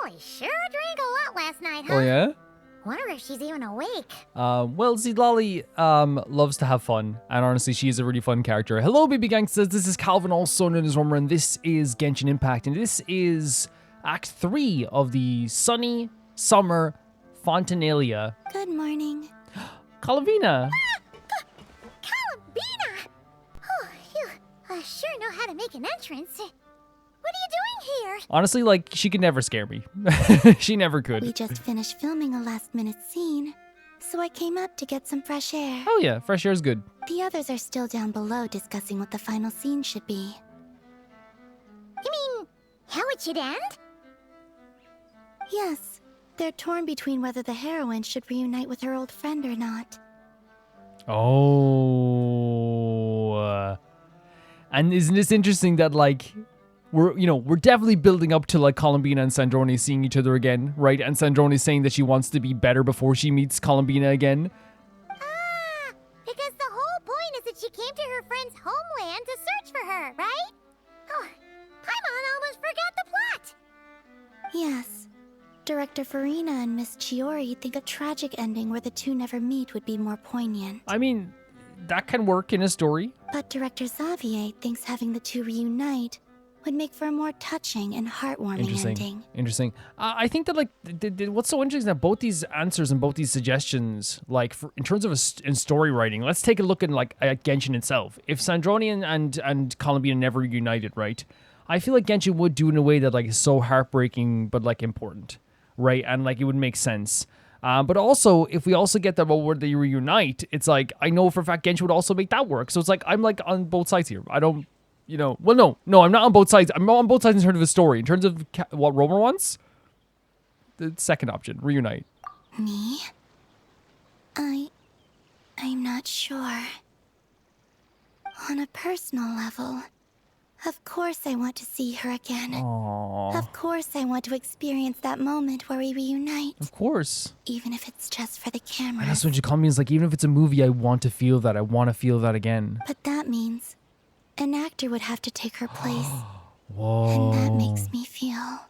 Lolly sure drank a lot last night, huh? Oh, yeah? Wonder if she's even awake. Well, see, Lolly loves to have fun, and honestly, she is a really fun character. Hello, baby gangsters. This is Calvin, also known as Romer, and this is Genshin Impact, and this is Act 3 of the Sunny Summer Fontinalia. Good morning. Calavina. Calabina! Oh, you sure know how to make an entrance. What are you doing here? Honestly, like, she could never scare me. She never could. We just finished filming a last-minute scene, so I came up to get some fresh air. Oh yeah, fresh air is good. The others are still down below discussing what the final scene should be. You mean, how it should end? Yes, they're torn between whether the heroine should reunite with her old friend or not. Oh. And isn't this interesting that, like, we're definitely building up to, like, Columbina and Sandrone seeing each other again, right? And Sandrone saying that she wants to be better before she meets Columbina again. Ah, because the whole point is that she came to her friend's homeland to search for her, right? Oh, Paimon almost forgot the plot. Yes. Director Farina and Miss Chiori think a tragic ending where the two never meet would be more poignant. I mean, that can work in a story. But Director Xavier thinks having the two reunite would make for a more touching and heartwarming ending. Interesting. I think that, like, what's so interesting is that both these answers and both these suggestions, like, in terms of in story writing, let's take a look at Genshin itself. If Sandrone and Columbina never united, right? I feel like Genshin would do it in a way that, like, is so heartbreaking but, like, important, right? And, like, it would make sense. But also, if we also get that where they reunite, it's like, I know for a fact Genshin would also make that work. So it's like, I'm, like, on both sides here. I don't... well, no, I'm not on both sides. I'm on both sides in terms of the story. In terms of what Romer wants, the second option, reunite. Me? I'm not sure. On a personal level, of course I want to see her again. Aww. Of course I want to experience that moment where we reunite. Of course. Even if it's just for the camera. And that's when Jacomi is like, even if it's a movie, I want to feel that. I want to feel that again. But that means an actor would have to take her place. Whoa. And that makes me feel...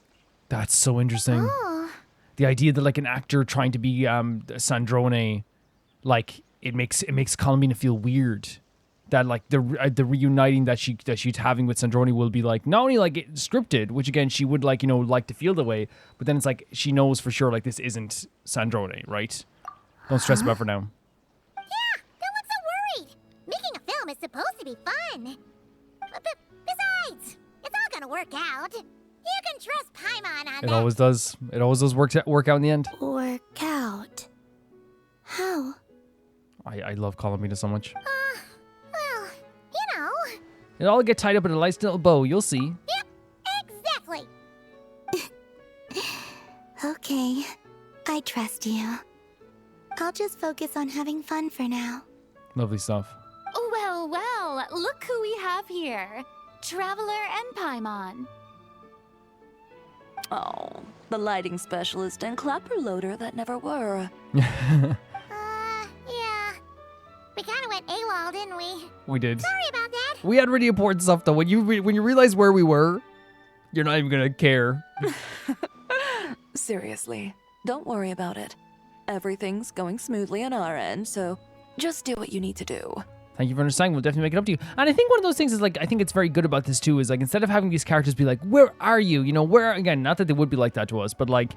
That's so interesting. Oh, The idea that, like, an actor trying to be Sandrone, like, it makes Columbina feel weird. That, like, the reuniting that she's having with Sandrone will be, like, not only, like, scripted, which again she would, like, like to feel the way, but then it's like she knows for sure, like, this isn't Sandrone, right? Don't stress about it for now. yeah, don't look so worried. Making a film is supposed to be fun. But besides, it's all gonna work out. You can trust Paimon on It that. always does. It always does work out in the end. Work out. How? I love Columbina so much. Well, you know. It'll all get tied up in a nice little bow. You'll see. Yep, exactly. Okay, I trust you. I'll just focus on having fun for now. Lovely stuff. Well, look who we have here. Traveler and Paimon. Oh, the lighting specialist and clapper loader that never were. Yeah. We kind of went AWOL, didn't we? We did. Sorry about that. We had really important stuff though. When you realize where we were, you're not even gonna care. Seriously, don't worry about it. Everything's going smoothly on our end, so just do what you need to do. Thank you for understanding. We'll definitely make it up to you. And I think one of those things is, like, I think it's very good about this too, is, like, instead of having these characters be like, where are you? Where, again, not that they would be like that to us, but, like,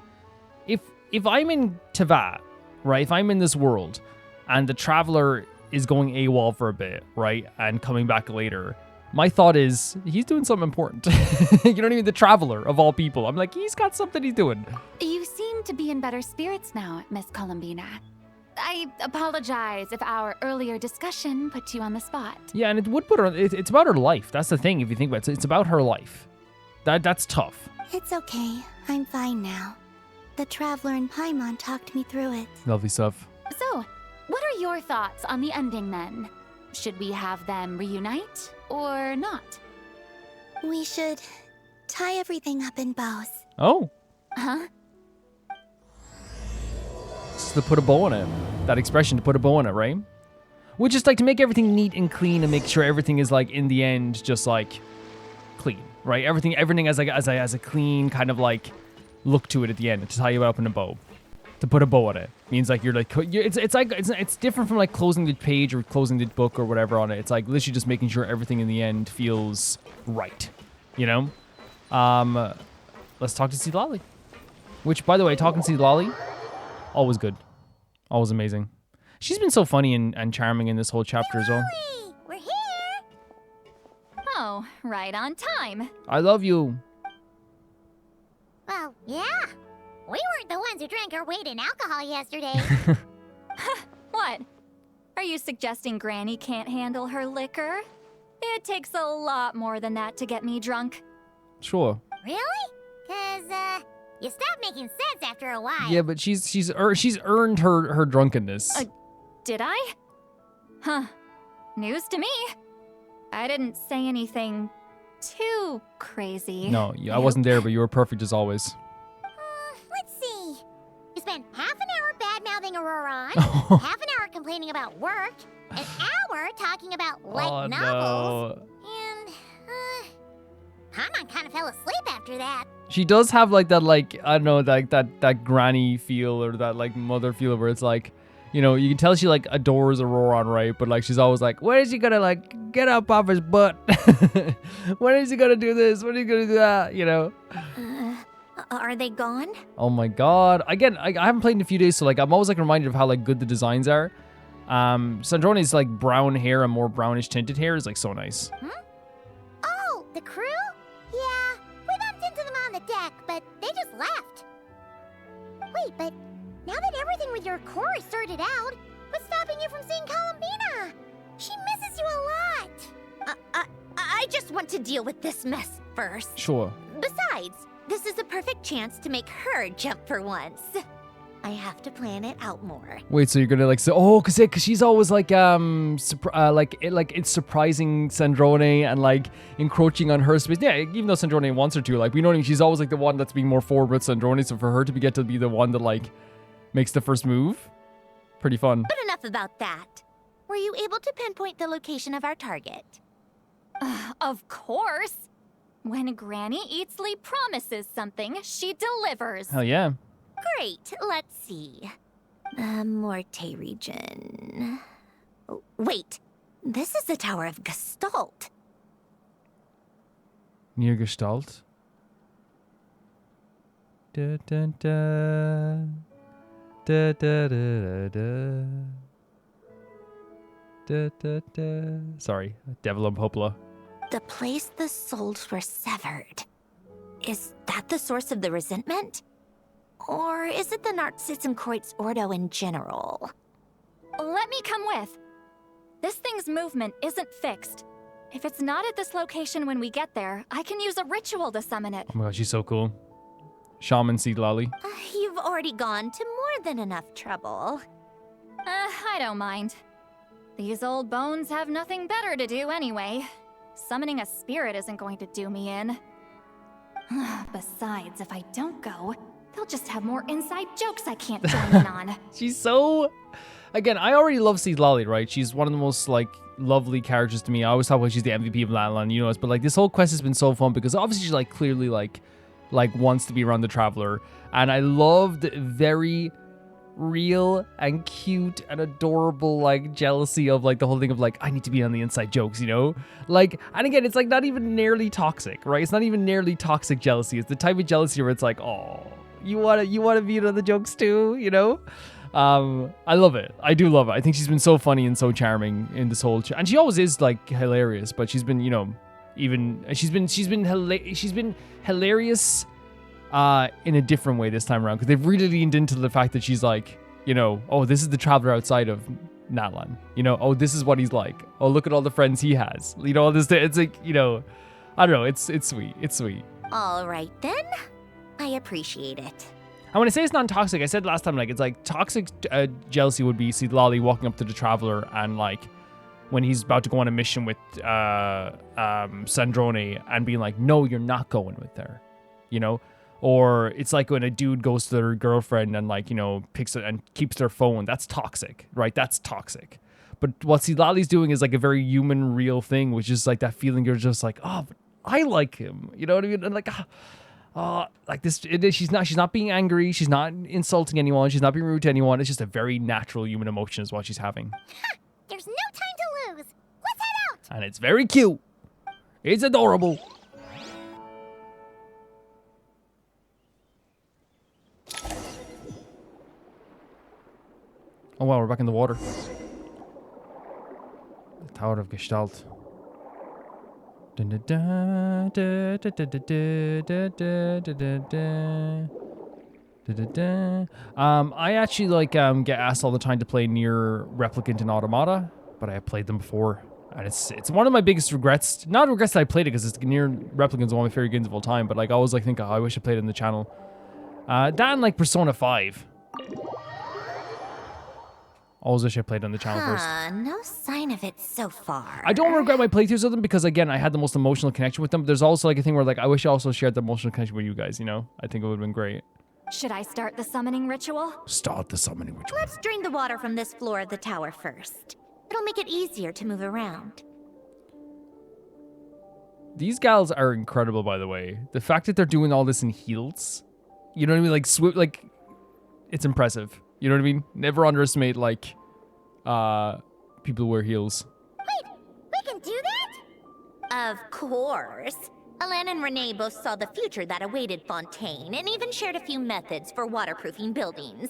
if I'm in Teyvat, right? If I'm in this world and the Traveler is going AWOL for a bit, right? And coming back later, my thought is, he's doing something important. You know what I mean? The Traveler, of all people. I'm like, he's got something he's doing. You seem to be in better spirits now, Miss Columbina. I apologize if our earlier discussion put you on the spot. Yeah, and it would put her, it's about her life. That's the thing, if you think about it. It's about her life. That's tough. It's okay. I'm fine now. The Traveler and Paimon talked me through it. Lovely stuff. So, what are your thoughts on the ending then? Should we have them reunite or not? We should tie everything up in bows. Oh. Huh? Just to put a bow on it. That expression, to put a bow on it, right? Which is like to make everything neat and clean and make sure everything is, like, in the end, just, like, clean, right? Everything as a clean kind of, like, look to it at the end to tie you up in a bow. To put a bow on it means like you're like it's different from like closing the page or closing the book or whatever on it. It's like literally just making sure everything in the end feels right, you know. Let's talk to Lolly. Which, by the way, talking to Lolly, always good, always amazing. She's been so funny and charming in this whole chapter as well. Lolly, we're here. Oh, right on time. I love you. Well, yeah. We weren't the ones who drank our weight in alcohol yesterday. What? Are you suggesting Granny can't handle her liquor? It takes a lot more than that to get me drunk. Sure. Really? 'Cause, you stopped making sense after a while. Yeah, but she's earned her drunkenness. Did I? Huh. News to me. I didn't say anything too crazy. No, I wasn't there, but you were perfect as always. Let's see. You spent half an hour bad-mouthing Auroron, half an hour complaining about work, an hour talking about light novels, and, Hanan kind of fell asleep after that. She does have like that, like, I don't know, like that granny feel or that like mother feel where it's like, you know, you can tell she like adores Auroron, right? But like she's always like, when is he gonna like get up off his butt? When is he gonna do this? When is he gonna do that? You know? Are they gone? Oh my god. Again, I haven't played in a few days, so like I'm always like reminded of how like good the designs are. Sandroni's like brown hair and more brownish tinted hair is like so nice. Oh, the crew? Yeah, we bumped into them on the deck, but they just left. Wait, but now that everything with your core is sorted out, what's stopping you from seeing Columbina? She misses you a lot. I just want to deal with this mess first. Sure. Besides, this is a perfect chance to make her jump for once. I have to plan it out more. Wait, so you're gonna like say, oh, cause she's always like it's surprising Sandrone and like encroaching on her space. Yeah, even though Sandrone wants her to, like we know she's always like the one that's being more forward with Sandrone. So for her to get to be the one that like makes the first move, pretty fun. But enough about that. Were you able to pinpoint the location of our target? Of course. When Granny Eatsley promises something, she delivers. Hell yeah. Great, let's see. The Morte region. Oh, wait, this is the Tower of Gestalt. Near Gestalt. Da, da, da. Da, da, da, da, da. Da, da, da. Sorry, Devil and Popla. The place the souls were severed. Is that the source of the resentment? Or is it the Narcissenkreuz Ordo in general? Let me come with. This thing's movement isn't fixed. If it's not at this location when we get there, I can use a ritual to summon it. Oh my god, she's so cool. Shaman Seed Lolly. You've already gone to more than enough trouble. I don't mind. These old bones have nothing better to do anyway. Summoning a spirit isn't going to do me in. Besides, if I don't go, they'll just have more inside jokes I can't join in on. She's so... Again, I already love Seed Lolly, right? She's one of the most, like, lovely characters to me. I always talk about she's the MVP of Latland, you know, but, like, this whole quest has been so fun because obviously she's, like, clearly, like wants to be around the Traveler. And I love the very real and cute and adorable, like, jealousy of, like, the whole thing of, like, I need to be on the inside jokes, you know? Like, and again, it's, like, not even nearly toxic, right? It's not even nearly toxic jealousy. It's the type of jealousy where it's like, oh, you wanna be on the jokes too, you know? I love it. I do love it. I think she's been so funny and so charming in this whole, and she always is like hilarious. But she's been, you know, she's been hilarious, in a different way this time around because they've really leaned into the fact that she's like, you know, oh, this is the Traveler outside of Natlan. You know, oh, this is what he's like. Oh, look at all the friends he has. You know, all this. It's like, you know, I don't know. It's sweet. It's sweet. All right then. I appreciate it. And when I say it's non-toxic, I said last time, like, it's like toxic jealousy would be see Lolly walking up to the Traveler and, like, when he's about to go on a mission with Sandrone and being like, no, you're not going with her, you know? Or it's like when a dude goes to their girlfriend and, like, you know, picks it and keeps their phone. That's toxic, right? That's toxic. But what see Lolly's doing is, like, a very human, real thing, which is, like, that feeling you're just like, oh, but I like him. You know what I mean? And, like, like this, she's not being angry. She's not insulting anyone. She's not being rude to anyone. It's just a very natural human emotion is what she's having. There's no time to lose. Let's head out. And it's very cute. It's adorable. Oh wow, we're back in the water. The Tower of Gestalt. I actually like get asked all the time to play Nier Replicant and Automata, but I have played them before, and it's one of my biggest regrets. Not regrets that I played it, because it's Nier Replicant's one of my favorite games of all time, but like I always like think, oh, I wish I played it in the channel. That and like Persona 5. Always wish I played on the channel first. No sign of it so far. I don't regret my playthroughs of them because, again, I had the most emotional connection with them. But there's also like a thing where like I wish I also shared the emotional connection with you guys, you know? I think it would have been great. Should I start the summoning ritual? Start the summoning ritual. Let's drain the water from this floor of the tower first. It'll make it easier to move around. These gals are incredible, by the way. The fact that they're doing all this in heels, you know what I mean? Like, it's impressive. You know what I mean? Never underestimate, like, people who wear heels. Wait, we can do that? Of course. Alan and Renee both saw the future that awaited Fontaine and even shared a few methods for waterproofing buildings.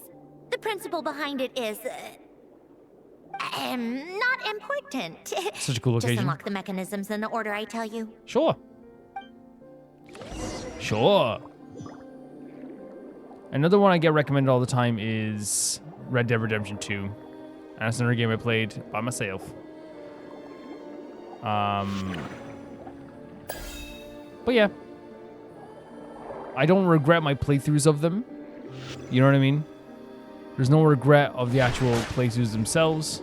The principle behind it is, not important. Such a cool Just location. unlock the mechanisms in the order I tell you. Sure. Sure. Another one I get recommended all the time is Red Dead Redemption 2. And that's another game I played by myself. But yeah. I don't regret my playthroughs of them. You know what I mean? There's no regret of the actual playthroughs themselves.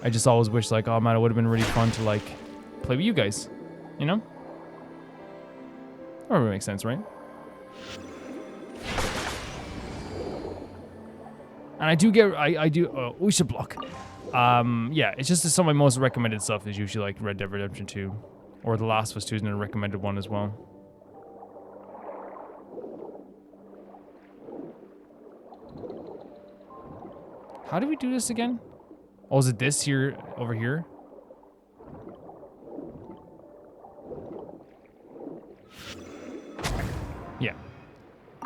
I just always wish, like, oh man, it would have been really fun to, like, play with you guys. You know? That really makes sense, right? And I do get, we should block. Yeah, it's just some of my most recommended stuff is usually like Red Dead Redemption 2. Or The Last of Us 2 is another recommended one as well. How do we do this again? Oh, is it this here, over here? Yeah.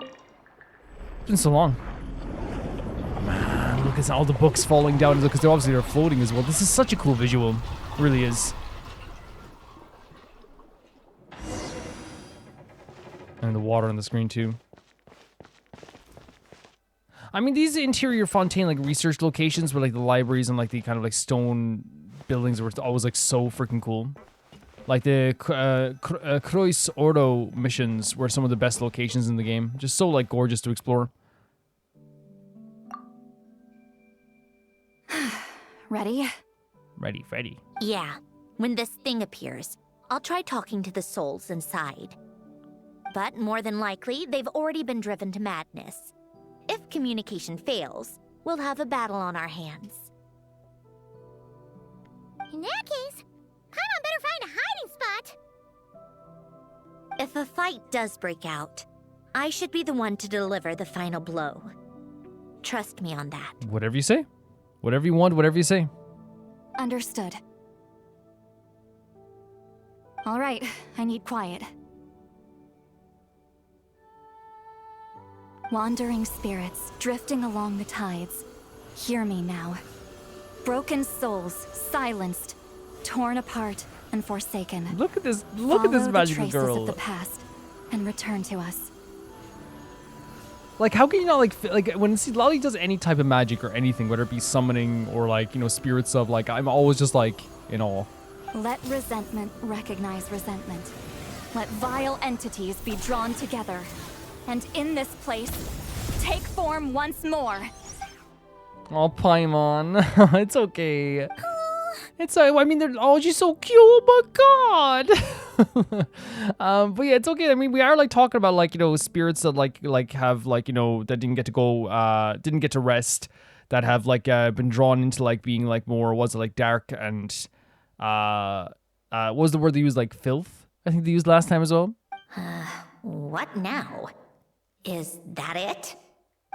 It's been so long. Man, look at all the books falling down because they're floating as well. This is such a cool visual. It really is. And the water on the screen too. I mean, these interior Fontaine like research locations where like the libraries and like the kind of like stone buildings were always like so freaking cool. Like the Croix Ordo missions were some of the best locations in the game. Just so like gorgeous to explore. Ready? Ready. Yeah, when this thing appears, I'll try talking to the souls inside. But more than likely, they've already been driven to madness. If communication fails, we'll have a battle on our hands. In that case, Paimon better find a hiding spot. If a fight does break out, I should be the one to deliver the final blow. Trust me on that. Whatever you say. Whatever you want, whatever you say. Understood. All right, I need quiet. Wandering spirits, drifting along the tides. Hear me now. Broken souls, silenced, torn apart, and forsaken. Look at this magical Follow the traces girl. of the past and return to us. Like, how can you not, like when Lolly does any type of magic or anything, whether it be summoning or, like, you know, spirits of, like, I'm always just, like, in awe. Let resentment recognize resentment. Let vile entities be drawn together. And in this place, take form once more. Oh, Paimon. It's okay. It's, I mean, she's so cute. Oh, my God. But yeah, it's okay. I mean, we are, like, talking about, like, you know, spirits that, like have, like, you know, that didn't get to go, didn't get to rest, that have, like, been drawn into, like, being, like, more, was it, like, dark and, what was the word they used, like, filth? I think they used last time as well. what now? Is that it?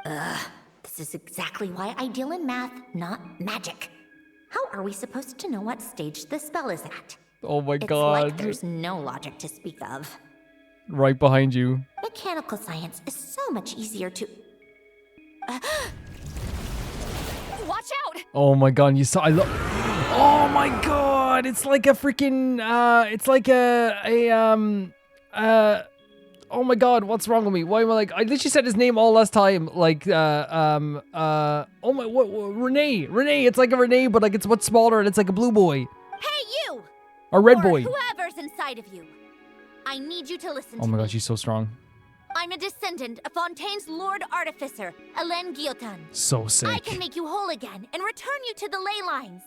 Ugh, this is exactly why I deal in math, not magic. How are we supposed to know what stage the spell is at? Oh my It's god. like there's no logic to speak of. Right behind you. Mechanical science is so much easier to... Watch out! Oh my god, you saw I love Oh my god, it's like a freaking it's like oh my god, what's wrong with me? Why am I like I literally said his name all last time. Like oh my what Renee, it's like a Renee, but like it's much smaller and it's like a blue boy. Hey, you! A red Or boy. whoever's inside of you. I need you to listen to Oh my me. god, she's so strong. I'm a descendant of Fontaine's Lord Artificer, Hélène Guillotin. So I sick. can make you whole again and return you to the ley lines.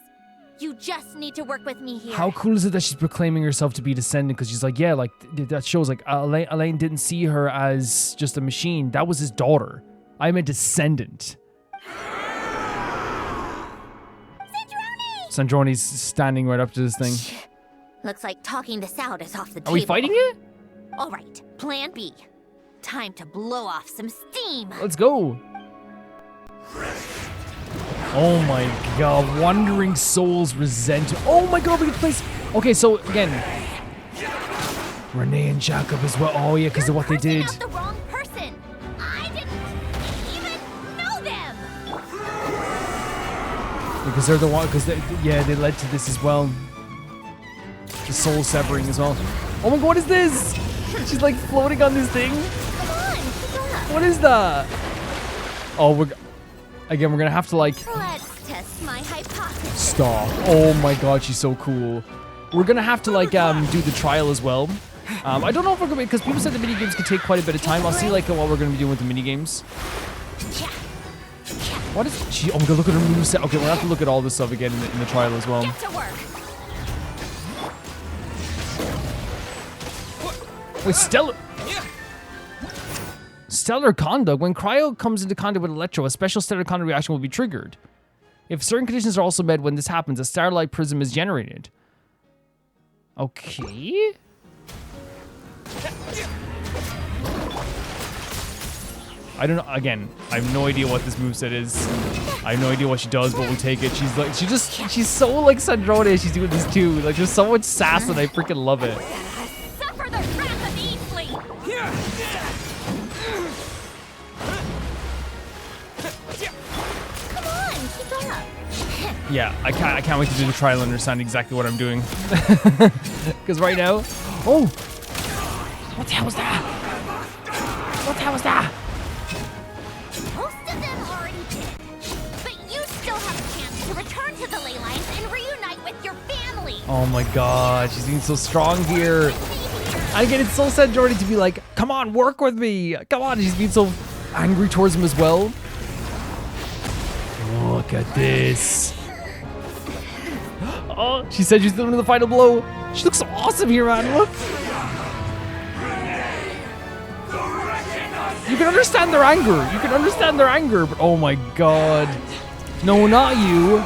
You just need to work with me here. How cool is it that she's proclaiming herself to be descendant? Because she's like, yeah, like that shows like Elaine didn't see her as just a machine. That was his daughter. I'm a descendant. Sandroni's standing right up to this thing. Looks like talking this out is off the table. Are we fighting it? All right, plan B. Time to blow off some steam. Let's go. Oh my god, Wandering Souls resent. Oh my god, we get to place. Okay, so again, Renee and Jacob as well. Oh yeah, because of what they did. Out the wrong person. I didn't even know them. Because they're the one. Because they led to this as well. The soul severing as well. Oh my god, what is this? She's like floating on this thing. Come on, keep up. What is that? Oh, we're gonna have to like Let's test my hypothesis. stop. Oh my god, she's so cool. We're gonna have to like do the trial as well. I don't know if we're gonna because people said the mini games could take quite a bit of time. I'll see like what we're gonna be doing with the mini games. What is she? Oh my god, look at her moveset. Okay, we'll have to look at all this stuff again in the trial as well. Get to work. Wait, Stellar conduct. When Cryo comes into contact with Electro, a special stellar conduct reaction will be triggered. If certain conditions are also met when this happens, a starlight prism is generated. Okay. I don't know. Again, I have no idea what this moveset is. I have no idea what she does, but we'll take it. She's like, she's so like Sandrone. She's doing this too. Like, there's so much sass, and I freaking love it. Suffer the wrath of Eastleigh! Come on, keep up. Yeah, I can't wait to do the trial and understand exactly what I'm doing. Because right now, oh, what the hell was that? What the hell was that? Most of them already did. But you still have a chance to return to the ley lines and reunite with your family. Oh my god, she's being so strong here. I get it, so sad Jordy to be like, come on, work with me. Come on, she's being so angry towards him as well. Look at this. Oh, she said she's doing the final blow. She looks so awesome here, man. Look. You can understand their anger. You can understand their anger, but oh my god. No, not you.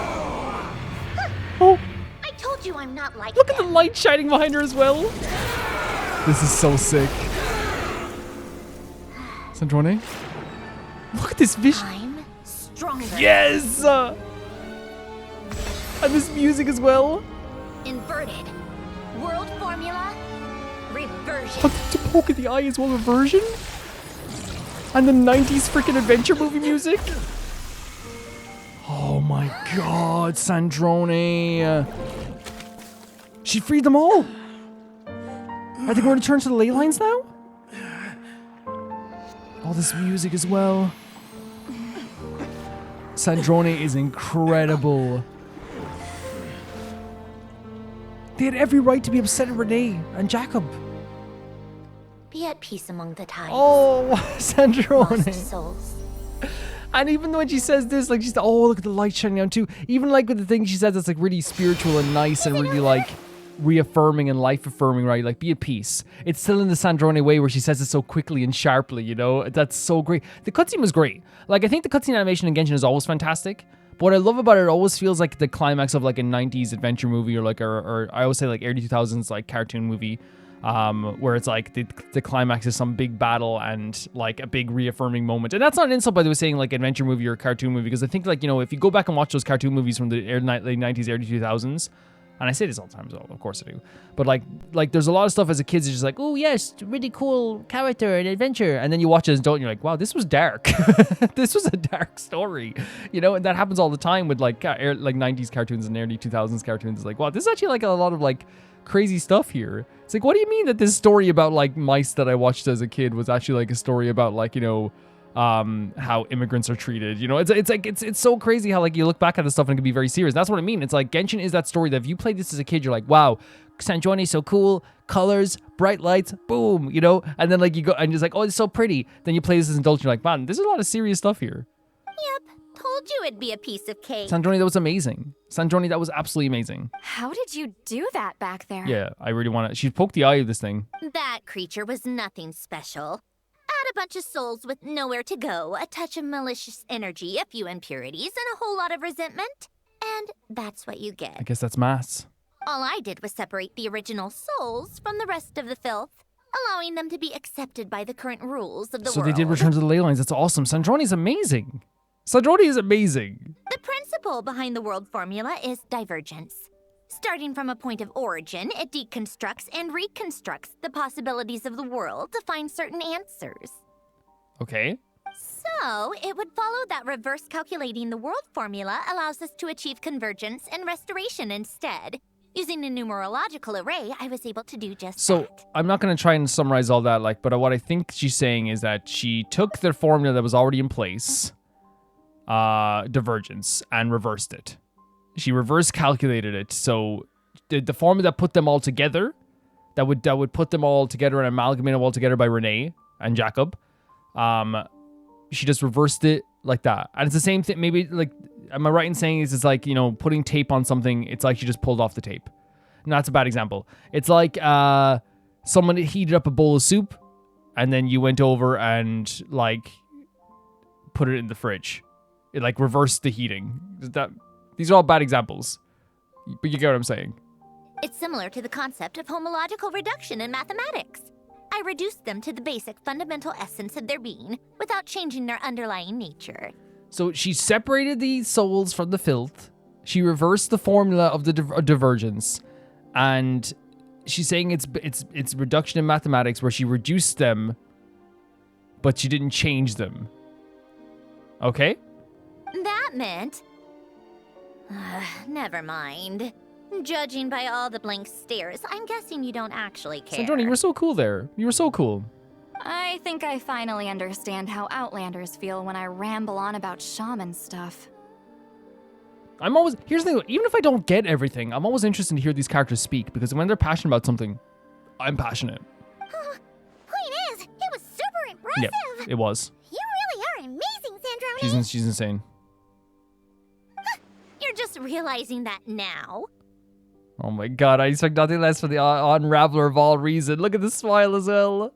Oh, I told you I'm not like look at the light shining behind her as well. This is so sick. Sandrone? Look at this vision. I'm stronger. Yes! And this music as well. Inverted. World formula. Reversion. But to poke at the eye as well, reversion. And the 90s freaking adventure movie music. Oh my god, Sandrone. She freed them all. Are they going to turn to the ley lines now? All this music as well. Sandrone is incredible. They had every right to be upset at Renee and Jacob. Be at peace among the tides. Oh, Lost Sandrone. souls. And even when she says this, like she's, oh, look at the light shining on too. Even like with the thing she says that's like really spiritual and nice and really like reaffirming and life affirming, right? Like be at peace. It's still in the Sandrone way where she says it so quickly and sharply, you know? That's so great. The cutscene was great. Like I think the cutscene animation in Genshin is always fantastic. But what I love about it always feels like the climax of like a 90s adventure movie or like or I always say like early 2000s like cartoon movie. where it's like the climax is some big battle and like a big reaffirming moment. And that's not an insult, by the way, saying like adventure movie or cartoon movie, because I think like, you know, if you go back and watch those cartoon movies from the late 90s, early 2000s, and I say this all the time, so of course I do, but like there's a lot of stuff as a kid that's just like, oh yes, really cool character and adventure, and then you watch it as an adult and you're like, wow, this was dark. This was a dark story, you know. And that happens all the time with like 90s cartoons and early 2000s cartoons. It's like, wow, this is actually like a lot of like crazy stuff here. It's like, what do you mean that this story about like mice that I watched as a kid was actually like a story about like, you know, how immigrants are treated? You know, it's so crazy how like you look back at this stuff and it can be very serious. That's what I mean. It's like Genshin is that story that if you played this as a kid, you're like, wow, Sanjoni's so cool, colors, bright lights, boom, you know. And then like you go and it's like, oh, it's so pretty. Then you play this as an adult, you're like, man, there's a lot of serious stuff here. Yep, told you it'd be a piece of cake. Sanjoni, that was amazing. Sanjoni, that was absolutely amazing. How did you do that back there? Yeah, I really want to. She poked the eye of this thing. That creature was nothing special. Add a bunch of souls with nowhere to go, a touch of malicious energy, a few impurities, and a whole lot of resentment. And that's what you I get. guess that's maths. All I did was separate the original souls from the rest of the filth, allowing them to be accepted by the current rules of the So world. they did return to the ley lines. That's awesome. Sandroni's amazing. Sandroni is amazing. The principle behind the world formula is divergence. Starting from a point of origin, it deconstructs and reconstructs the possibilities of the world to find certain answers. Okay. So, it would follow that reverse calculating the world formula allows us to achieve convergence and restoration instead. Using a numerological array, I was able to do just So that. I'm not going to try and summarize all that, like, but what I think she's saying is that she took the formula that was already in place, divergence, and reversed it. She reverse calculated it. So the formula that put them all together, that would put them all together and amalgamate them all together by Renee and Jacob, she just reversed it like that. And it's the same thing. Maybe like, am I right in saying it's like, you know, putting tape on something? It's like she just pulled off the tape. No, that's a bad example. It's like someone heated up a bowl of soup, and then you went over and like put it in the fridge. It like reversed the heating. These are all bad examples, but you get what I'm saying. It's similar to the concept of homological reduction in mathematics. I reduced them to the basic fundamental essence of their being without changing their underlying nature. So she separated the souls from the filth. She reversed the formula of the divergence, and she's saying it's reduction in mathematics where she reduced them, but she didn't change them. Okay. That meant... never mind. Judging by all the blank stares, I'm guessing you don't actually care. Sandroni, you were so cool there. You were so cool. I think I finally understand how Outlanders feel when I ramble on about shaman stuff. Here's the thing, even if I don't get everything, I'm always interested to hear these characters speak, because when they're passionate about something, I'm passionate. Point is, it was super impressive. Yeah, it was. You really are amazing, Sandroni. She's insane. You're just realizing that now. Oh my god, I expect nothing less from the unraveler of all reason. Look at the smile as well.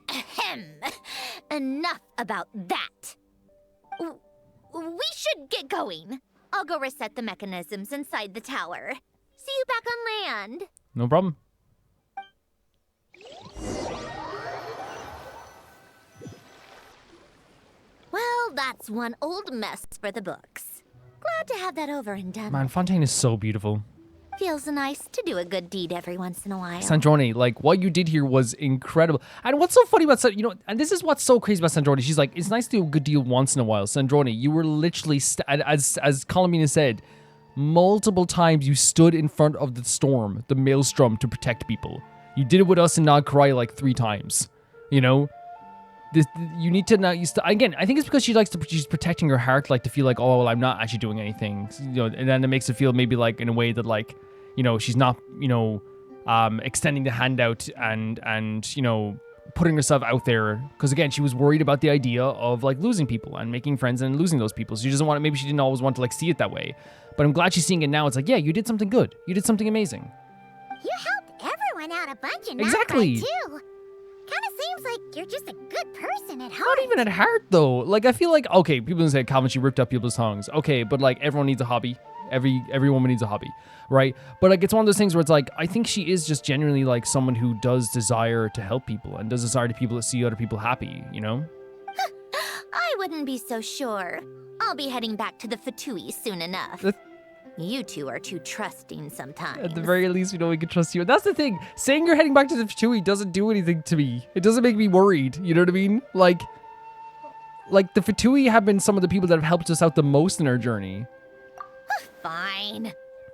Ahem. Enough about that. We should get going. I'll go reset the mechanisms inside the tower. See you back on land. No problem. Well, that's one old mess for the books. Glad to have that over and done. Man, Fontaine is so beautiful. Feels nice to do a good deed every once in a while. Sandroni, like, what you did here was incredible. And what's so funny about, you know, and this is what's so crazy about Sandroni. She's like, it's nice to do a good deal once in a while. Sandroni, you were literally, as Colomina said, multiple times you stood in front of the storm, the maelstrom, to protect people. You did it with us in Nag Karai like 3 times, you know? You need to now. Again, I think it's because she's protecting her heart, like to feel like, oh well, I'm not actually doing anything, you know, and then it makes it feel maybe like in a way that like, you know, she's not, you know, extending the hand out and you know, putting herself out there, because again, she was worried about the idea of like losing people and making friends and losing those people. So she doesn't want to. Maybe she didn't always want to like see it that way, but I'm glad she's seeing it now. It's like, yeah, you did something good. You did something amazing. You helped everyone out a bunch in Exactly. Nagpur, too. Kind of seems like you're just a good person at heart. Not even at heart though. Like I feel like, okay, people say Calvin, she ripped up people's tongues. Okay, but like everyone needs a hobby. every woman needs a hobby, right? But like it's one of those things where it's like I think she is just genuinely like someone who does desire to help people and does desire to people to see other people happy, you know? I wouldn't be so sure. I'll be heading back to the Fatui soon enough. You two are too trusting sometimes. At the very least, we know we can trust you. And that's the thing. Saying you're heading back to the Fatui doesn't do anything to me. It doesn't make me worried. You know what I mean? Like the Fatui have been some of the people that have helped us out the most in our journey. Fine.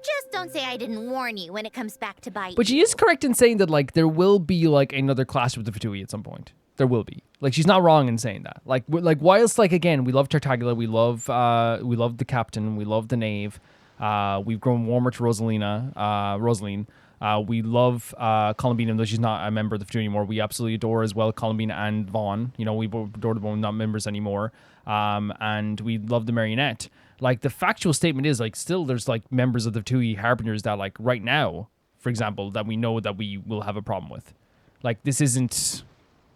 Just don't say I didn't warn you when it comes back to bite But she you. is correct in saying that, like, there will be, like, another clash with the Fatui at some point. There will be. Like, she's not wrong in saying that. Like, whilst, like, again, we love Tartaglia, we love the captain, we love the knave, we've grown warmer to Rosaline. We love Columbine, even though she's not a member of the Fatui anymore. We absolutely adore as well Columbine and Vaughn. You know, we both adore them, not members anymore. And we love the Marionette. Like, the factual statement is, like, still there's, like, members of the Fatui Harbingers that, like, right now, for example, that we know that we will have a problem with. Like, this isn't,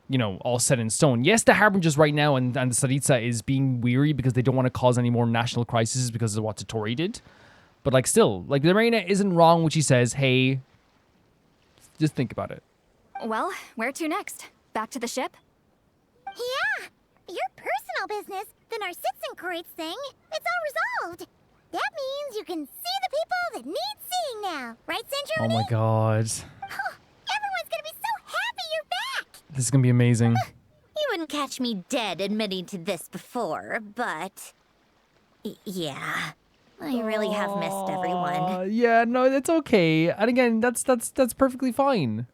you know, all set in stone. Yes, the Harbingers right now and the Saritsa is being weary because they don't want to cause any more national crises because of what Satori did. But, like, still, like, the Marionette isn't wrong when she says, hey, just think about it. Well, where to next? Back to the ship? Yeah, your personal business, the Narcitsan Corates thing, it's all resolved. That means you can see the people that need seeing now, right, Oh Centroni? my god. Everyone's gonna be so happy you're back! This is gonna be amazing. You wouldn't catch me dead admitting to this before, but... yeah. I really have missed everyone. Yeah, no, that's okay. And again, that's perfectly fine.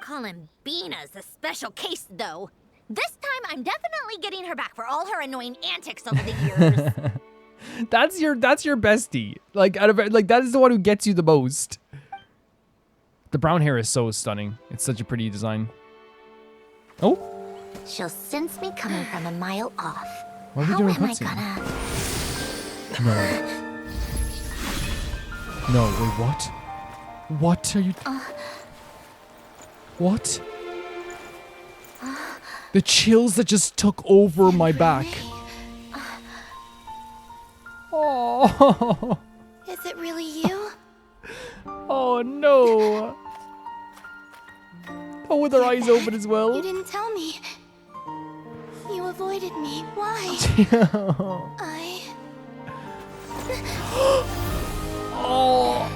Columbina's a special case, though. This time, I'm definitely getting her back for all her annoying antics over the years. That's your bestie. Like that is the one who gets you the most. The brown hair is so stunning. It's such a pretty design. Oh, She'll sense me coming from a mile off. why are we How doing a am I cutscene? gonna... No, wait, what? What are you... What? The chills that just took over my back. Oh, Is it really you? oh no. Oh, with her eyes open as You well. didn't tell me. You avoided me. Why? I... Oh,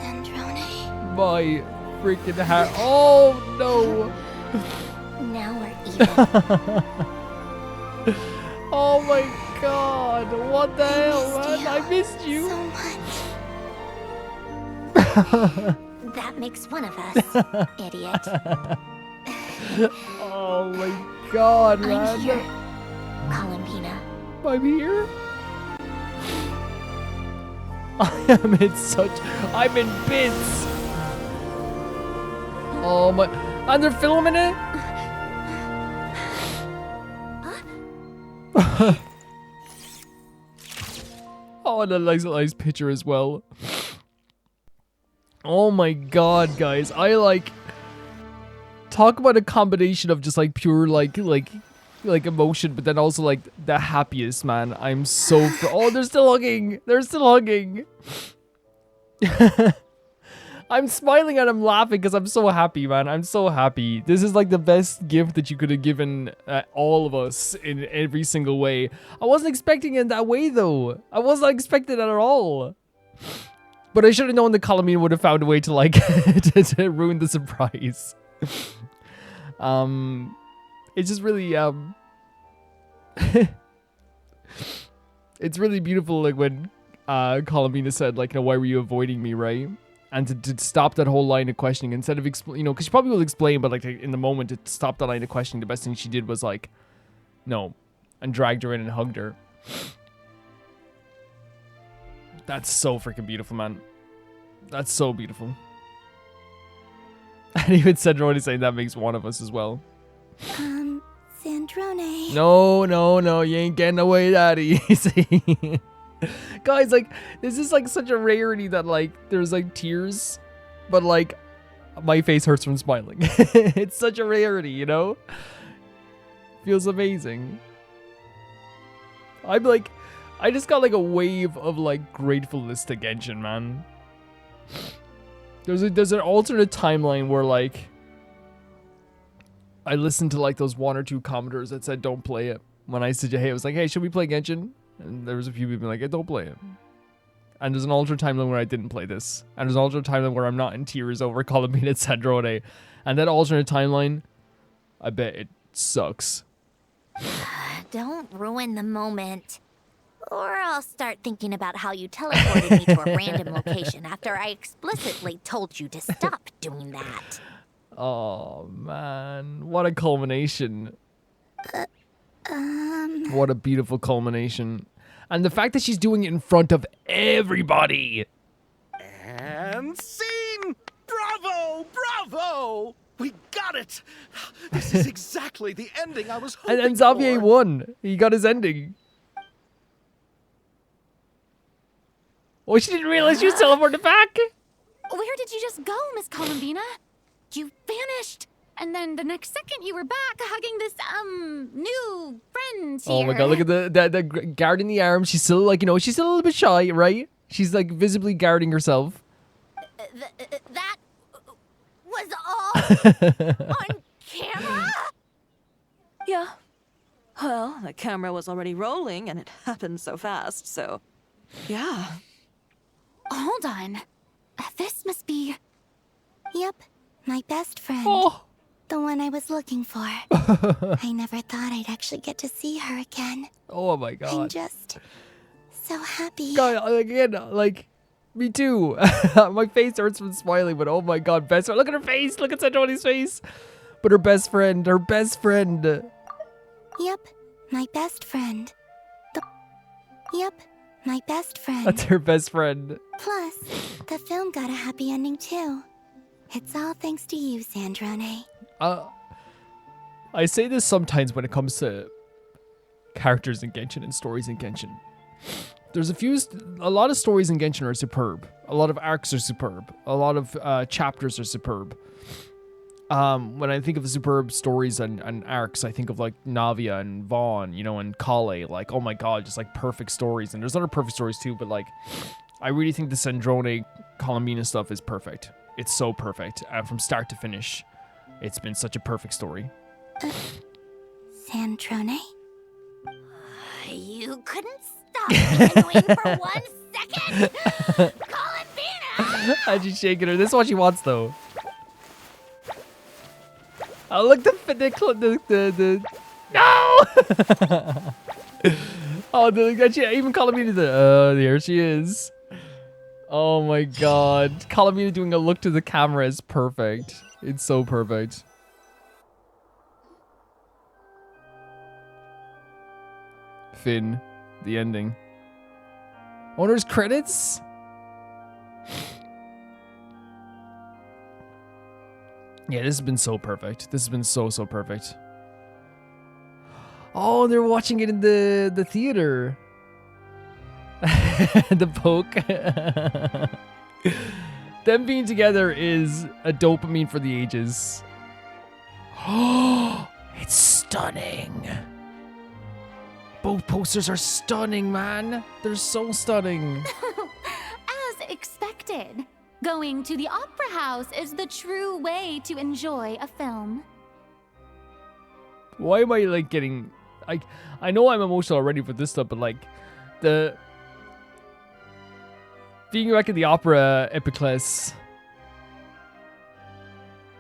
Androne. my freaking hair. Oh no. Now we're even. Oh my god. What the hell, man? I missed you. So much. That makes one of us, idiot. Oh my god, I'm man. here, Columbina. I'm here. I'm in bits. Oh my, and they're filming it? Oh, and a nice picture as well. Oh my god, guys. I like talk about a combination of just like pure like emotion, but then also like the happiest, man. I'm so oh, they're still hugging. They're still hugging. I'm smiling and I'm laughing because I'm so happy, man. I'm so happy. This is like the best gift that you could have given all of us in every single way. I wasn't expecting it that way, though. I wasn't expecting it at all. But I should have known that Columbine would have found a way to like to ruin the surprise. It's just really it's really beautiful, like when Columbina said, like, you know, why were you avoiding me, right? And to stop that whole line of questioning instead of you know, because she probably will explain, but like in the moment to stop that line of questioning, the best thing she did was like, no, and dragged her in and hugged her. That's so freaking beautiful, man. That's so beautiful. And even Cedrone saying that makes one of us as well. Sandrone. No, you ain't getting away that easy. Guys, like, this is like such a rarity that like there's like tears, but like my face hurts from smiling. It's such a rarity, you know? Feels amazing. I'm like, I just got like a wave of like gratefulness to Genshin, man. There's an alternate timeline where like I listened to like those 1 or 2 commenters that said don't play it. When I said, hey, I was like, hey, should we play Genshin? And there was a few people like, hey, don't play it. And there's an alternate timeline where I didn't play this. And there's an alternate timeline where I'm not in tears over Columbine and Sandrone. And that alternate timeline, I bet it sucks. Don't ruin the moment. Or I'll start thinking about how you teleported me to a random location after I explicitly told you to stop doing that. Oh, man. What a culmination. What a beautiful culmination. And the fact that she's doing it in front of everybody. And scene! Bravo! Bravo! We got it! This is exactly the ending I was hoping And Xavier for. won. He got his ending. Oh, she didn't realize she was teleported back. Where did you just go, Miss Columbina? You vanished. And then the next second you were back hugging this, new friend here. Oh my god, look at the guard in the arm. She's still like, you know, she's still a little bit shy, right? She's like visibly guarding herself. That was all on camera? Yeah. Well, the camera was already rolling and it happened so fast, so yeah. Hold on. This must be... Yep, my best friend. Oh. The one I was looking for. I never thought I'd actually get to see her again. Oh my I'm god. just so happy. God, again, like, me too. My face hurts from smiling, but oh my god, best friend. Look at her face. Look at Sandroni's face. But her best friend. Yep, my best friend. Yep, my best friend. That's her best friend. Plus, the film got a happy ending too. It's all thanks to you, Sandrone. I say this sometimes when it comes to characters in Genshin and stories in Genshin. There's a lot of stories in Genshin are superb. A lot of arcs are superb. A lot of chapters are superb. When I think of superb stories and arcs, I think of like Navia and Vaughn, you know, and Kale. Like, oh my god, just like perfect stories. And there's other perfect stories too, but like, I really think the Sandrone Columbina stuff is perfect. It's so perfect. From start to finish, it's been such a perfect story. Sandrone? You couldn't stop genuine for 1 second? Columbina! And she's shaking her. This is what she wants, though. Oh, look, the no! Oh, even Columbina, there she is. Oh my god. Columbina doing a look to the camera is perfect. It's so perfect. Finn, the ending. Owner's credits? Yeah, this has been so perfect. This has been so perfect. Oh, they're watching it in the theater. The poke. Them being together is a dopamine for the ages. Oh, it's stunning. Both posters are stunning, man. They're so stunning. As expected. Going to the opera house is the true way to enjoy a film. Why am I like getting like I know I'm emotional already for this stuff, but like the being back at the opera Epiclese.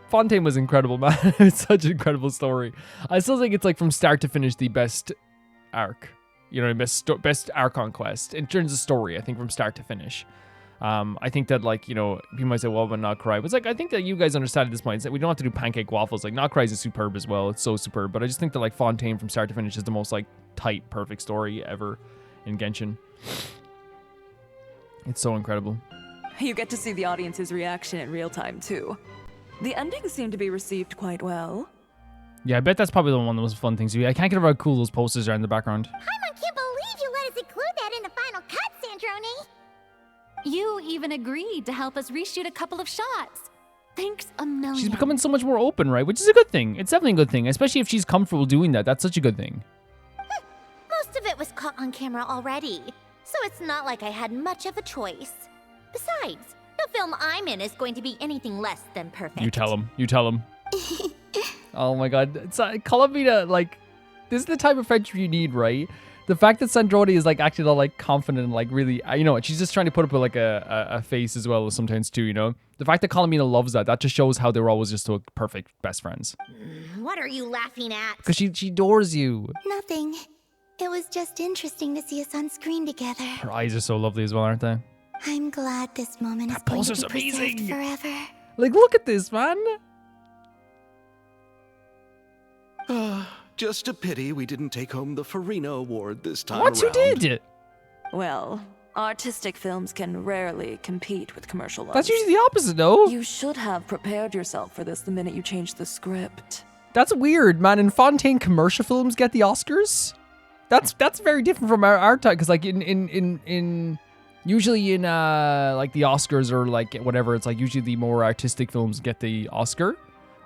Fontaine was incredible, man. It's such an incredible story. I still think it's like from start to finish the best arc. You know, best arc on Quest in terms of story. I think from start to finish. I think that, like, you know, people might say, well, but Not Cry. But it's like, I think that you guys understand at this point that we don't have to do pancake waffles. Like, Not Cry is superb as well. It's so superb. But I just think that, like, Fontaine from start to finish is the most, like, tight, perfect story ever in Genshin. It's so incredible. You get to see the audience's reaction in real time, too. The endings seem to be received quite well. Yeah, I bet that's probably one of the most fun things to do. I can't get over how cool those posters are in the background. Paimon can't believe you let us include that in the final cut, Sandrone. You even agreed to help us reshoot a couple of shots. Thanks a million. She's becoming so much more open, right? Which is a good thing. It's definitely a good thing, especially if she's comfortable doing that. That's such a good thing. Most of it it was caught on camera already, so it's not like I had much of a choice. Besides, no film I'm in is going to be anything less than perfect. You tell him. You tell him. Oh my god. It's Columbia, like, this is the type of friendship you need, right? The fact that Sandrone is like acting all like confident and like really, you know, she's just trying to put up like a face as well sometimes too, you know? The fact that Columbina loves that just shows how they're always just so perfect best friends. What are you laughing at? Because she adores you. Nothing. It was just interesting to see us on screen together. Her eyes are so lovely as well, aren't they? I'm glad this moment is That going to poster's be preserved amazing. forever. Like, look at this, man. Just a pity we didn't take home the Farina Award this time What? You around. did? Well, artistic films can rarely compete with commercial ones. That's usually the opposite, no? You should have prepared yourself for this the minute you changed the script. That's weird, man. In Fontaine, commercial films get the Oscars. That's very different from our time, because like in usually in like the Oscars or like whatever, it's like usually the more artistic films get the Oscar,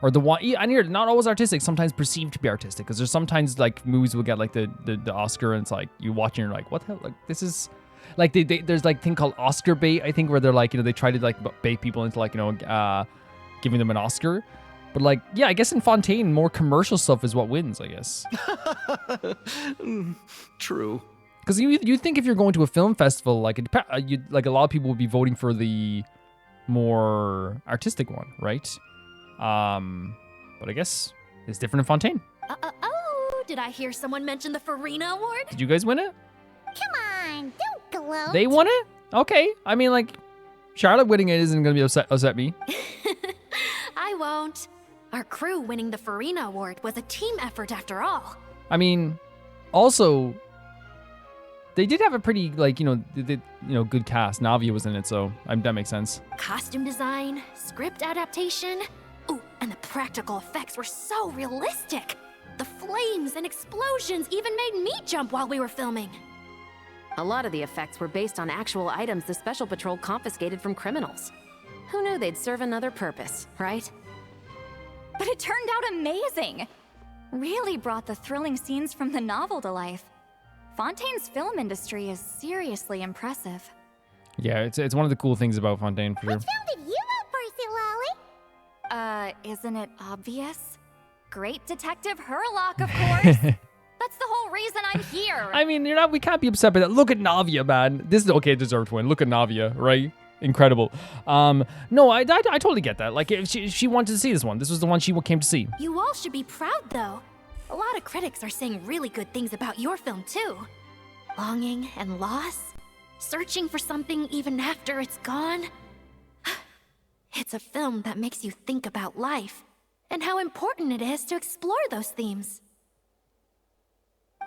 or the one. And here, not always artistic, sometimes perceived to be artistic, because there's sometimes like movies will get like the Oscar, and it's like you watch and you're like, what the hell? Like this is. Like there's like thing called Oscar bait, I think, where they're like, you know, they try to like bait people into like, you know, giving them an Oscar. But like, yeah, I guess in Fontaine, more commercial stuff is what wins, I guess. True. Because you think if you're going to a film festival, like like a lot of people would be voting for the more artistic one, right? But I guess it's different in Fontaine. Oh, did I hear someone mention the Farina Award? Did you guys win it? Come on, don't gloat. They won it? Okay. I mean, like, Charlotte winning it isn't going to be upset me. I won't. Our crew winning the Farina Award was a team effort after all. I mean, also, they did have a pretty, like, good cast. Navia was in it, so that makes sense. Costume design, script adaptation. Ooh, and the practical effects were so realistic. The flames and explosions even made me jump while we were filming. A lot of the effects were based on actual items the Special Patrol confiscated from criminals. Who knew they'd serve another purpose, right? But it turned out amazing! Really brought the thrilling scenes from the novel to life. Fontaine's film industry is seriously impressive. Yeah, it's one of the cool things about Fontaine, for sure. Which film did you vote for, Silali? Isn't it obvious? Great Detective Herlock, of course! That's the whole reason I'm here! I mean, we can't be upset by that. Look at Navia, man. This is okay, deserved to win. Look at Navia, right? Incredible. No, I totally get that. Like, if she wanted to see this one, this was the one she came to see. You all should be proud, though. A lot of critics are saying really good things about your film, too. Longing and loss, searching for something even after it's gone. It's a film that makes you think about life and how important it is to explore those themes.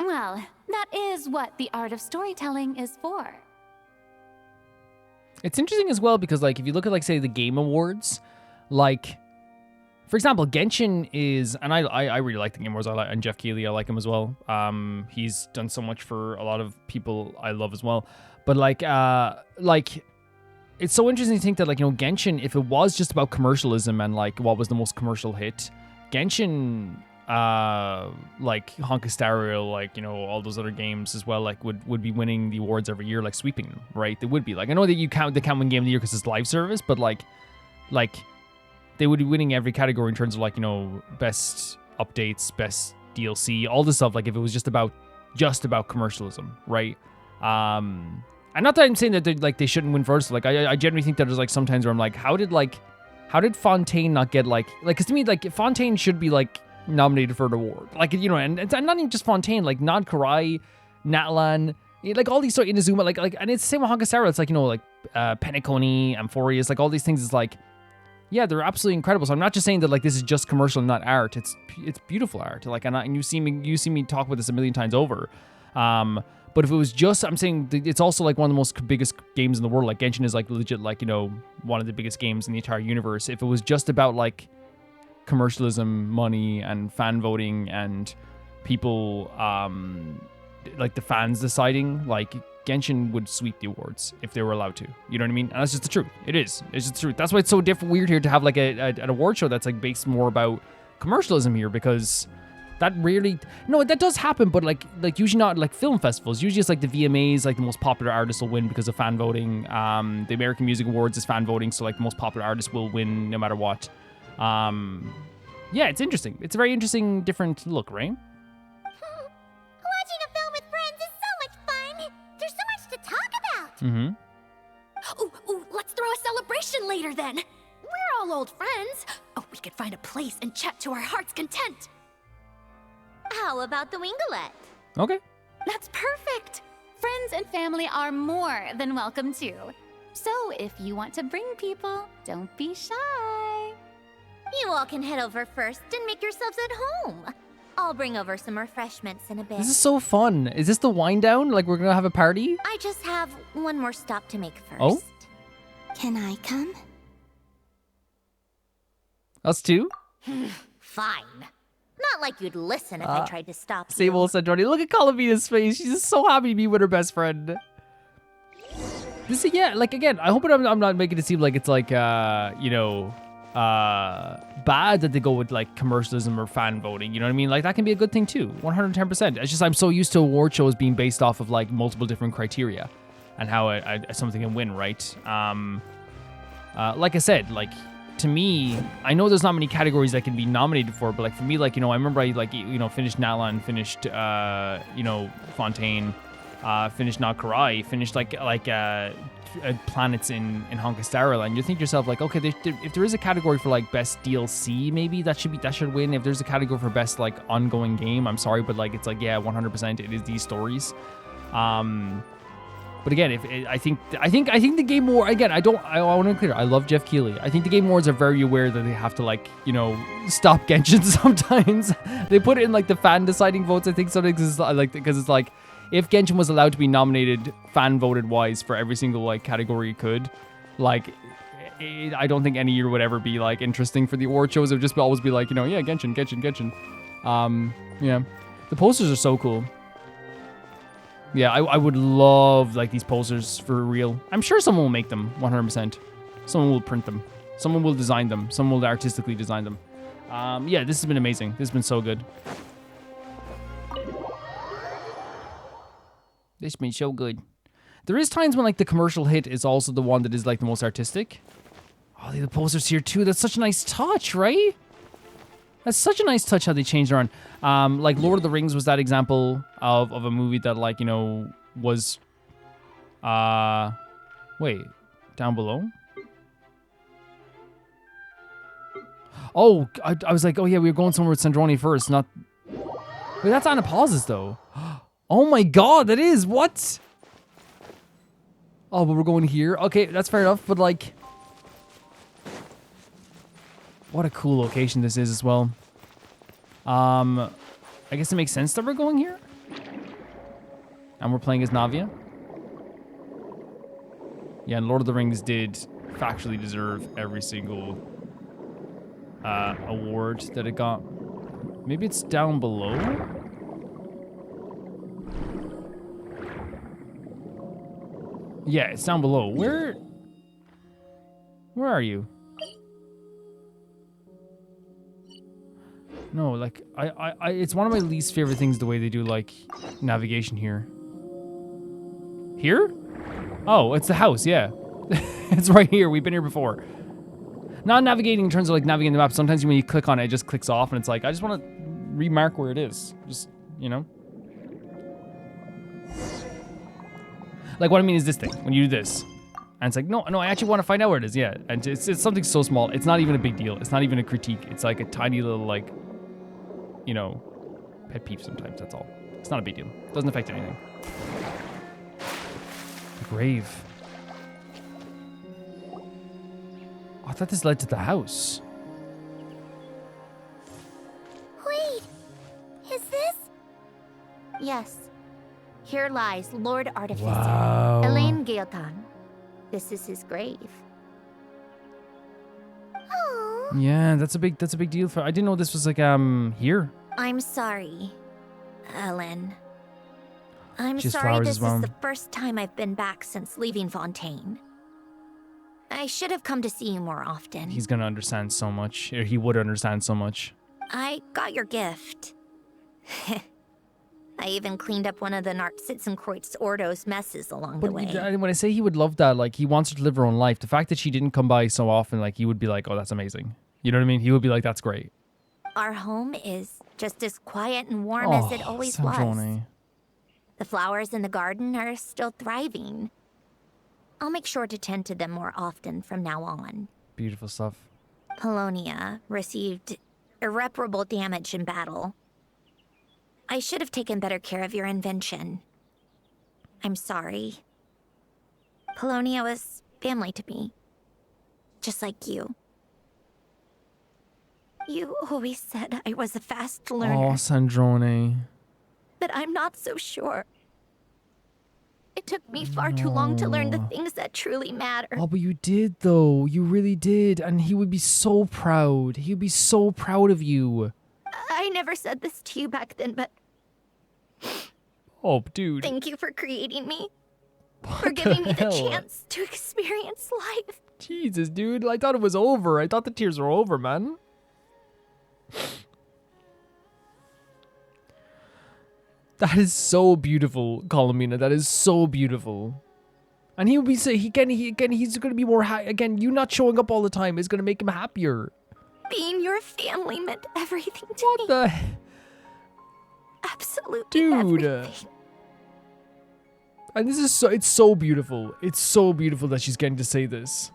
Well, that is what the art of storytelling is for. It's interesting as well because, like, if you look at, like, say, the Game Awards, like, for example, Genshin is, and I really like the Game Awards, and Jeff Keighley, I like him as well. He's done so much for a lot of people I love as well. But, like, it's so interesting to think that, like, you know, Genshin, if it was just about commercialism and, like, what was the most commercial hit, Genshin, like Honkai Star Rail, like, you know, all those other games as well, like would be winning the awards every year, like sweeping them, right? They would be. Like, I know that they can't win Game of the Year because it's live service, but like they would be winning every category in terms of, like, you know, best updates, best DLC, all this stuff. Like, if it was just about commercialism, right? And not that I'm saying that they shouldn't win first. Like, I generally think that there's like sometimes where I'm like, how did Fontaine not get like, because to me, like, Fontaine should be like nominated for an award, like, you know, and it's not even just Fontaine, like Nod Karai, Natlan, like all these sort of Inazuma, like, and it's the same with Honkai Star Rail. It's like, you know, like Penacony, Amphorius, like all these things is like, yeah, they're absolutely incredible. So I'm not just saying that like this is just commercial and not art. It's beautiful art. Like, and you see me talk about this a million times over. But if it was just, I'm saying it's also like one of the most biggest games in the world. Like, Genshin is like legit, like, you know, one of the biggest games in the entire universe. If it was just about like commercialism, money, and fan voting, and people, like the fans deciding, like, Genshin would sweep the awards if they were allowed to. You know what I mean? And that's just the truth. It's just the truth. That's why it's so weird here to have like an award show that's like based more about commercialism here, because That rarely, no, that does happen, but like usually not like film festivals. Usually it's like the VMAs, like the most popular artists will win because of fan voting. The American Music Awards is fan voting, so like the most popular artists will win no matter what. Yeah, it's interesting. It's a very interesting, different look, right? Watching a film with friends is so much fun. There's so much to talk about. Mm-hmm. Ooh, let's throw a celebration later then. We're all old friends. Oh, we could find a place and chat to our heart's content. How about the Winglet? Okay. That's perfect. Friends and family are more than welcome too. So if you want to bring people, don't be shy. You all can head over first and make yourselves at home. I'll bring over some refreshments in a bit. This is so fun. Is this the wind down? Like we're gonna have a party? I just have one more stop to make first. Oh? Can I come? Us too? Fine. Not like you'd listen if I tried to stop you. Same old Sanjoni. Look at Columbina's face. She's just so happy to be with her best friend. This is, yeah, like again, I hope I'm not making it seem like it's like, you know, bad that they go with like commercialism or fan voting. You know what I mean? Like that can be a good thing too. 110%. It's just I'm so used to award shows being based off of like multiple different criteria and how something can win, right? Like I said, like to me, I know there's not many categories that can be nominated for, but like for me, like, you know, I remember I like, you know, finished Nalan, finished, you know, Fontaine, finished Nakarai, finished like planets in Honka Star Rail, and you think to yourself like, okay, if there is a category for like best DLC, maybe that should win. If there's a category for best like ongoing game, I'm sorry, but like it's like, yeah, 100% it is these stories. But again, I think the Game Awards, again, I want to be clear, I love Jeff Keighley. I think the Game Awards are very aware that they have to like, you know, stop Genshin sometimes. They put it in like the fan deciding votes, I think sometimes because it's like if Genshin was allowed to be nominated fan voted wise for every single like category it could, like I don't think any year would ever be like interesting for the award shows. It would just always be like, you know, yeah, Genshin. Yeah. The posters are so cool. Yeah, I would love like these posters for real. I'm sure someone will make them 100%. Someone will print them. Someone will design them. Someone will artistically design them. Yeah, this has been amazing. This has been so good. This has been so good. There is times when like the commercial hit is also the one that is like the most artistic. Oh, the posters here too. That's such a nice touch, right? That's such a nice touch how they changed around. Like Lord of the Rings was that example of a movie that like, you know, was wait, down below? Oh, I was like, oh yeah, we were going somewhere with Sandroni first, not wait, that's Anna Pauses though. Oh my god, that is what? Oh, but we're going here. Okay, that's fair enough, but like what a cool location this is as well. I guess it makes sense that we're going here. And we're playing as Navia. Yeah, and Lord of the Rings did factually deserve every single award that it got. Maybe it's down below? Yeah, it's down below. Where are you? No, like, I it's one of my least favorite things, the way they do, like, navigation here. Here? Oh, it's the house, yeah. It's right here. We've been here before. Not navigating in terms of, like, navigating the map. Sometimes when you click on it, it just clicks off, and it's like, I just want to remark where it is. Just, you know? Like, what I mean is this thing. When you do this. And it's like, no, I actually want to find out where it is, yeah. And it's something so small. It's not even a big deal. It's not even a critique. It's like a tiny little, like, you know, pet peeve sometimes, that's all. It's not a big deal. It doesn't affect anything. The grave. Oh, I thought this led to the house. Wait, is this? Yes. Here lies Lord Artificer, Wow. Elaine Gaeltan. This is his grave. Oh, Yeah, that's a big deal for. I didn't know this was like here. I'm sorry, Ellen. I'm She has sorry flowers this as well. is the first time I've been back since leaving Fontaine. I should have come to see you more often. He's gonna understand so much. Or he would understand so much. I got your gift. I even cleaned up one of the Narcitzenkreuz Ordo's messes along the But way. when I say he would love that, like, he wants her to live her own life. The fact that she didn't come by so often, like, he would be like, oh, that's amazing. You know what I mean? He would be like, that's great. Our home is just as quiet and warm as it always was. Sandrone. The flowers in the garden are still thriving. I'll make sure to tend to them more often from now on. Beautiful stuff. Polonia received irreparable damage in battle. I should have taken better care of your invention. I'm sorry. Polonia was family to me. Just like you. You always said I was a fast learner. Oh, Sandrone. But I'm not so sure. It took me far too long to learn the No. things that truly matter. Oh, but you did, though. You really did. And he would be so proud. He would be so proud of you. I never said this to you back then, but Oh, dude. thank you for creating me. What For giving me the hell? chance to experience life. Jesus, dude. I thought it was over. I thought the tears were over, man. That is so beautiful, Colomina. That is so beautiful. And he would be say he's gonna be more again. You not showing up all the time is gonna make him happier. Being your family meant everything to What me. the Absolutely dude? everything. And this is it's so beautiful. It's so beautiful that she's getting to say this.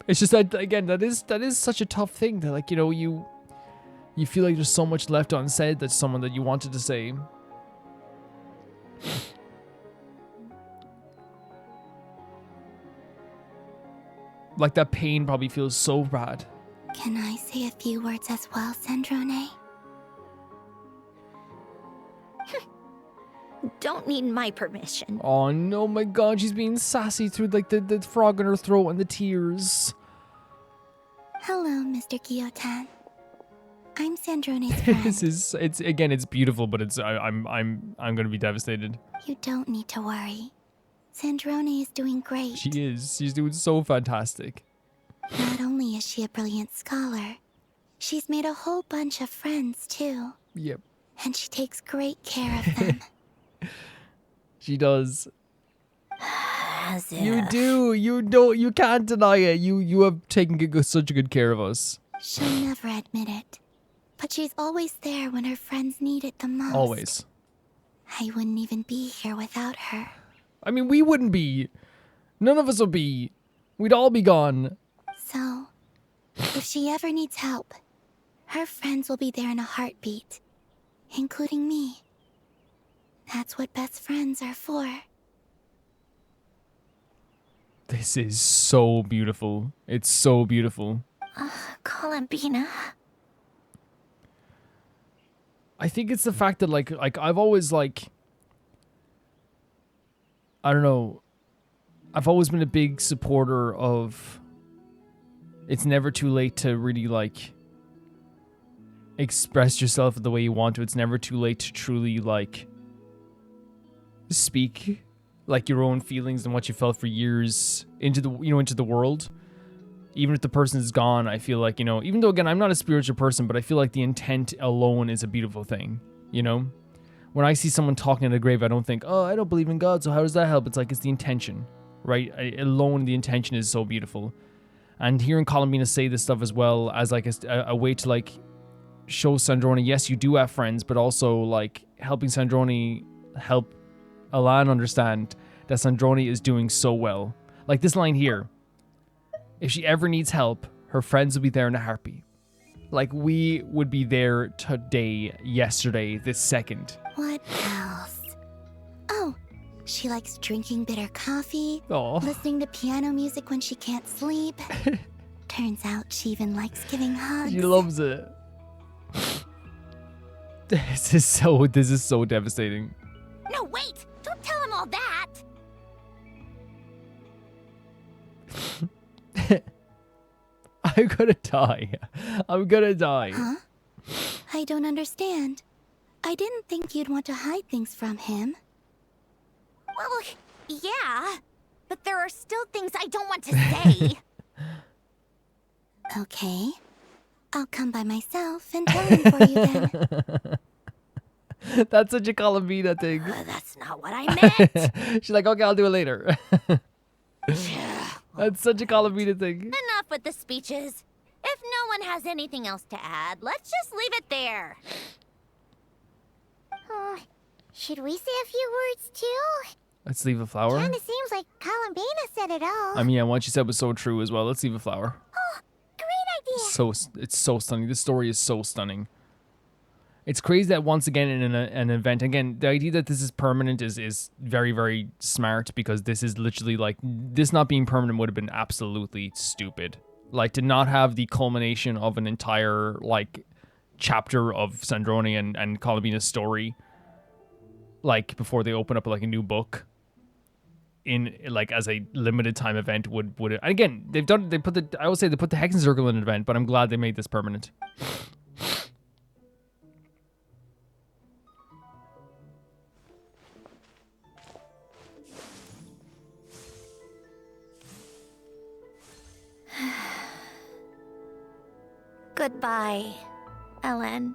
It's just that again, that is such a tough thing that, like, you know, you feel like there's so much left unsaid that's someone that you wanted to say. Like, that pain probably feels so bad. Can I say a few words as well, Sandrone? Don't need my permission. Oh no, my god, she's being sassy through like the frog in her throat and the tears. Hello, Mr. Guillotin. I'm Sandrone's friend. It's beautiful, but I'm gonna be devastated. You don't need to worry. Sandrone is doing great. She is. She's doing so fantastic. Not only is she a brilliant scholar, she's made a whole bunch of friends too. Yep. And she takes great care of them. She does. As You if. do. You don't. You can't deny it. You have taken such good care of us. She'll never admit it. But she's always there when her friends need it the most. Always. I wouldn't even be here without her. I mean, we wouldn't be. None of us would be. We'd all be gone. So, if she ever needs help, her friends will be there in a heartbeat, including me. That's what best friends are for. This is so beautiful. It's so beautiful. Columbina. I think it's the fact that like I've always like, I don't know, I've always been a big supporter of it's never too late to really like express yourself the way you want to. It's never too late to truly like speak like your own feelings and what you felt for years into the world. Even if the person is gone, I feel like, you know, even though, again, I'm not a spiritual person, but I feel like the intent alone is a beautiful thing, you know? When I see someone talking in a grave, I don't think, oh, I don't believe in God, so how does that help? It's like, it's the intention, right? Alone, the intention is so beautiful. And hearing Columbina say this stuff as well as, like, a way to, like, show Sandrone, yes, you do have friends, but also, like, helping Sandrone help Alan understand that Sandrone is doing so well. Like, this line here. If she ever needs help, her friends will be there in a heartbeat. Like, we would be there today, yesterday, this second. What else? Oh, she likes drinking bitter coffee, Oh, listening to piano music when she can't sleep. Turns out she even likes giving hugs. she loves it. This is so devastating. No, wait! Don't tell him all that! I'm gonna die. I'm gonna die. Huh? I don't understand. I didn't think you'd want to hide things from him. Well, yeah. But there are still things I don't want to say. Okay. I'll come by myself and tell him for you then. That's such a Columbina thing. That's not what I meant. She's like, okay, I'll do it later. That's such a Columbina thing. Enough with the speeches. If no one has anything else to add, let's just leave it there. Should we say a few words too? Let's leave a flower. Kinda seems like Columbina said it all. I mean, yeah, what she said was so true as well. Let's leave a flower. Great idea. It's so stunning. This story is so stunning. It's crazy that once again in an event, again, the idea that this is permanent is very, very smart, because this is literally like, this not being permanent would have been absolutely stupid. Like, to not have the culmination of an entire, like, chapter of Sandrone and Columbina's story, like, before they open up, like, a new book in, like, as a limited time event would and again, I would say they put the Hexen Circle in an event, but I'm glad they made this permanent. Goodbye, Ellen.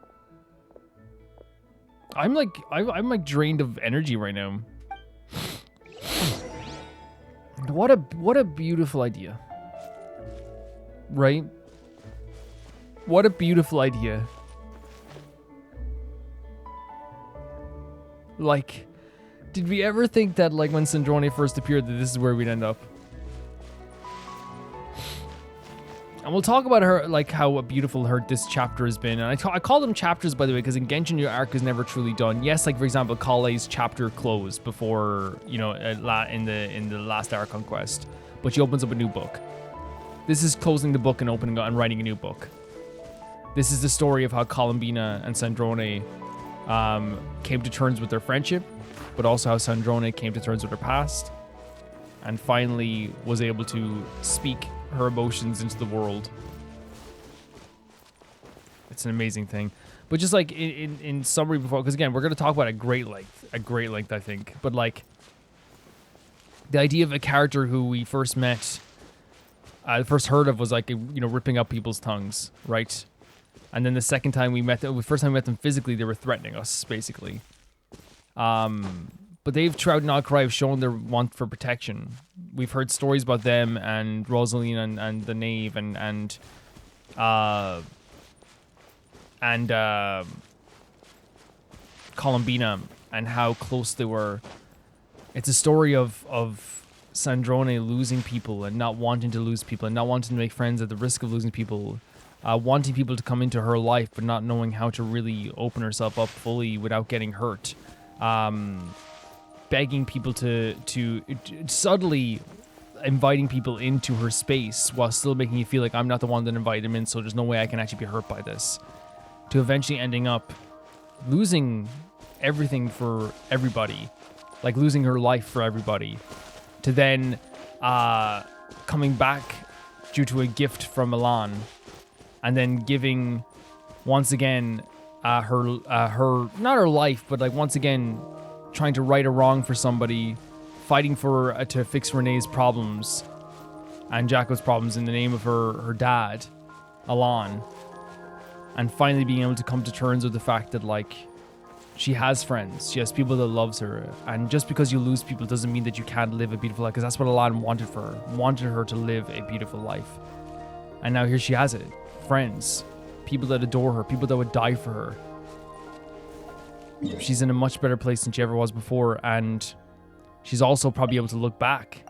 I'm like drained of energy right now. What a beautiful idea. Right? What a beautiful idea. Like, did we ever think that, like, when Sandrone first appeared, that this is where we'd end up? And we'll talk about her, like, how beautiful this chapter has been. And I call them chapters, by the way, because in Genshin, your arc is never truly done. Yes, like, for example, Kale's chapter closed before, you know, in the last arc on Quest. But she opens up a new book. This is closing the book and opening and writing a new book. This is the story of how Columbina and Sandrone came to terms with their friendship, but also how Sandrone came to terms with her past, and finally was able to speak her emotions into the world. It's an amazing thing. But just like in summary before, because again, we're going to talk about at great length, I think. But like, the idea of a character who we first met, first heard of was like, you know, ripping up people's tongues, right? And then the second time we met them, the first time we met them physically, they were threatening us, basically. But they've, throughout Nagcry, have shown their want for protection. We've heard stories about them and Rosaline and the Knave and Columbina, and how close they were. It's a story of Sandrone losing people and not wanting to lose people and not wanting to make friends at the risk of losing people. Wanting people to come into her life, but not knowing how to really open herself up fully without getting hurt. Begging people to subtly inviting people into her space while still making you feel like I'm not the one that invited him in, so there's no way I can actually be hurt by this. To eventually ending up losing everything for everybody, like losing her life for everybody. To then coming back due to a gift from Milan, and then giving once again her not her life, but like once again trying to right a wrong for somebody, fighting for to fix Renee's problems and Jacob's problems in the name of her dad, Alon, and finally being able to come to terms with the fact that, like, she has friends, she has people that loves her, and just because you lose people doesn't mean that you can't live a beautiful life, because that's what Alon wanted for her, wanted her to live a beautiful life. And now here she has it. Friends, people that adore her, people that would die for her. She's in a much better place than she ever was before, and she's also probably able to look back,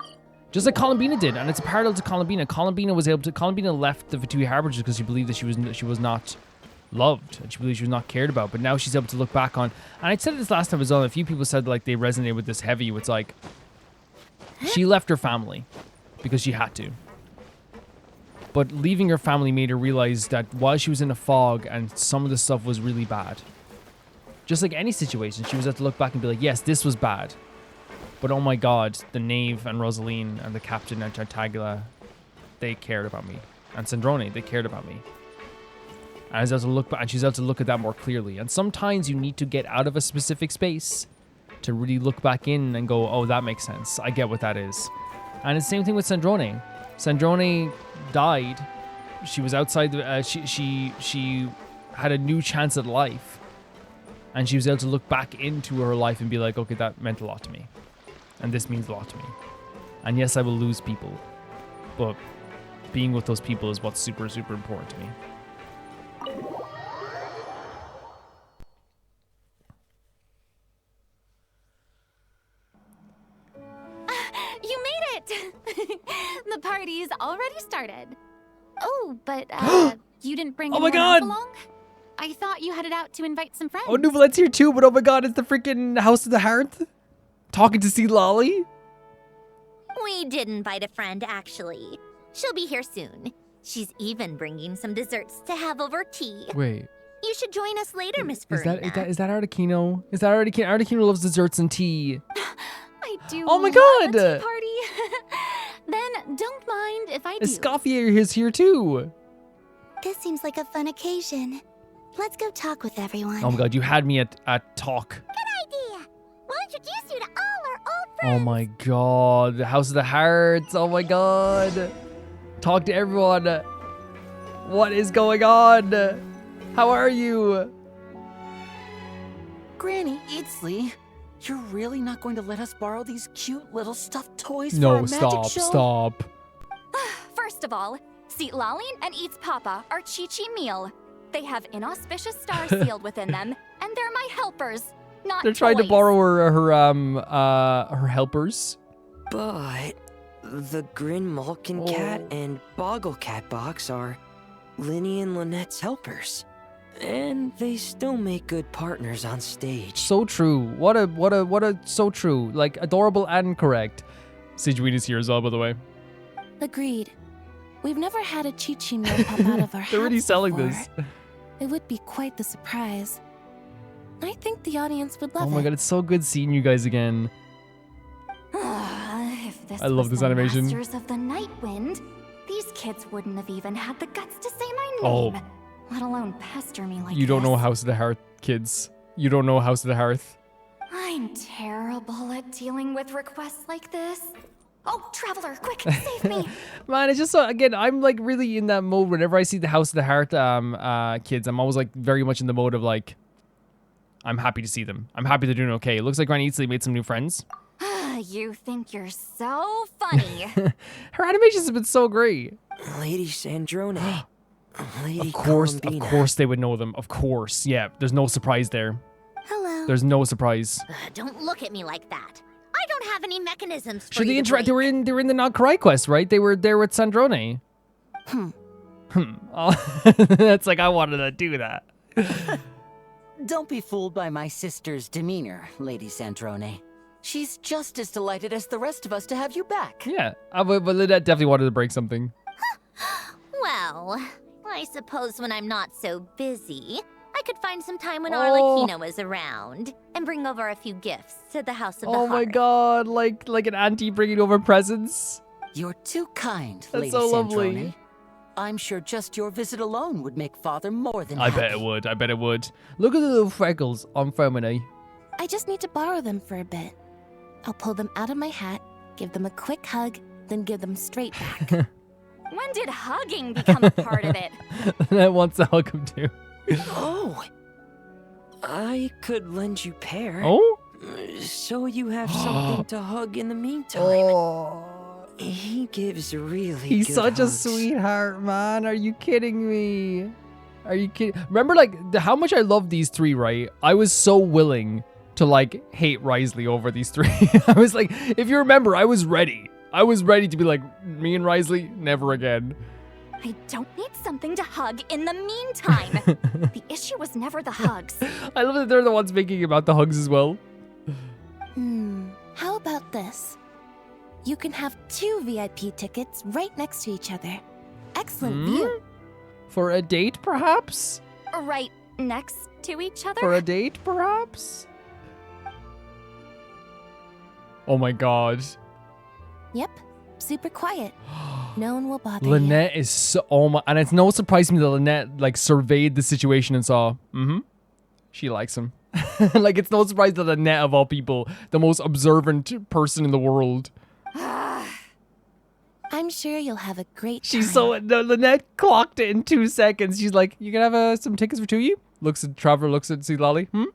just like Columbina did. And it's a parallel to Columbina. Columbina left the Fatui Harbingers because she believed that she was not loved, and she believed she was not cared about. But now she's able to look back on, and I said this last time as well, a few people said like they resonated with this heavy. It's like she left her family because she had to. But leaving her family made her realize that while she was in a fog and some of the stuff was really bad, just like any situation, she was able to look back and be like, yes, this was bad. But oh my God, the Knave and Rosaline and the Captain and Tartaglia, they cared about me. And Sandrone, they cared about me. And I was able to look back, and she's able to look at that more clearly. And sometimes you need to get out of a specific space to really look back in and go, oh, that makes sense. I get what that is. And it's the same thing with Sandrone. Sandrone died she was outside the she had a new chance at life, and she was able to look back into her life and be like, okay, that meant a lot to me, and this means a lot to me, and yes, I will lose people, but being with those people is what's super important to me. You made it! The party's already started. Oh, but you didn't bring Oh my anyone else God! along? I thought you headed out to invite some friends. Oh, Nouvelette's here too, but oh my god, it's the freaking House of the Hearth talking to see Lolly. We did invite a friend, actually. She'll be here soon. She's even bringing some desserts to have over tea. Wait, You should join us later, Miss is Farina. that Artichino? Is that Artichino? Artichino loves desserts and tea. I do Oh my love God! a tea party. Then don't mind if I do. Escoffier is here too. This seems like a fun occasion. Let's go talk with everyone. Oh my god, you had me at talk. Idea. We'll introduce you to all our old Oh friends. my god, the House of the Hearts. Oh my god. Talk to everyone. What is going on? How are you? Granny Eatsley, you're really not going to let us borrow these cute little stuffed toys for No, our magic show? stop. First of all, Seat Lalin and Eats Papa are Chi-Chi meal. They have inauspicious stars sealed within them, and they're my helpers, not They're trying to toys. borrow her helpers. But the Grin Malkin Cat and Boggle Cat box are Linny and Lynette's helpers. And they still make good partners on stage. So true. What a so true. Like adorable and correct. Sigeween is here as well, by the way. Agreed. We've never had a Chi-Chi meal pop out of our hats They're already selling before. this. It would be quite the surprise. I think the audience would love Oh my it. god, it's so good seeing you guys again. If this I love was this the animation. Masters of the Night Wind, these kids wouldn't have even had the guts to say my Oh. name, let alone pester me like You don't know this. House of the Hearth, kids. You don't know House of the Hearth. I'm terrible at dealing with requests like this. Oh, Traveler, quick, save me! Man, it's just so, again, I'm like really in that mode whenever I see the House of the Hearth kids. I'm always like very much in the mode of like, I'm happy to see them. I'm happy they're doing okay. It looks like Granny Eatsley made some new friends. You think you're so funny. Her animations have been so great. Lady Sandrone. Lady Of course Columbina. they would know them. Of course, yeah. There's no surprise there. Hello. There's no surprise. Don't look at me like that. I don't have any mechanisms for Should you they to interact? They were in the Not Cry quest, right? They were there with Sandrone. Oh, that's like I wanted to do that. Don't be fooled by my sister's demeanor, Lady Sandrone. She's just as delighted as the rest of us to have you back. Yeah, but Lynette definitely wanted to break something. Well, I suppose when I'm not so busy, I could find some time when Oh. Arlecchino is around and bring over a few gifts to the House of the Oh my Hearth. god, like an auntie bringing over presents. You're too kind, That's Lady so Sandrone. lovely. I'm sure just your visit alone would make Father more than I happy. bet it would. I bet it would. Look at the little freckles on Femini. I just need to borrow them for a bit. I'll pull them out of my hat, give them a quick hug, then give them straight back. When did hugging become a part of it? Lynette wants to hug him too. Oh. I could lend you pair. Oh? So you have something to hug in the meantime. Oh. He gives really He's good such a hugs. sweetheart, man. Are you kidding me? Are you kidding? Remember, like, how much I love these three, right? I was so willing to, like, hate Risley over these three. I was like, if you remember, I was ready. I was ready to be like, me and Risley, never again. I don't need something to hug in the meantime. The issue was never the hugs. I love that they're the ones making about the hugs as well. How about this? You can have 2 VIP tickets right next to each other. Excellent view. For a date, perhaps? Right next to each other? For a date, perhaps? Oh my god. Yep, super quiet. No one will bother you. Lynette is so, oh my, and it's no surprise to me that Lynette like surveyed the situation and saw, she likes him. Like it's no surprise that Lynette of all people, the most observant person in the world. I'm sure you'll have a great time. She's so no, Lynette clocked it in 2 seconds. She's like, "You can have some tickets for two of you." Looks at Trevor, looks at C Lolly. And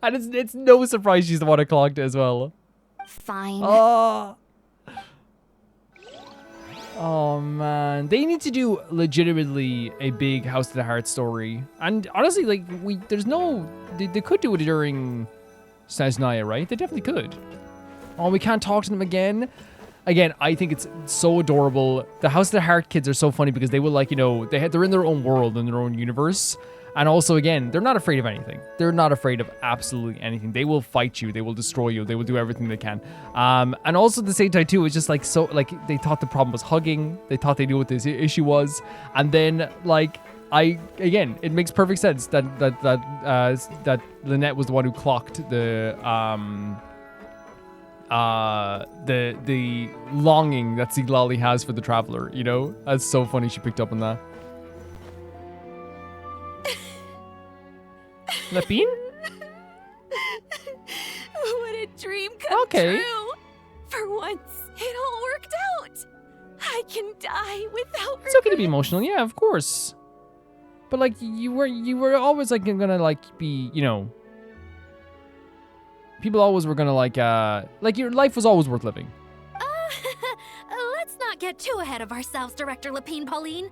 it's no surprise she's the one who clocked it as well. Fine. Oh man, they need to do legitimately a big House of the Heart story. And honestly, like they could do it during Fontinalia, right? They definitely could. Oh, we can't talk to them again. Again, I think it's so adorable. The House of the Heart kids are so funny because they will, like, they're in their own world, in their own universe. And also, again, they're not afraid of anything. They're not afraid of absolutely anything. They will fight you. They will destroy you. They will do everything they can. And also at the same time, too, it's just like, so, like, they thought the problem was hugging. They thought they knew what this issue was. And then, like, again, it makes perfect sense that Lynette was the one who clocked the longing that Siglali has for the Traveler, That's so funny she picked up on that. Lepine? What a dream come Okay. true! For once, it all worked out. I can die without. It's okay to be emotional, yeah, of course. But like you were always like gonna like be, people always were gonna like your life was always worth living. Let's not get too ahead of ourselves, Director Lepine Pauline.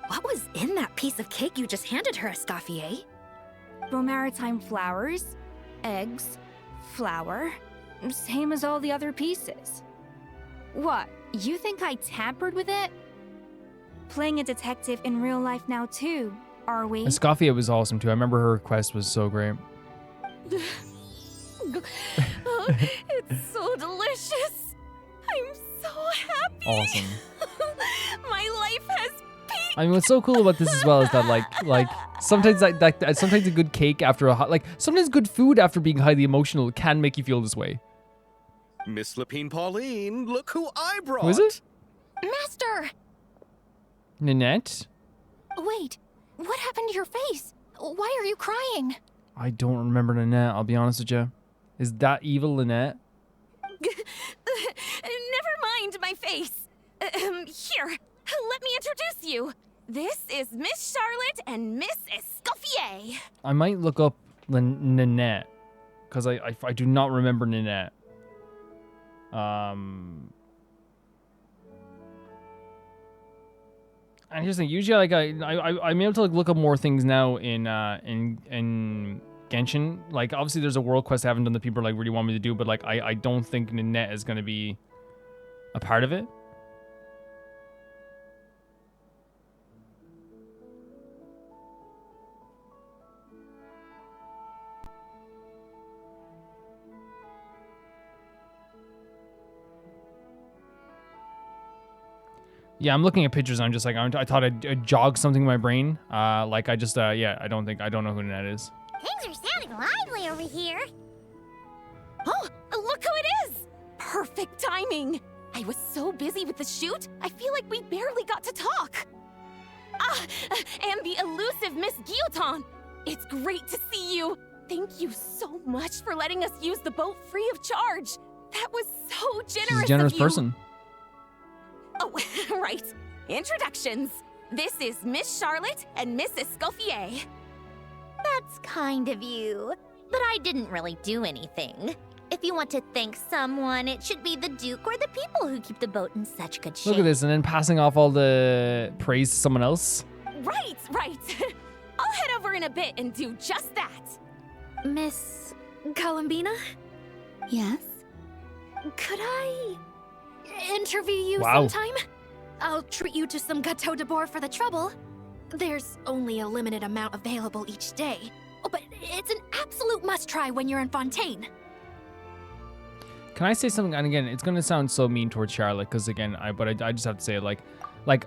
What was in that piece of cake you just handed her, Escoffier? Bromaritime flowers, eggs, flour, same as all the other pieces. What, you think I tampered with it? Playing a detective in real life now too, are we? Escoffier was awesome too. I remember her quest was so great. Oh, it's so delicious. I'm so happy. Awesome. My life has peaked. I mean, what's so cool about this as well is that like sometimes sometimes a good cake after sometimes good food after being highly emotional can make you feel this way. Miss Lepine Pauline, look who I brought. Who is it? Master! Ninette? Wait, what happened to your face? Why are you crying? I don't remember Ninette, I'll be honest with you. Is that evil Ninette? Never mind my face. Here, let me introduce you. This is Miss Charlotte and Miss Escoffier. I might look up Ninette, because I do not remember Ninette. And here's the thing, usually like I'm able to like look up more things now in Genshin. Like obviously there's a world quest I haven't done that people like really want me to do, but like I don't think Ninette is gonna be a part of it. Yeah, I'm looking at pictures. And I'm just like, I thought I'd jog something in my brain. Like I just, yeah, I don't know who Ninette is. Things are sounding lively over here. Oh, look who it is! Perfect timing. I was so busy with the shoot, I feel like we barely got to talk. And the elusive Miss Guillotin. It's great to see you. Thank you so much for letting us use the boat free of charge. That was so generous She's a generous of you. person. Oh, right. Introductions. This is Miss Charlotte and Miss Escoffier. That's kind of you. But I didn't really do anything. If you want to thank someone, it should be the Duke or the people who keep the boat in such good shape. Look at this, and then passing off all the praise to someone else. Right. I'll head over in a bit and do just that. Miss Columbina? Yes? Could I interview you Wow. sometime? I'll treat you to some gâteau de bord for the trouble. There's only a limited amount available each day. Oh, but it's an absolute must-try when you're in Fontaine. Can I say something? And again, it's gonna sound so mean towards Charlotte, because again, I just have to say it, like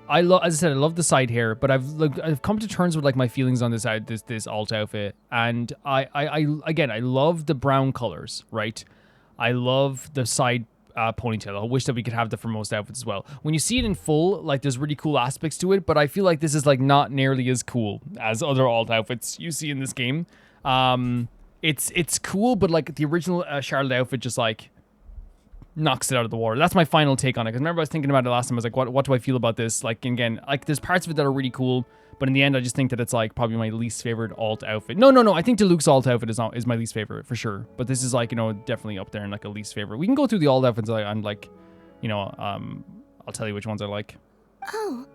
I love, as I said, I love the side hair, but I've come to terms with like my feelings on this alt outfit, and I love the brown colors, right? I love the side ponytail. I wish that we could have that for most outfits as well. When you see it in full, like there's really cool aspects to it, but I feel like this is like not nearly as cool as other alt outfits you see in this game. It's cool, but like the original Charlotte outfit, just like knocks it out of the water. That's my final take on it. Because remember, I was thinking about it last time. I was like, what do I feel about this? Like, again, like there's parts of it that are really cool, but in the end, I just think that it's like probably my least favorite alt outfit. No. I think Diluc's alt outfit is my least favorite for sure. But this is like, definitely up there in like a least favorite. We can go through the alt outfits and like, I'll tell you which ones I like. Oh,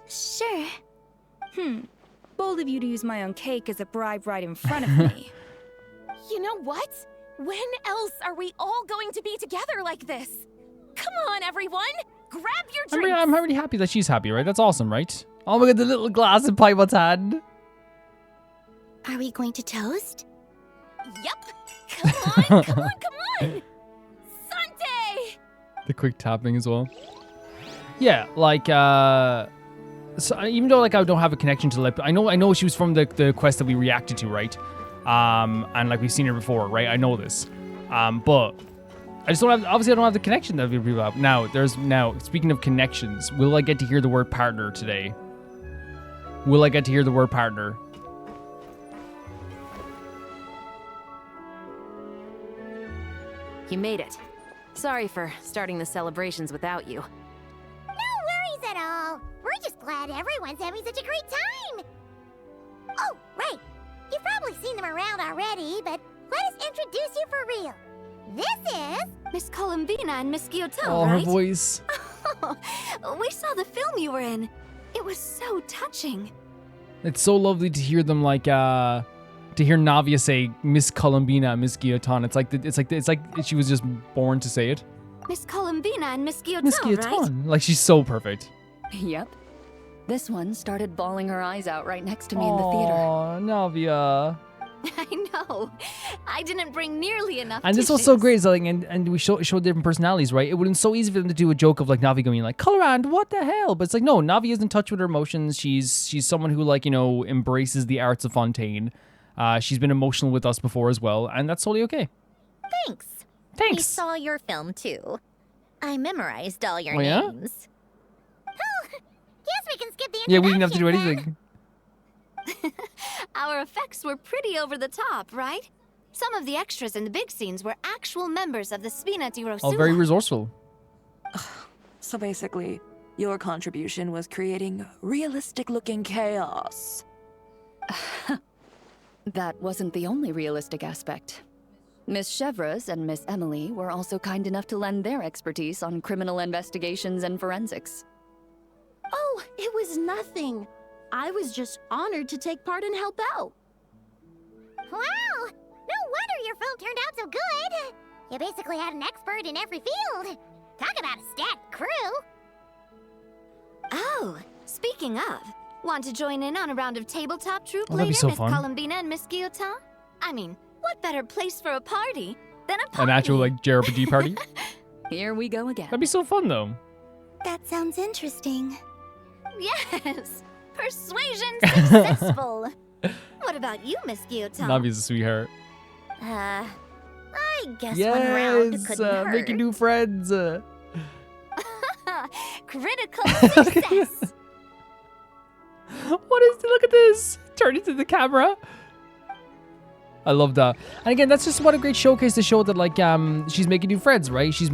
sure. Bold of you to use my own cake as a bribe right in front of me. You know what? When else are we all going to be together like this? Come on, everyone! Grab your drinks! I'm already happy that she's happy, right? That's awesome, right? Oh my god, the little glass in Paimon's hand. Are we going to toast? Yep! Come on! Sante! The quick tapping as well. Yeah, like, so even though like I don't have a connection to Lip, I know she was from the quest that we reacted to, right? And like we've seen her before, right? I know this. But I just don't have, obviously I don't have the connection that people have. Now, speaking of connections, will I get to hear the word partner today? Will I get to hear the word partner? You made it. Sorry for starting the celebrations without you. No worries at all. We're just glad everyone's having such a great time. Oh, right. You've probably seen them around already, but let us introduce you for real. This is... Miss Columbina and Miss Guillotin, Oh, right? her voice. We saw the film you were in. It was so touching. It's so lovely to hear them like to hear Navia say Miss Columbina and Miss Guillotin. It's like she was just born to say it. Miss Columbina and Miss Guillotin, Miss right? Guillotin. Like she's so perfect. Yep. This one started bawling her eyes out right next to me in the theater. Oh, Navia. I know. I didn't bring nearly enough And this was so great, so like, and we showed different personalities, right? It would have been so easy for them to do a joke of like Navi going like, Colorand, what the hell? But it's like, no, Navi is in touch with her emotions. She's someone who like, embraces the arts of Fontaine. She's been emotional with us before as well, and that's totally okay. Thanks. We Thanks. saw your film too. I memorized all your Oh, yeah? names. Guess we can skip the Yeah, we didn't have to do introductions, anything. Our effects were pretty over the top, right? Some of the extras in the big scenes were actual members of the Spina di Rosula. Oh, very resourceful. So basically, your contribution was creating realistic-looking chaos. That wasn't the only realistic aspect. Miss Chevres and Miss Emily were also kind enough to lend their expertise on criminal investigations and forensics. Oh, it was nothing. I was just honored to take part and help out. Wow! No wonder your film turned out so good. You basically had an expert in every field. Talk about a stacked crew. Oh, speaking of, want to join in on a round of tabletop troupe Oh, that'd be later, so Miss fun. Columbina and Miss Guillotin? I mean, what better place for a party than a party? An actual like JRPG party. Here we go again. That'd be so fun though. That sounds interesting. Yes! Persuasion successful! What about you, Miss Guillotin? Navi's a sweetheart. I guess one round Yes, couldn't hurt. making new friends. Critical success! What is? Look at this. Turn into the camera. I love that. And again, that's just what a great showcase to show that like she's making new friends, right? She's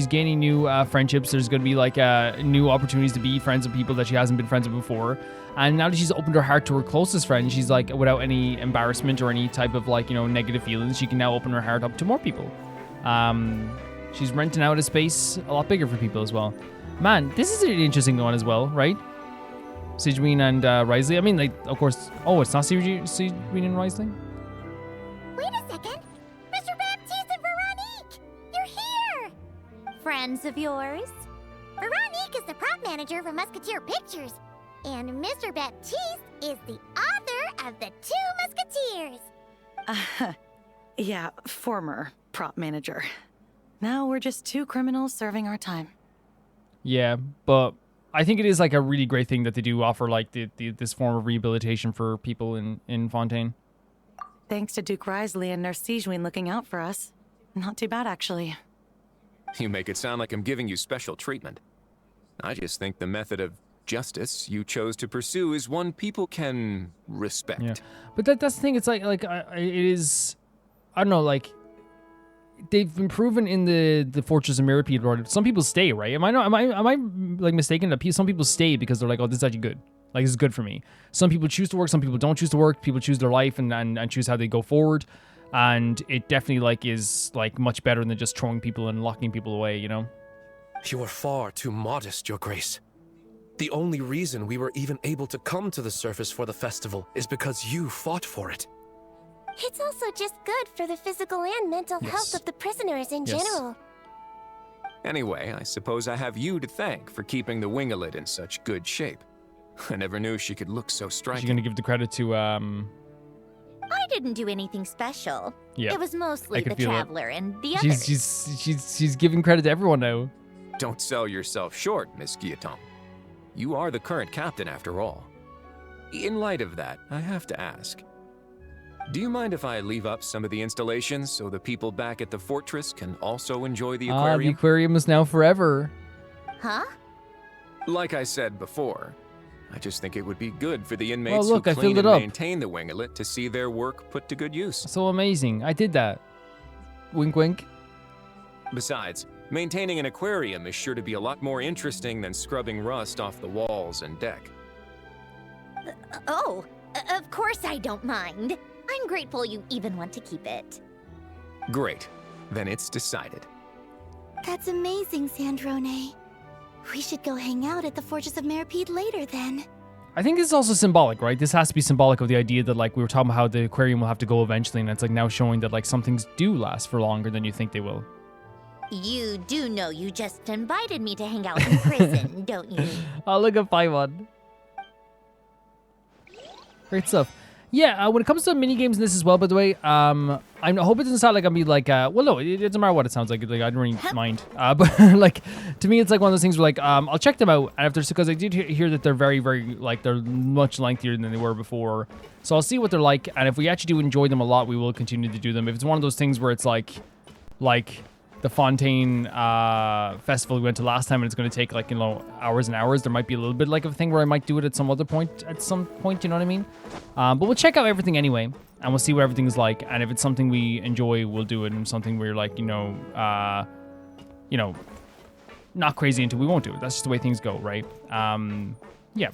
gaining new friendships. There's going to be like new opportunities to be friends with people that she hasn't been friends with before. And now that she's opened her heart to her closest friend, she's like without any embarrassment or any type of like negative feelings, she can now open her heart up to more people. She's renting out a space a lot bigger for people as well. Man, this is a really interesting one as well, right? Sigewinne and Risley. I mean, like, of course. Oh, it's not Sigewinne and Risley. Wait a second. Mr. Baptiste and Veronique! You're here! Friends of yours? Veronique is the prop manager for Musketeer Pictures, and Mr. Baptiste is the author of The Two Musketeers. Yeah, former prop manager. Now we're just two criminals serving our time. Yeah, but I think it is like a really great thing that they do offer like this form of rehabilitation for people in Fontaine. Thanks to Duke Risley and Nurse Sigewinne looking out for us. Not too bad, actually. You make it sound like I'm giving you special treatment. I just think the method of justice you chose to pursue is one people can respect. Yeah, but that's the thing. It's like it is. I don't know. Like they've been proven in the Fortress of Mirrorpeed world. Some people stay, right? Am I like mistaken that some people stay because they're like, oh, this is actually good. Like, this is good for me. Some people choose to work. Some people don't choose to work. People choose their life and choose how they go forward. And it definitely like is like much better than just throwing people and locking people away, you know? You are far too modest, Your Grace. The only reason we were even able to come to the surface for the festival is because you fought for it. It's also just good for the physical and mental health of the prisoners in general. Anyway, I suppose I have you to thank for keeping the Winglet in such good shape. I never knew she could look so striking. She's gonna give the credit to I didn't do anything special. Yeah, it was mostly the Traveler and the others. She's giving credit to everyone now. Don't sell yourself short, Miss Guillotin. You are the current captain after all. In light of that, I have to ask. Do you mind if I leave up some of the installations so the people back at the fortress can also enjoy the aquarium? The aquarium is now forever. Huh? Like I said before, I just think it would be good for the inmates look, who I clean filled and it up. maintain the Winglet to see their work put to good use. So amazing. I did that. Wink, wink. Besides, maintaining an aquarium is sure to be a lot more interesting than scrubbing rust off the walls and deck. Of course I don't mind. I'm grateful you even want to keep it. Great. Then it's decided. That's amazing, Sandrone. We should go hang out at the Fortress of Mirrorpeed later then. I think this is also symbolic, right? This has to be symbolic of the idea that, like, we were talking about how the aquarium will have to go eventually, and it's like now showing that, like, some things do last for longer than you think they will. You do know you just invited me to hang out in prison, don't you? Oh, look at Paimon. Great stuff. Yeah, when it comes to mini games in this as well, by the way, I hope it doesn't sound like I'm be like, well, no, it doesn't matter what it sounds like. Like, I don't really mind. But like, to me, it's like one of those things where, like, I'll check them out, and if there's, because I did hear that they're very, very, like, they're much lengthier than they were before. So I'll see what they're like, and if we actually do enjoy them a lot, we will continue to do them. If it's one of those things where it's like the Fontaine festival we went to last time, and it's going to take, like, you know, hours and hours, there might be a little bit like of a thing where I might do it at some point, you know what I mean? But we'll check out everything anyway, and we'll see what everything's like, and if it's something we enjoy, we'll do it, and something we're like, not crazy into, we won't do it. That's just the way things go, right? Yeah.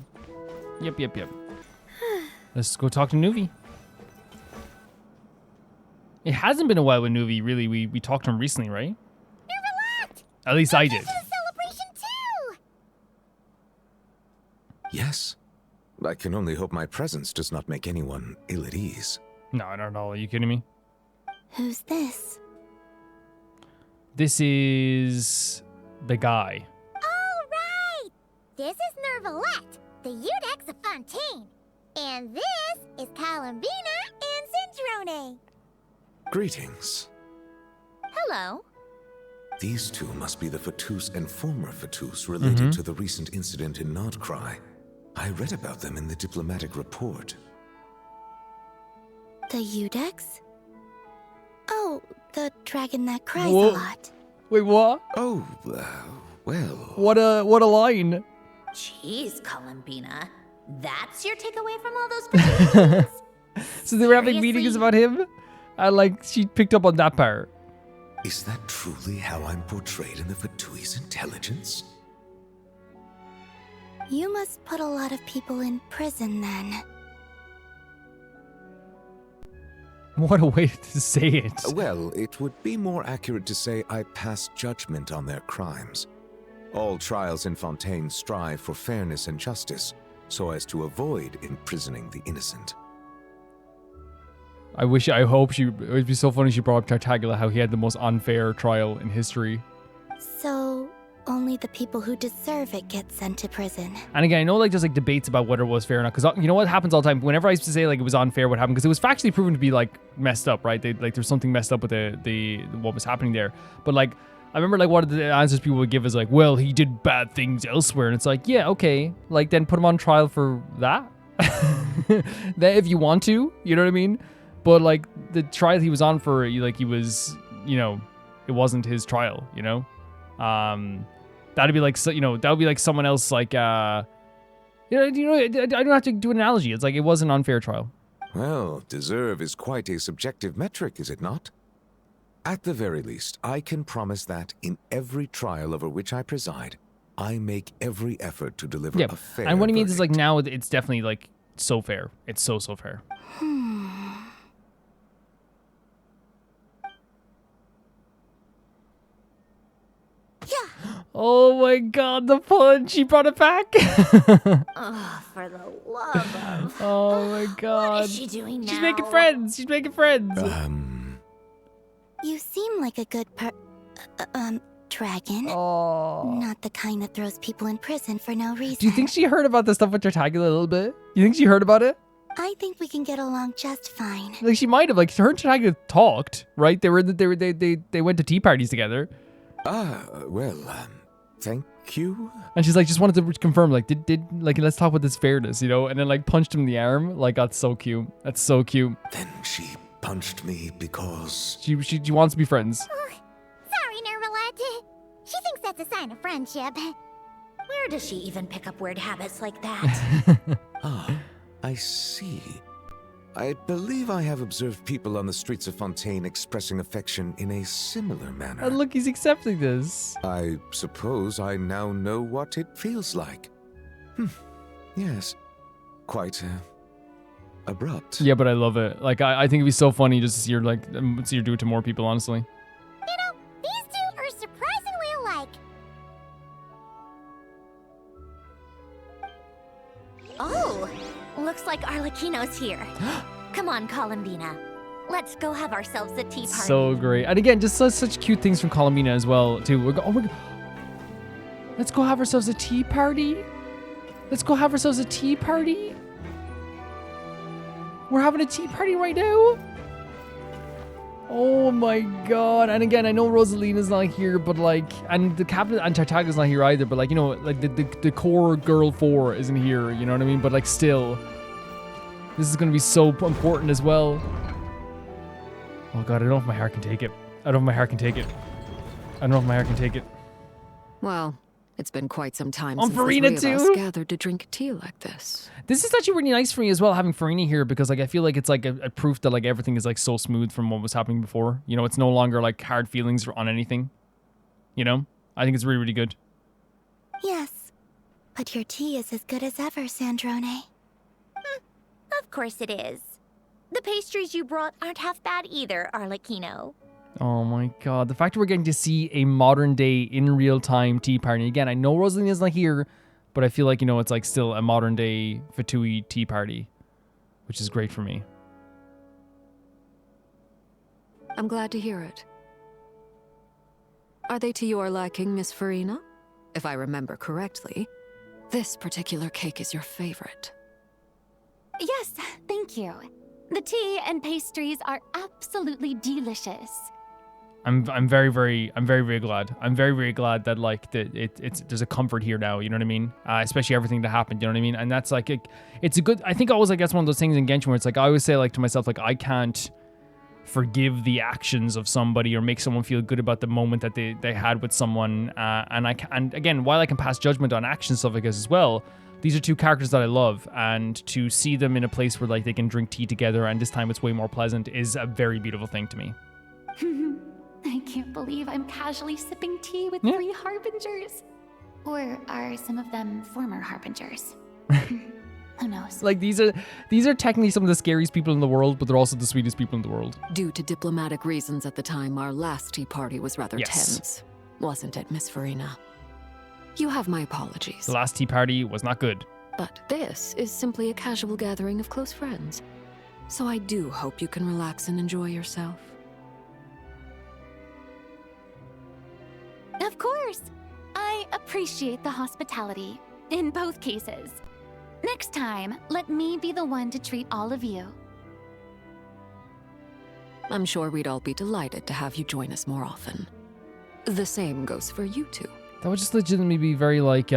Yep. Let's go talk to Nuvi. It hasn't been a while with Nuvi, really. We talked to him recently, right? At least I did. Celebration too! Yes. I can only hope my presence does not make anyone ill at ease. No, I don't know. Are you kidding me? Who's this? This is the guy. All right! This is Nervalette, the Eudex of Fontaine. And this is Columbina and Zindrone. Greetings. Hello. These two must be the Fatus and former Fatus related to the recent incident in Nordcry. I read about them in the diplomatic report. The Eudex? Oh, the dragon that cries Whoa. a lot. Wait, what? Oh, well. What a line. Jeez, Columbina. That's your takeaway from all those presentations? So they were having meetings about him? And, like, she picked up on that part. Is that truly how I'm portrayed in the Fatui's intelligence? You must put a lot of people in prison then. What a way to say it. Well, it would be more accurate to say I pass judgment on their crimes. All trials in Fontaine strive for fairness and justice, so as to avoid imprisoning the innocent. I hope it would be so funny she brought up Tartaglia, how he had the most unfair trial in history. So, only the people who deserve it get sent to prison. And again, I know, like, there's, like, debates about whether it was fair or not, because you know what happens all the time? Whenever I used to say, like, it was unfair, what happened, because it was factually proven to be, like, messed up, right? There's something messed up with the what was happening there. But, like, I remember, like, one of the answers people would give is, like, well, he did bad things elsewhere, and it's like, yeah, okay, like, then put him on trial for that? That if you want to, you know what I mean? But, like, the trial he was on for, like, he was, it wasn't his trial, That'd be like, that would be like someone else, like, I don't have to do an analogy. It's like, it was an unfair trial. Well, deserve is quite a subjective metric, is it not? At the very least, I can promise that in every trial over which I preside, I make every effort to deliver a fair And what he means is verdict. like now it's definitely like so fair. It's so fair. Oh my god, the punch! He brought it back. Oh, for the love of. Oh my god. What is she doing now? She's making friends. She's making friends. You seem like a good dragon. Not the kind that throws people in prison for no reason. Do you think she heard about the stuff with Tartaglia a little bit? You think she heard about it? I think we can get along just fine. Like she might have. Like her and Tartaglia talked, right? They went to tea parties together. Well, thank you. And she's like, just wanted to confirm, like, did like, let's talk about this fairness, you know? And then like punched him in the arm. Like, that's so cute. That's so cute. Then she punched me because She wants to be friends. Sorry, Nermalette. She thinks that's a sign of friendship. Where does she even pick up weird habits like that? I see. I believe I have observed people on the streets of Fontaine expressing affection in a similar manner. And look, he's accepting this. I suppose I now know what it feels like. Yes. Quite abrupt. Yeah, but I love it. Like, I think it'd be so funny just to see her, like, see her do it to more people, honestly. You know, these two are surprisingly alike. Oh, looks like Arlecchino's here. Come on, Columbina. Let's go have ourselves a tea party. So great. And again, just such cute things from Columbina as well, too. Oh my god. Let's go have ourselves a tea party. Let's go have ourselves a tea party. We're having a tea party right now. Oh my god. And again, I know Rosalina's not here, but like, and the captain and Tartaglia's not here either, but like, you know, like the core girl 4 isn't here, you know what I mean? But like still, this is going to be so important as well. Oh god, I don't know if my heart can take it. I don't know if my heart can take it. I don't know if my heart can take it. Well, it's been quite some time On since the Farina three of us too? gathered to drink tea like this. This is actually really nice for me as well, having Farina here, because like I feel like it's like a proof that like everything is like so smooth from what was happening before. You know, it's no longer like hard feelings on anything. You know? I think it's really, really good. Yes, but your tea is as good as ever, Sandrone. Of course it is. The pastries you brought aren't half bad either, Arlecchino. Oh my god. The fact that we're getting to see a modern day in real time tea party. Again, I know Rosalina's not here, but I feel like, you know, it's like still a modern day Fatui tea party, which is great for me. I'm glad to hear it. Are they to your liking, Miss Farina? If I remember correctly, this particular cake is your favorite. Yes, thank you. The tea and pastries are absolutely delicious. I'm very, very glad. I'm very, very glad that like there's a comfort here now. You know what I mean? Especially everything that happened. You know what I mean? And that's like it's a good. I think always like that's one of those things in Genshin where it's like I always say like to myself like I can't forgive the actions of somebody or make someone feel good about the moment that they had with someone. And again, while I can pass judgment on action stuff like this as well, these are two characters that I love, and to see them in a place where like they can drink tea together and this time it's way more pleasant is a very beautiful thing to me. I can't believe I'm casually sipping tea with 3 harbingers. Or are some of them former harbingers? Who knows? Like these are technically some of the scariest people in the world, but they're also the sweetest people in the world. Due to diplomatic reasons at the time, our last tea party was rather tense. Wasn't it, Miss Farina? You have my apologies. The last tea party was not good. But this is simply a casual gathering of close friends. So I do hope you can relax and enjoy yourself. Of course. I appreciate the hospitality, in both cases. Next time, let me be the one to treat all of you. I'm sure we'd all be delighted to have you join us more often. The same goes for you two. That would just legitimately be very like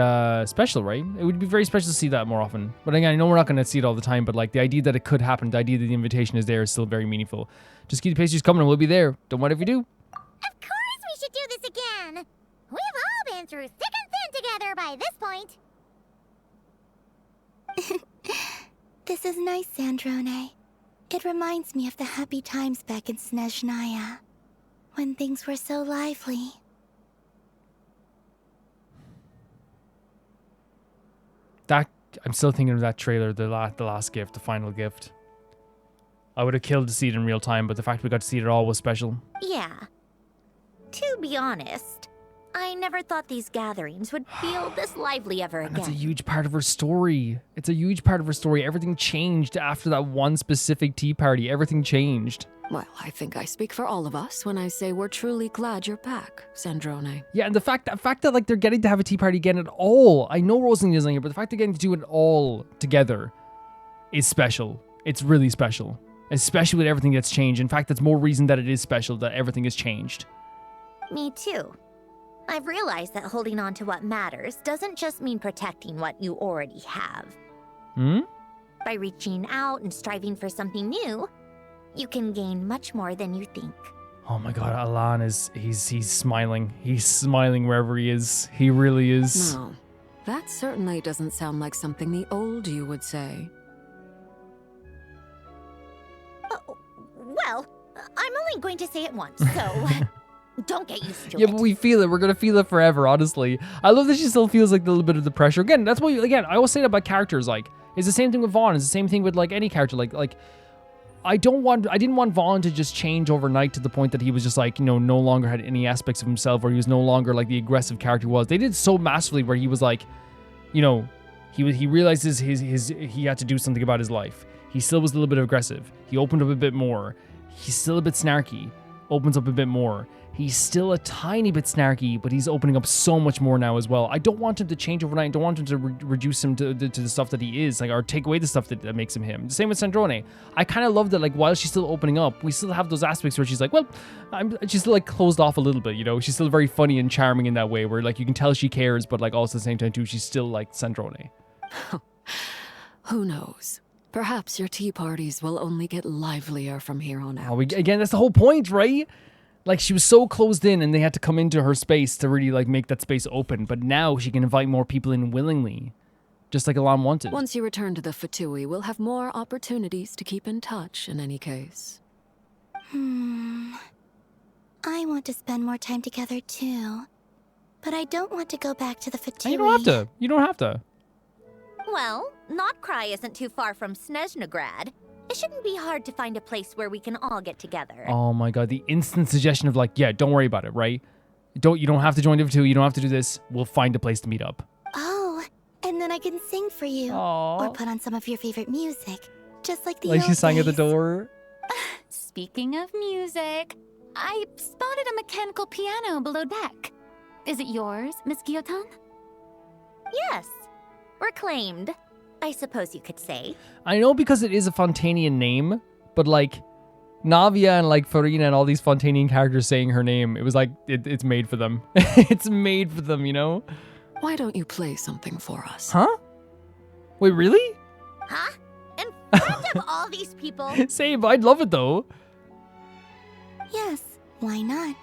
special, right? It would be very special to see that more often. But again, I know we're not going to see it all the time, but like the idea that it could happen, the idea that the invitation is there is still very meaningful. Just keep the pastries coming and we'll be there. Don't mind if we do. Of course we should do this again. We've all been through thick and thin together by this point. This is nice, Sandrone. It reminds me of the happy times back in Snezhnaya. when things were so lively. That I'm still thinking of that trailer, the last gift, the final gift. I would have killed to see it in real time, but the fact we got to see it all was special. Yeah. To be honest, I never thought these gatherings would feel this lively ever again. And that's a huge part of her story. It's a huge part of her story. Everything changed after that one specific tea party. Everything changed. Well, I think I speak for all of us when I say we're truly glad you're back, Sandrone. Yeah, and the fact that like they're getting to have a tea party again at all. I know Rosalie isn't here, but the fact they're getting to do it all together is special. It's really special. Especially with everything that's changed. In fact, that's more reason that it is special, that everything has changed. Me too. I've realized that holding on to what matters doesn't just mean protecting what you already have. By reaching out and striving for something new, you can gain much more than you think. Oh my god, Alan he's smiling. He's smiling wherever he is. He really is. No, that certainly doesn't sound like something the old you would say. Well, I'm only going to say it once, so don't get used to Yeah, it. but we feel it. We're gonna feel it forever, honestly. I love that she still feels like a little bit of the pressure. Again, that's why, I always say that about characters. Like, it's the same thing with Vaughn. It's the same thing with, like, any character. Like, I didn't want Vaughn to just change overnight to the point that he was just, like, no longer had any aspects of himself, or he was no longer, like, the aggressive character he was. They did so masterfully where he was, like, he realizes he had to do something about his life. He still was a little bit aggressive. He opened up a bit more. He's still a bit snarky. Opens up a bit more. He's still a tiny bit snarky, but he's opening up so much more now as well. I don't want him to change overnight. I don't want him to reduce him to the stuff that he is, like, or take away the stuff that makes him him. The same with Sandrone. I kind of love that, like, while she's still opening up, we still have those aspects where she's like, well, she's still, like, closed off a little bit, She's still very funny and charming in that way, where, like, you can tell she cares, but, like, also at the same time, too, she's still, like, Sandrone. Who knows? Perhaps your tea parties will only get livelier from here on out. Again, that's the whole point, right? Like, she was so closed in and they had to come into her space to really, like, make that space open. But now she can invite more people in willingly, just like Alam wanted. Once you return to the Fatui, we'll have more opportunities to keep in touch in any case. I want to spend more time together too. But I don't want to go back to the Fatui. You don't have to. You don't have to. Well, Notcry isn't too far from Snezhnograd. It shouldn't be hard to find a place where we can all get together. Oh my god, the instant suggestion of, like, yeah, don't worry about it, right? You don't have to join the Fatui, you don't have to do this. We'll find a place to meet up. Oh, and then I can sing for you. Aww. Or put on some of your favorite music. Just like the Like old she sang at the days. door. Speaking of music, I spotted a mechanical piano below deck. Is it yours, Miss Guillotin? Yes. Reclaimed, I suppose you could say. I know because it is a Fontanian name, but, like, Navia and, like, Farina and all these Fontanian characters saying her name, it was like, it's made for them. It's made for them, Why don't you play something for us? Huh? Wait, really? Huh? In front of all these people? Same, I'd love it, though. Yes, why not?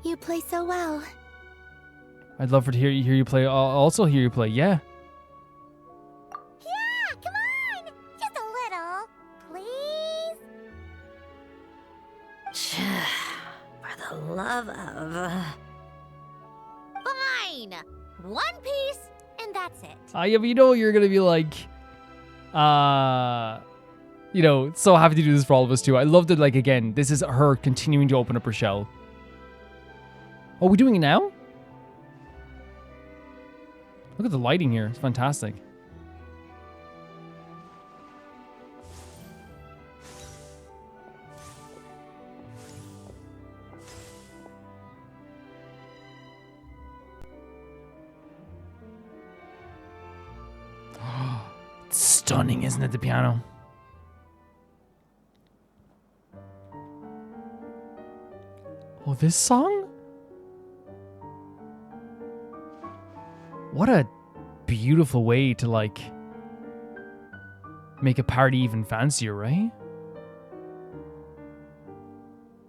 You play so well. I'd love to hear you play. I'll also hear you play, yeah. Yeah, come on! Just a little, please? For the love of... Fine! One piece, and that's it. Yeah, but you're gonna be like, so happy to do this for all of us too. I love that, like, again, this is her continuing to open up her shell. Oh, we're doing it now? Look at the lighting here. It's fantastic. It's stunning, isn't it, the piano? Oh, this song? What a beautiful way to, like, make a party even fancier, right?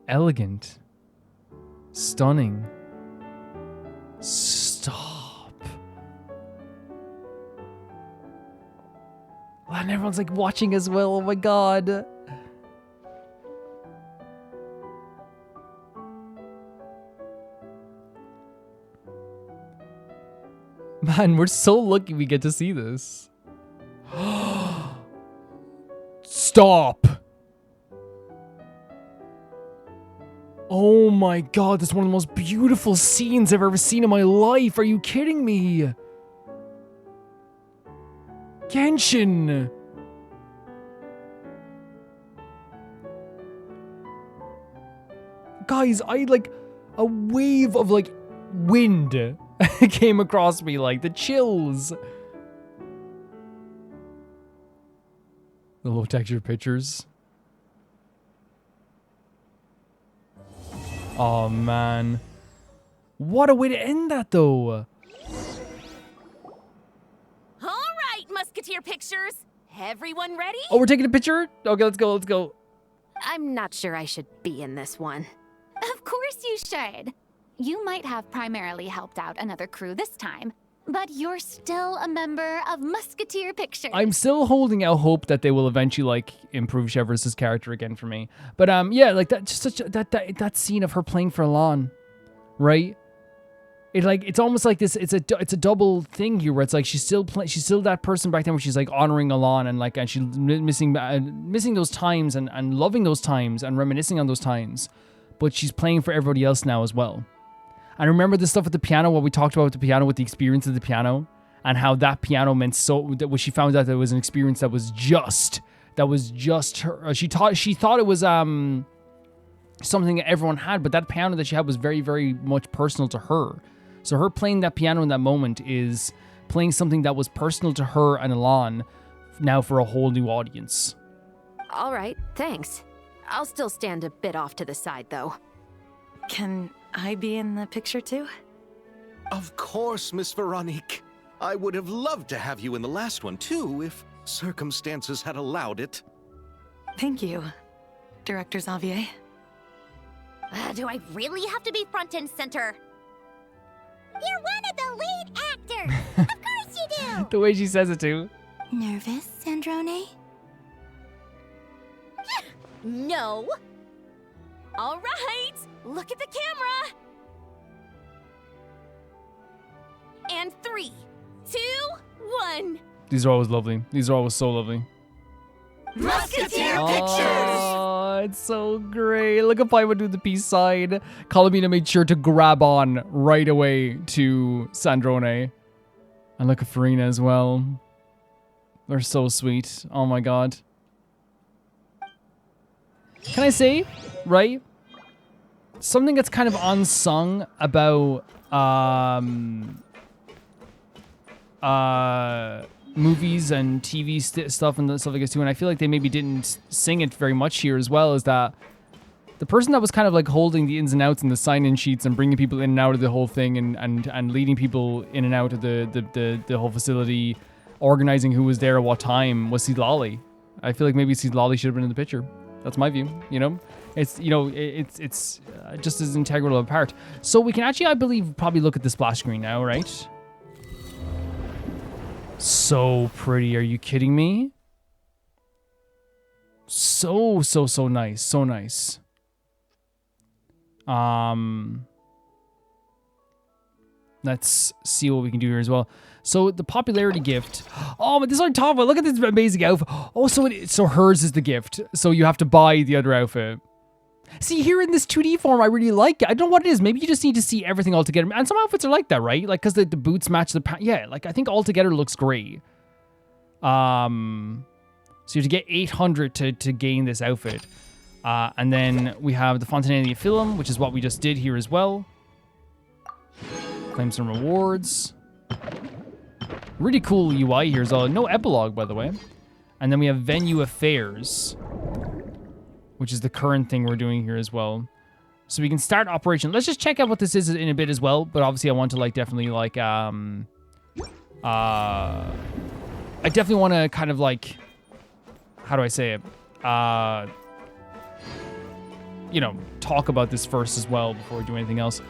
Elegant. Stunning. Stop. Wow, and everyone's, like, watching as well. Oh my god. man, we're so lucky we get to see this. Stop. Oh my god, this is one of the most beautiful scenes I've ever seen in my life. Are you kidding me? Genshin. Guys, I like a wave of like wind came across me, like the chills. The low texture pictures. Oh man. What a way to end that though. All right, Musketeer Pictures. Everyone ready? Oh, we're taking a picture? Okay, let's go, let's go. I'm not sure I should be in this one. Of course you should. You might have primarily helped out another crew this time, but you're still a member of Musketeer Pictures. I'm still holding out hope that they will eventually like improve Chevrolet's character again for me. But yeah, like that just such that scene of her playing for Alon, right? It's almost like this. It's a double thing here where it's like she's still that person back then where she's like honoring Alon and she's missing those times and loving those times and reminiscing on those times, but she's playing for everybody else now as well. And remember the stuff with the piano, what we talked about with the piano, with the experience of the piano, and how that piano meant so. That when she found out that it was an experience that was just her. She thought it was something that everyone had, but that piano that she had was very, very much personal to her. So her playing that piano in that moment is playing something that was personal to her and Alon, now for a whole new audience. All right, thanks. I'll still stand a bit off to the side, though. Can I be in the picture too? Of course, Miss Veronique. I would have loved to have you in the last one too, if circumstances had allowed it. Thank you, Director Xavier. Do I really have to be front and center? You're one of the lead actors! Of course you do! The way she says it too. Nervous, Sandrone? No. All right, look at the camera. And 3, 2, 1. These are always lovely. These are always so lovely. Musketeer Oh, it's so great. Look at Paimon do the peace sign. Colomina made sure to grab on right away to Sandrone. And look at Farina as well. They're so sweet. Oh my god. Can I say, right? Something that's kind of unsung about movies and TV stuff and stuff like this too, and I feel like they maybe didn't sing it very much here as well, is that the person that was kind of like holding the ins and outs and the sign-in sheets and bringing people in and out of the whole thing and leading people in and out of the whole facility, organizing who was there at what time, was Sidlali. I feel like maybe Sidlali should have been in the picture. That's my view, you know? It's, you know, it's just as integral a part. So we can actually, I believe, probably look at the splash screen now, right? So pretty. Are you kidding me? So nice. So nice. Let's see what we can do here as well. So the popularity gift. Oh, but this is what I'm talking about. Look at this amazing outfit. Oh, so hers is the gift. So you have to buy the other outfit. See, here in this 2D form, I really like it. I don't know what it is. Maybe you just need to see everything all together. And some outfits are like that, right? Like, because the boots match the pants. Yeah, like, I think all together looks great. So you have to get 800 to gain this outfit. And then we have the Fontinalia film, which is what we just did here as well. Claim some rewards. Really cool UI here as well. No epilogue, by the way. And then we have venue affairs, which is the current thing we're doing here as well. So we can start operation. Let's just check out what this is in a bit as well. But obviously I want to like definitely like, I definitely want to kind of like, how do I say it? You know, talk about this first as well before we do anything else.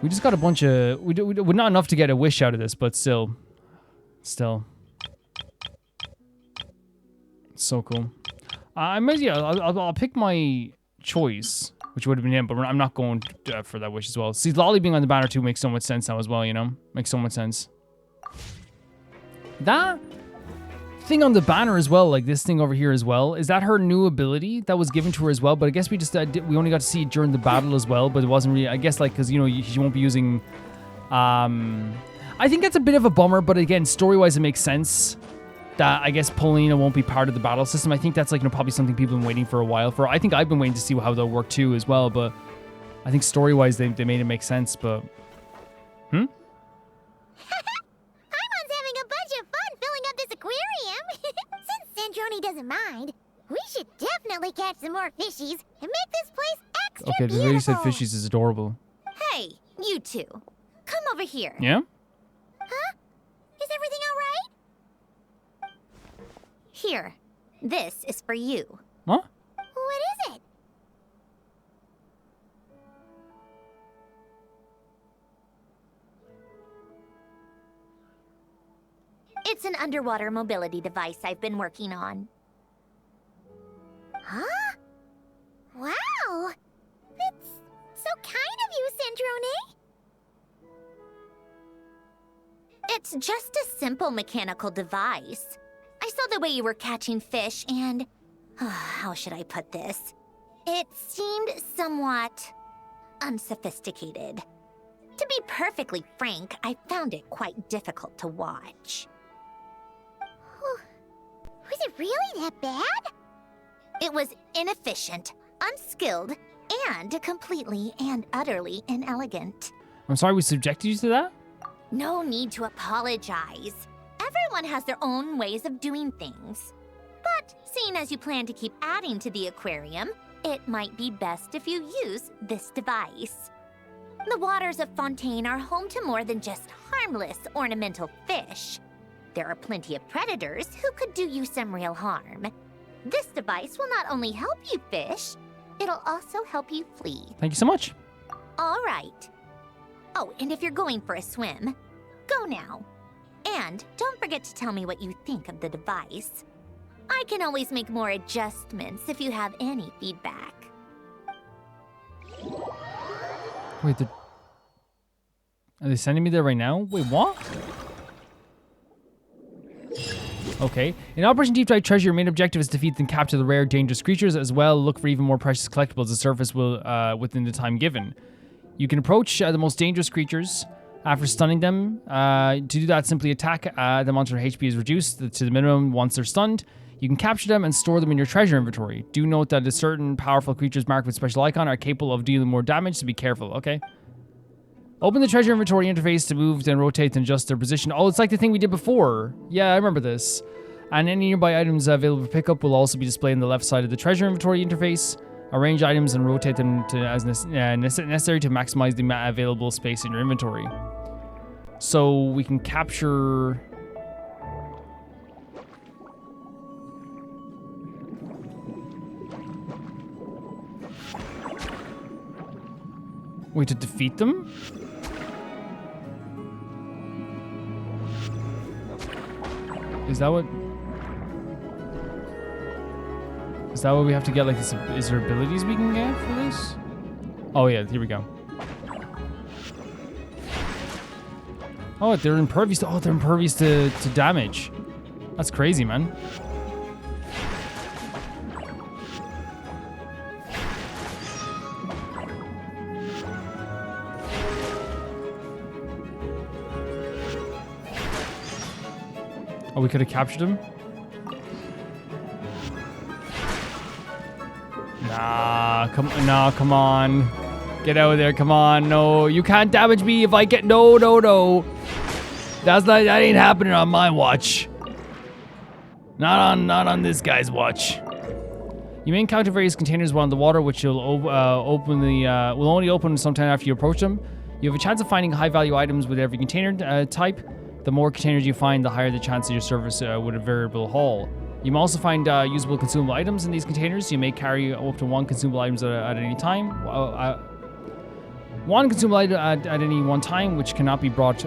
We just got a bunch of, we're not enough to get a wish out of this, but still. So cool. I'll pick my choice, which would have been him, but I'm not going for that wish as well. See, Lolly being on the banner too makes so much sense now as well, you know? Makes so much sense. That thing on the banner as well, like this thing over here as well, is that her new ability that was given to her as well? But I guess we just we only got to see it during the battle as well, but it wasn't really, I guess, like, because, you know, she won't be using, I think that's a bit of a bummer, but again, story-wise, it makes sense that I guess Paulina won't be part of the battle system. I think that's, like, you know, probably something people have been waiting for a while for. I think I've been waiting to see how they'll work too as well, but I think story-wise, they made it make sense, but... Paimon's having a bunch of fun filling up this aquarium. Since Sandrone doesn't mind, we should definitely catch some more fishies and make this place extra Okay, the way you said fishies is adorable. Hey, you two. Come over here. Yeah? Huh? Is everything all right? Here. This is for you. Huh? What is it? It's an underwater mobility device I've been working on. Huh? Wow! That's so kind of you, Sandrone. It's just a simple mechanical device. I saw the way you were catching fish and... how should I put this? It seemed somewhat... unsophisticated. To be perfectly frank, I found it quite difficult to watch. Was it really that bad? It was inefficient, unskilled, and completely and utterly inelegant. I'm sorry we subjected you to that? No need to apologize. Everyone has their own ways of doing things. But seeing as you plan to keep adding to the aquarium, it might be best if you use this device. The waters of Fontaine are home to more than just harmless ornamental fish. There are plenty of predators who could do you some real harm. This device will not only help you fish, it'll also help you flee. Thank you so much. All right. Oh, and if you're going for a swim, go now. And don't forget to tell me what you think of the device. I can always make more adjustments if you have any feedback. Wait, are they sending me there right now? Wait, what? Okay. In Operation Deep Dive Treasure, your main objective is to defeat and capture the rare, dangerous creatures, as well look for even more precious collectibles the surface will within the time given. You can approach the most dangerous creatures after stunning them. To do that, simply attack them until their HP is reduced to the minimum once they're stunned. You can capture them and store them in your treasure inventory. Do note that certain powerful creatures marked with special icon are capable of dealing more damage, so be careful, okay? Open the treasure inventory interface to move, then rotate and adjust their position. Oh, it's like the thing we did before. Yeah, I remember this. And any nearby items available for pickup will also be displayed on the left side of the treasure inventory interface. Arrange items and rotate them as necessary to maximize the available space in your inventory. So we can capture... Wait, to defeat them? Is that what... Is that what we have to get? Like, this, is there abilities we can get for this? Oh yeah, here we go. Oh, they're impervious to... Oh, they're impervious to damage. That's crazy, man. Oh, we could have captured him? Nah, come on. Get out of there, come on. No, you can't damage me if I get... No. That ain't happening on my watch. Not on this guy's watch. You may encounter various containers while in the water, which will will only open sometime after you approach them. You have a chance of finding high-value items with every container type. The more containers you find, the higher the chance of your service with a variable haul. You may also find usable consumable items in these containers. You may carry up to one consumable items at any time. One consumable item at any one time, which cannot be brought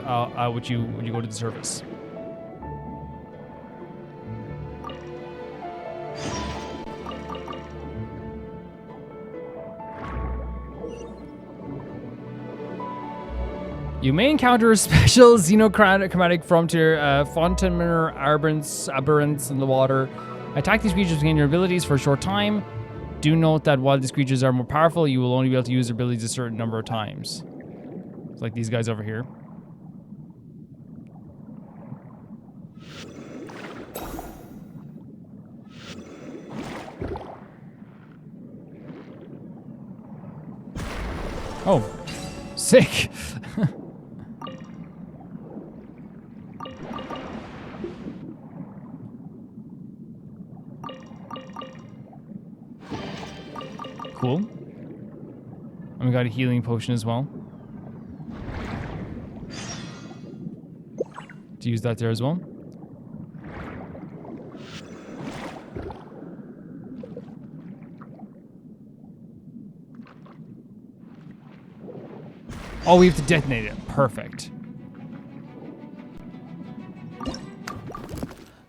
with you when you go to the service. You may encounter special xenochromatic frontier Fontinalia aberrants in the water. Attack these creatures to gain your abilities for a short time. Do note that while these creatures are more powerful, you will only be able to use their abilities a certain number of times. It's like these guys over here. Oh, sick. Cool. And we got a healing potion as well. To use that there as well. Oh, we have to detonate it. Perfect.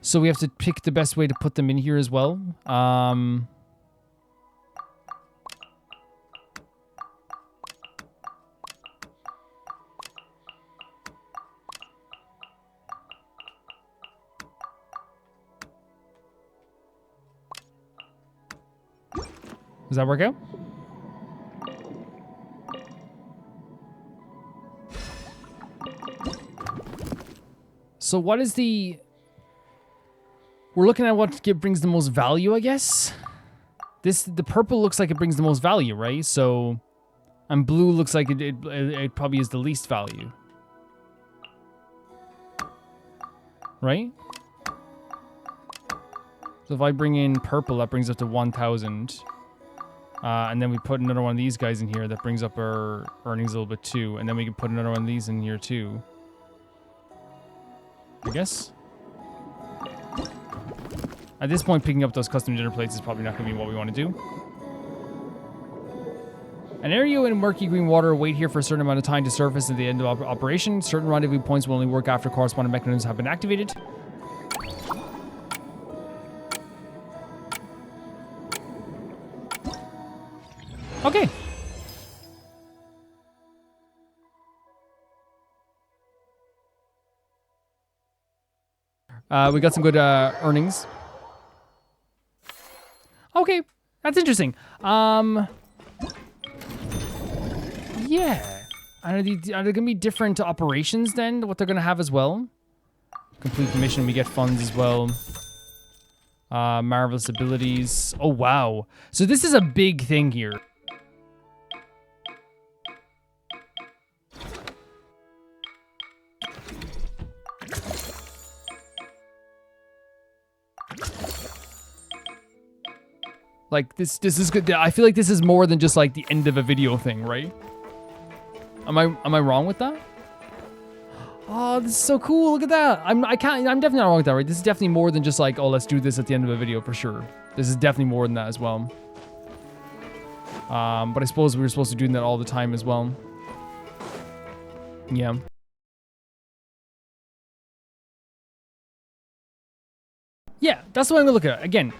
So we have to pick the best way to put them in here as well. Does that work out? So what is the... We're looking at what brings the most value, I guess. The purple looks like it brings the most value, right? So, and blue looks like it probably is the least value. Right? So if I bring in purple, that brings up to 1,000. And then we put another one of these guys in here that brings up our earnings a little bit too. And then we can put another one of these in here too. I guess. At this point, picking up those custom dinner plates is probably not going to be what we want to do. An area in murky green water wait here for a certain amount of time to surface at the end of operation. Certain rendezvous points will only work after corresponding mechanisms have been activated. Okay. We got some good earnings. Okay, that's interesting. Yeah. Are there gonna be different operations then? What they're gonna have as well? Complete the mission, we get funds as well. Marvelous abilities. Oh wow. So this is a big thing here. Like this is good. I feel like this is more than just like the end of a video thing, right? Am I wrong with that? Oh, this is so cool. Look at that. I'm definitely not wrong with that, right? This is definitely more than just like, oh, let's do this at the end of a video for sure. This is definitely more than that as well. But I suppose we were supposed to do that all the time as well. Yeah. Yeah, that's the way I'm gonna look at it. Again,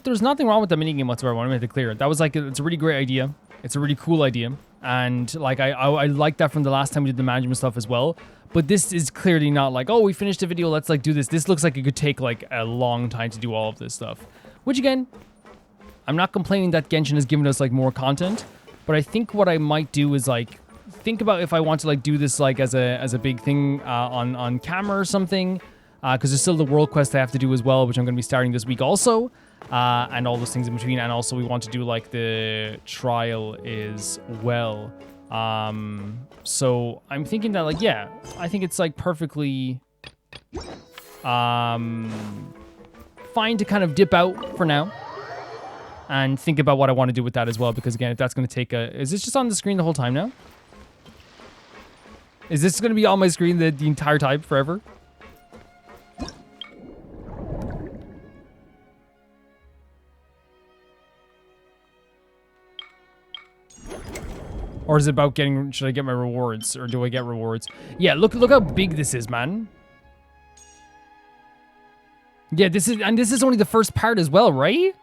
there's nothing wrong with the minigame whatsoever. I want to make it clear. That was like, it's a really great idea. It's a really cool idea. And like, I like that from the last time we did the management stuff as well. But this is clearly not like, oh, we finished the video, let's like do this. This looks like it could take like a long time to do all of this stuff. Which again, I'm not complaining that Genshin has given us like more content. But I think what I might do is like, think about if I want to like do this like as a big thing on camera or something. Because there's still the world quest I have to do as well, which I'm going to be starting this week also. And all those things in between. And also we want to do like the trial as well. So I'm thinking that like, yeah, I think it's like perfectly fine to kind of dip out for now. And think about what I want to do with that as well. Because again, if that's going to take is this just on the screen the whole time now? Is this going to be on my screen the entire time forever? Or is it about should I get my rewards? Or do I get rewards? Yeah, look how big this is, man. Yeah, this is only the first part as well, right?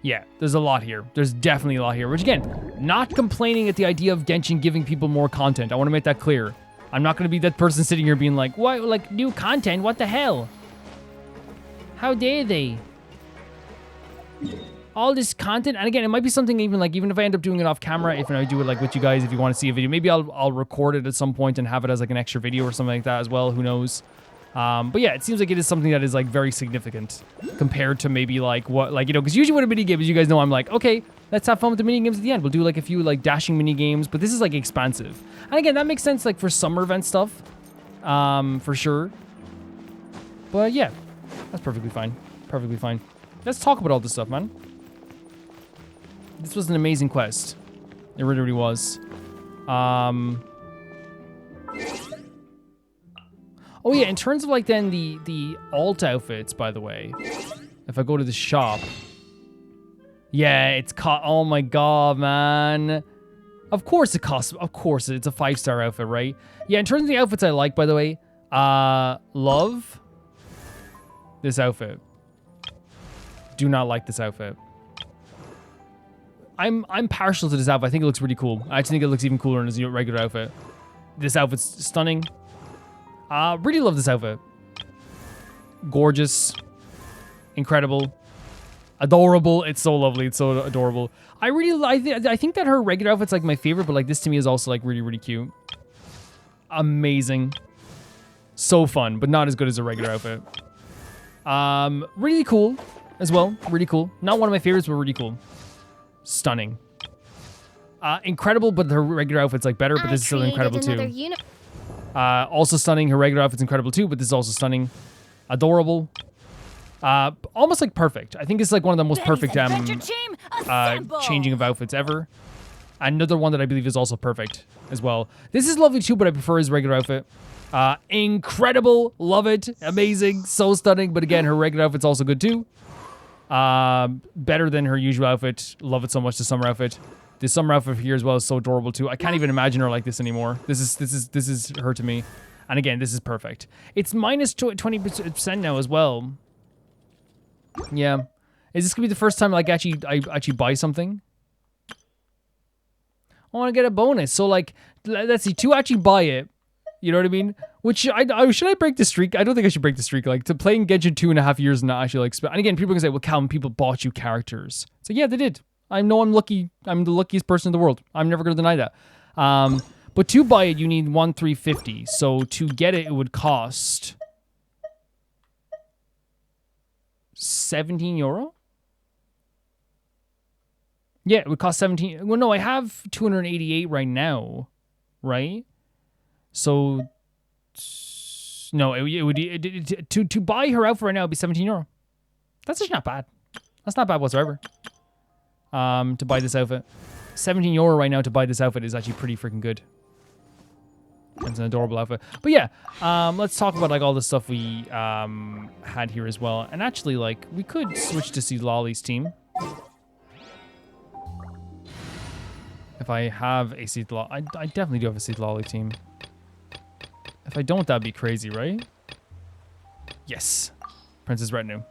Yeah, there's a lot here. There's definitely a lot here. Which again, not complaining at the idea of Genshin giving people more content. I want to make that clear. I'm not going to be that person sitting here being like, "What? Like new content? What the hell? How dare they? All this content." And again, it might be something even if I end up doing it off camera, if I do it like with you guys, if you want to see a video, maybe I'll record it at some point and have it as like an extra video or something like that as well. Who knows? But yeah, it seems like it is something that is like very significant compared to maybe like what, like, you know, because usually with a mini game, as you guys know, I'm like, okay, let's have fun with the mini games at the end. We'll do like a few like dashing mini games, but this is like expansive. And again, that makes sense like for summer event stuff, for sure. But yeah, that's perfectly fine. Perfectly fine. Let's talk about all this stuff, man. This was an amazing quest. It really, really was. Oh yeah, in terms of like then the alt outfits, by the way, if I go to the shop, yeah, it's oh my god, man. Of course it costs, of course it's a 5-star outfit, right? Yeah, in terms of the outfits I like, by the way, love this outfit. Do not like this outfit. I'm partial to this outfit. I think it looks really cool. I actually think it looks even cooler than a regular outfit. This outfit's stunning. Really love this outfit. Gorgeous. Incredible. Adorable. It's so lovely. It's so adorable. I think that her regular outfit's like my favorite, but like this to me is also like really, really cute. Amazing. So fun, but not as good as a regular outfit. Really cool as well. Really cool. Not one of my favorites, but really cool. Stunning. Incredible, but her regular outfit's like better, but this is still incredible too. Also stunning. Her regular outfit's incredible too, but this is also stunning. Adorable. Almost like perfect. I think it's like one of the most perfect changing of outfits ever. Another one that I believe is also perfect as well. This is lovely too, but I prefer his regular outfit. Incredible. Love it. Amazing. So stunning. But again, her regular outfit's also good too. Better than her usual outfit. Love it so much, the summer outfit. The summer outfit here as well is so adorable too. I can't even imagine her like this anymore. This is her to me. And again, this is perfect. It's minus 20% now as well. Yeah. Is this gonna be the first time like I actually buy something? I want to get a bonus. So like, let's see, to actually buy it, you know what I mean? Which should I break the streak? I don't think I should break the streak. Like to playing Genshin 2.5 years and not actually like. And again, people are gonna say, "Well, Calvin, people bought you characters." So yeah, they did. I know I'm lucky. I'm the luckiest person in the world. I'm never gonna deny that. But to buy it, you need 1,350. So to get it, it would cost 17 euro. Yeah, it would cost 17. Well, no, I have 288 right now, right? So no, it would to buy her outfit right now would be 17 euro. That's just not bad. That's not bad whatsoever. To buy this outfit, 17 euro right now to buy this outfit is actually pretty freaking good. It's an adorable outfit. But yeah, let's talk about like all the stuff we had here as well. And actually, like we could switch to see Lolly's team. If I have a Seed Lolly, I definitely do have a Seed Lolly team. If I don't, that'd be crazy, right? Yes. Princess Retinue.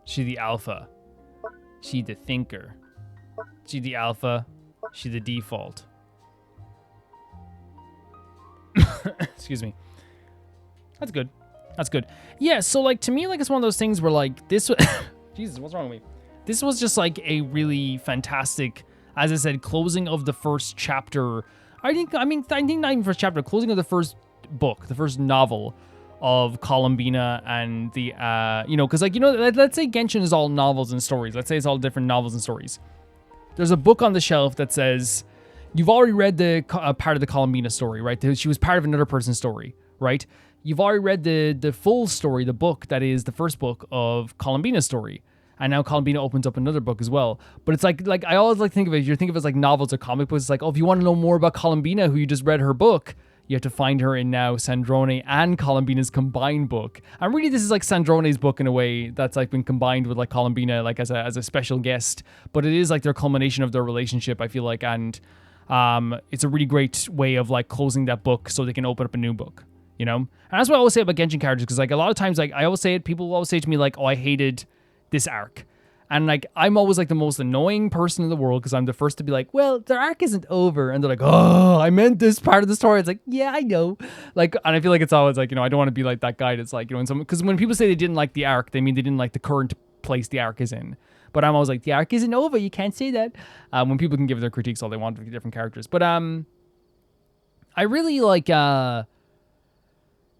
She the alpha. She the thinker. She the alpha. She the default. Excuse me. That's good. That's good. Yeah, so like to me, like it's one of those things where like this was Jesus, what's wrong with me? This was just like a really fantastic, as I said, closing of the first chapter. I think not even first chapter, closing of the first book, the first novel of Columbina and the, you know, because like, you know, let's say Genshin is all novels and stories. Let's say it's all different novels and stories. There's a book on the shelf that says, you've already read the part of the Columbina story, right? She was part of another person's story, right? You've already read the full story, the book that is the first book of Columbina's story. And now Columbina opens up another book as well. But it's like I always like to think of it, you think of it as like novels or comic books. It's like, oh, if you want to know more about Columbina, who you just read her book, You have to find her in now Sandrone and Columbina's combined book. And really, this is like Sandrone's book in a way that's like been combined with like Columbina, like as a special guest. But it is like their culmination of their relationship, I feel like, and it's a really great way of like closing that book so they can open up a new book, you know. And that's what I always say about Genshin characters, because like a lot of times, like I always say it, people always say to me like, "Oh, I hated this arc." And like, I'm always like the most annoying person in the world because I'm the first to be like, well, their arc isn't over. And they're like, oh, I meant this part of the story. It's like, yeah, I know. Like, and I feel like it's always like, you know, I don't want to be like that guy that's like, you know, because when people say they didn't like the arc, they mean they didn't like the current place the arc is in. But I'm always like, the arc isn't over. You can't say that. When people can give their critiques all they want of different characters. But I really like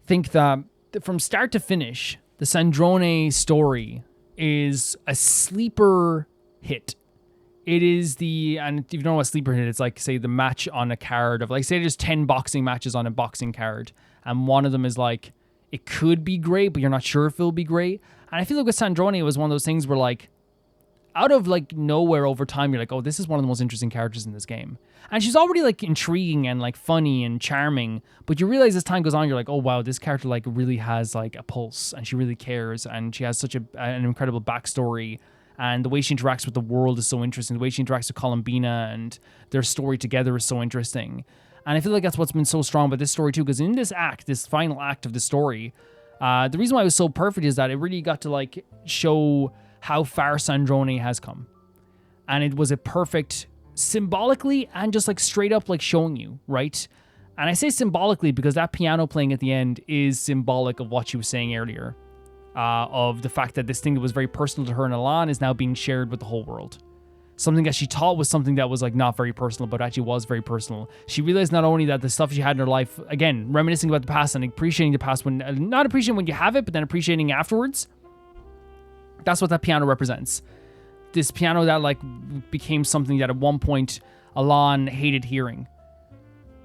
think that from start to finish, the Sandrone story is a sleeper hit. It is and if you don't know what sleeper hit, it's like, say, the match on a card of like, say there's 10 boxing matches on a boxing card, and one of them is like, it could be great, but you're not sure if it'll be great. And I feel like with Sandrone, it was one of those things where like, out of like nowhere over time, you're like, oh, this is one of the most interesting characters in this game. And she's already like intriguing and like funny and charming, but you realize as time goes on, you're like, oh wow, this character like really has like a pulse, and she really cares, and she has such an incredible backstory, and the way she interacts with the world is so interesting. The way she interacts with Columbina and their story together is so interesting. And I feel like that's what's been so strong about this story too, because in this act, this final act of the story, the reason why it was so perfect is that it really got to like show how far Sandrone has come. And it was a perfect, symbolically and just like straight up like showing you, right? And I say symbolically because that piano playing at the end is symbolic of what she was saying earlier, of the fact that this thing that was very personal to her and Alan is now being shared with the whole world. Something that she thought was something that was like not very personal, but actually was very personal. She realized not only that the stuff she had in her life, again, reminiscing about the past and appreciating the past, when not appreciating when you have it, but then appreciating afterwards. That's what that piano represents. This piano that like became something that at one point Alan hated hearing,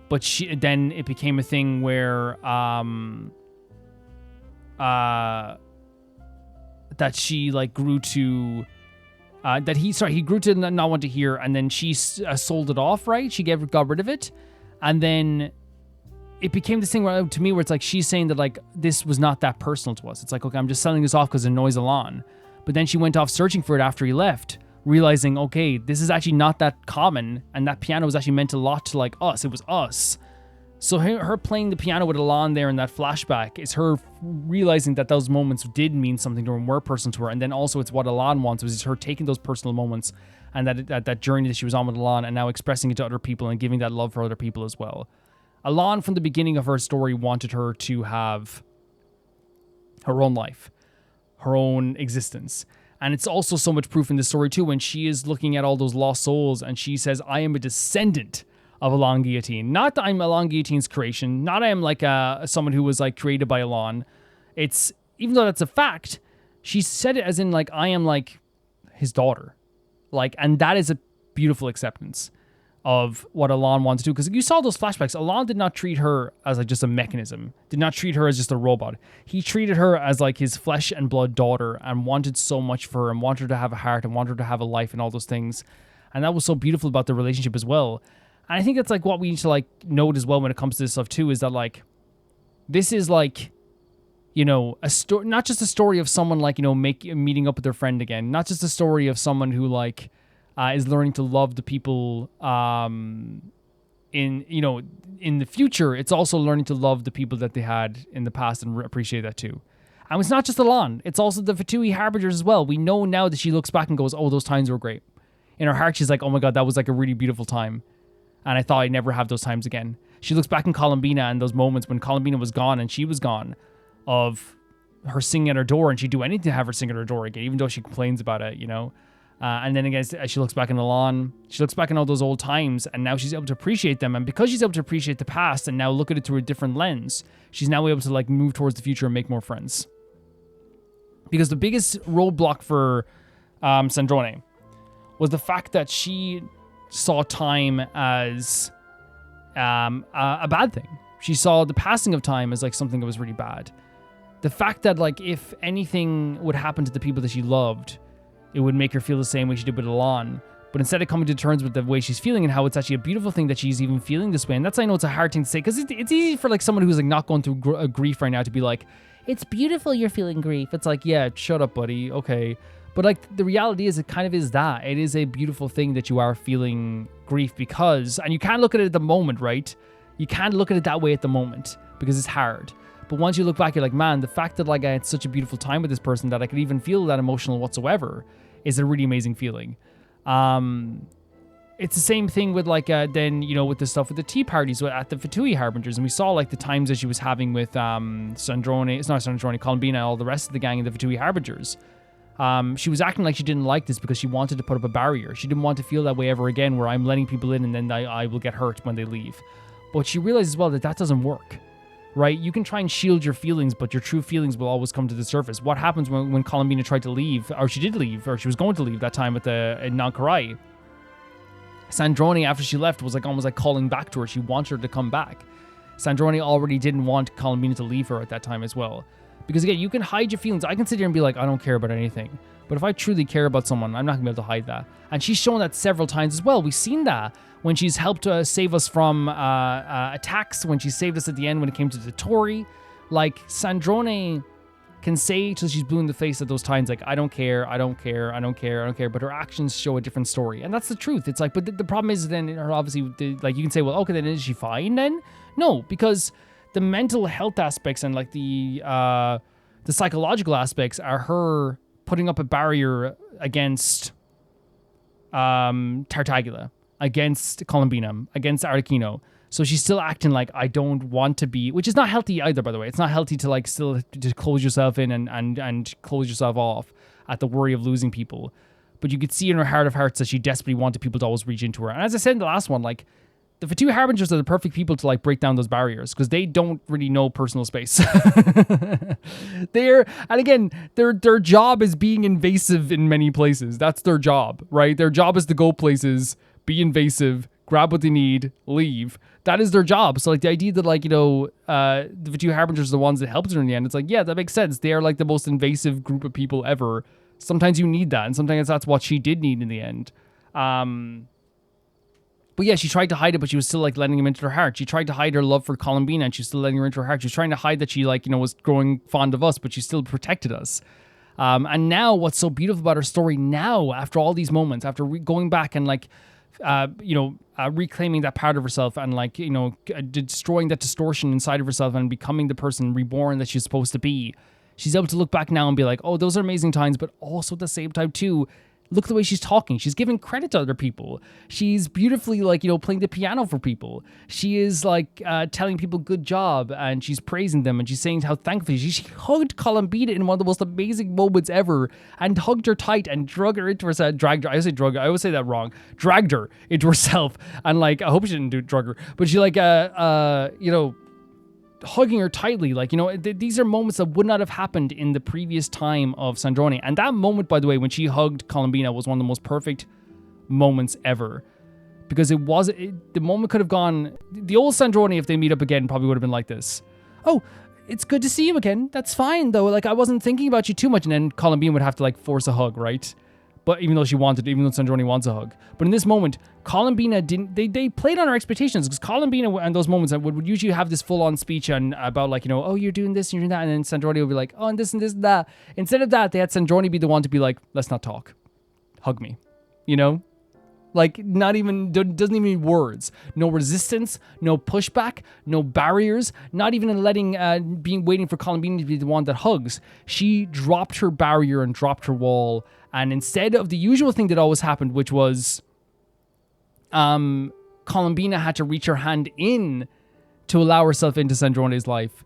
but then it became a thing where that she like grew to he grew to not want to hear, and then she sold it off, right? She got rid of it, and then it became this thing where, to me, where it's like she's saying that like this was not that personal to us. It's like, okay, I'm just selling this off because it annoys Alan. But then she went off searching for it after he left, realizing, okay, this is actually not that common, and that piano was actually meant a lot to like us. It was us. So her playing the piano with Alan there in that flashback is her realizing that those moments did mean something to her and were personal to her. And then also it's what Alan wants, was her taking those personal moments and that journey that she was on with Alan and now expressing it to other people and giving that love for other people as well. Alan, from the beginning of her story, wanted her to have her own life, her own existence. And it's also so much proof in this story too, when she is looking at all those lost souls and she says, I am a descendant of Alan Guillotine. Not that I'm Alan Guillotine's creation, not I am like someone who was like created by Alan. It's, even though that's a fact, she said it as in like, I am like his daughter. Like, and that is a beautiful acceptance of what Alan wants to do. Because you saw those flashbacks, Alan did not treat her as like just a mechanism, did not treat her as just a robot. He treated her as like his flesh and blood daughter and wanted so much for her and wanted her to have a heart and wanted her to have a life and all those things. And that was so beautiful about the relationship as well. And I think that's like what we need to like note as well when it comes to this stuff too, is that like, this is like, you know, a story, not just a story of someone like, you know, meeting up with their friend again, not just a story of someone who like is learning to love the people in the future. It's also learning to love the people that they had in the past and appreciate that too. And it's not just Alan, it's also the Fatui Harbingers as well. We know now that she looks back and goes, oh, those times were great. In her heart, she's like, oh my God, that was like a really beautiful time. And I thought I'd never have those times again. She looks back in Columbina and those moments when Columbina was gone and she was gone, of her singing at her door, and she'd do anything to have her sing at her door again, even though she complains about it, you know? And then again, as she looks back in Alan, she looks back in all those old times, and now she's able to appreciate them. And because she's able to appreciate the past and now look at it through a different lens, she's now able to like move towards the future and make more friends. Because the biggest roadblock for Sandrone was the fact that she saw time as a bad thing. She saw the passing of time as like something that was really bad. The fact that like if anything would happen to the people that she loved, it would make her feel the same way she did with Alan. But instead of coming to terms with the way she's feeling and how it's actually a beautiful thing that she's even feeling this way. And that's, I know it's a hard thing to say, because it's easy for like someone who's like not going through grief right now to be like, it's beautiful you're feeling grief. It's like, yeah, shut up, buddy. Okay. But like the reality is, it kind of is that. It is a beautiful thing that you are feeling grief because, and you can't look at it at the moment, right? You can't look at it that way at the moment because it's hard. But once you look back, you're like, man, the fact that like I had such a beautiful time with this person that I could even feel that emotional whatsoever is a really amazing feeling. It's the same thing with like then, you know, with the stuff with the tea parties at the Fatui Harbingers, and we saw like the times that she was having with Columbina, all the rest of the gang in the Fatui Harbingers. She was acting like she didn't like this because she wanted to put up a barrier. She didn't want to feel that way ever again, where I'm letting people in and then I will get hurt when they leave. But she realizes as well that that doesn't work. Right? You can try and shield your feelings, but your true feelings will always come to the surface. What happens when Columbina tried to leave, or she did leave, or she was going to leave that time in Nankarai? Sandrone, after she left, was like almost like calling back to her. She wanted her to come back. Sandrone already didn't want Columbina to leave her at that time as well. Because again, you can hide your feelings. I can sit here and be like, I don't care about anything. But if I truly care about someone, I'm not going to be able to hide that. And she's shown that several times as well. We've seen that when she's helped save us from attacks, when she saved us at the end when it came to the Tory. Like, Sandrone can say till she's blue in the face at those times, like, I don't care, I don't care, I don't care, I don't care. But her actions show a different story. And that's the truth. It's like, but the problem is then, her obviously, like, you can say, well, okay, then is she fine then? No, because the mental health aspects and like the psychological aspects are her putting up a barrier against Tartaglia, against Columbina, against Arlecchino. So she's still acting like I don't want to be, which is not healthy either, by the way. It's not healthy to like still to close yourself in and close yourself off at the worry of losing people. But you could see in her heart of hearts that she desperately wanted people to always reach into her. And as I said in the last one, like, the Fatui Harbingers are the perfect people to like break down those barriers because they don't really know personal space. Their job is being invasive in many places. That's their job, right? Their job is to go places, be invasive, grab what they need, leave. That is their job. So like the idea that like, you know, the Fatui Harbingers are the ones that helped her in the end. It's like, yeah, that makes sense. They are like the most invasive group of people ever. Sometimes you need that. And sometimes that's what she did need in the end. But yeah, she tried to hide it, but she was still like letting him into her heart. She tried to hide her love for Columbina, and she's still letting her into her heart. She was trying to hide that she like, you know, was growing fond of us, but she still protected us. And now what's so beautiful about her story now, after all these moments, after going back and like, reclaiming that part of herself and like, you know, destroying that distortion inside of herself and becoming the person reborn that she's supposed to be. She's able to look back now and be like, oh, those are amazing times, but also at the same time too, look at the way she's talking. She's giving credit to other people. She's beautifully, like, you know, playing the piano for people. She is, like, telling people good job, and she's praising them, and she's saying how thankful she is. She hugged Columbina in one of the most amazing moments ever, and hugged her tight, and drug her into herself. Dragged her. I always say that wrong. Dragged her into herself, and, like, I hope she didn't drug her, but she, like, you know, hugging her tightly, like, you know, these are moments that would not have happened in the previous time of Sandrone. And that moment, by the way, when she hugged Columbina was one of the most perfect moments ever, because the moment could have gone, the old Sandrone, if they meet up again, probably would have been like this. Oh, it's good to see you again. That's fine though. Like, I wasn't thinking about you too much. And then Columbina would have to like force a hug, right? But even though Sandrone wants a hug. But in this moment, Columbina didn't, they played on our expectations, because Columbina and those moments would usually have this full-on speech and about like, you know, oh, you're doing this and you're doing that. And then Sandrone would be like, oh, and this and this and that. Instead of that, they had Sandrone be the one to be like, let's not talk. Hug me. You know? Like, not even, doesn't even need words. No resistance, no pushback, no barriers, not even in waiting for Columbina to be the one that hugs. She dropped her barrier and dropped her wall. And instead of the usual thing that always happened, which was Columbina had to reach her hand in to allow herself into Sandrone's life,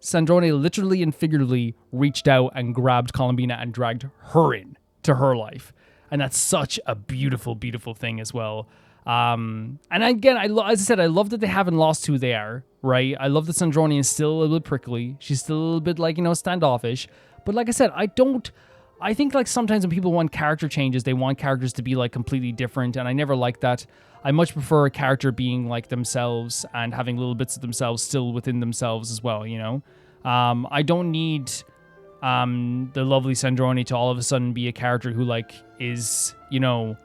Sandrone literally and figuratively reached out and grabbed Columbina and dragged her in to her life. And that's such a beautiful, beautiful thing as well. And again, as I said, I love that they haven't lost who they are, right? I love that Sandrone is still a little bit prickly. She's still a little bit, like, you know, standoffish. But like I said, I think, like, sometimes when people want character changes, they want characters to be, like, completely different, and I never like that. I much prefer a character being, like, themselves and having little bits of themselves still within themselves as well, you know? I don't need the lovely Sandrone to all of a sudden be a character who, like, is, you know,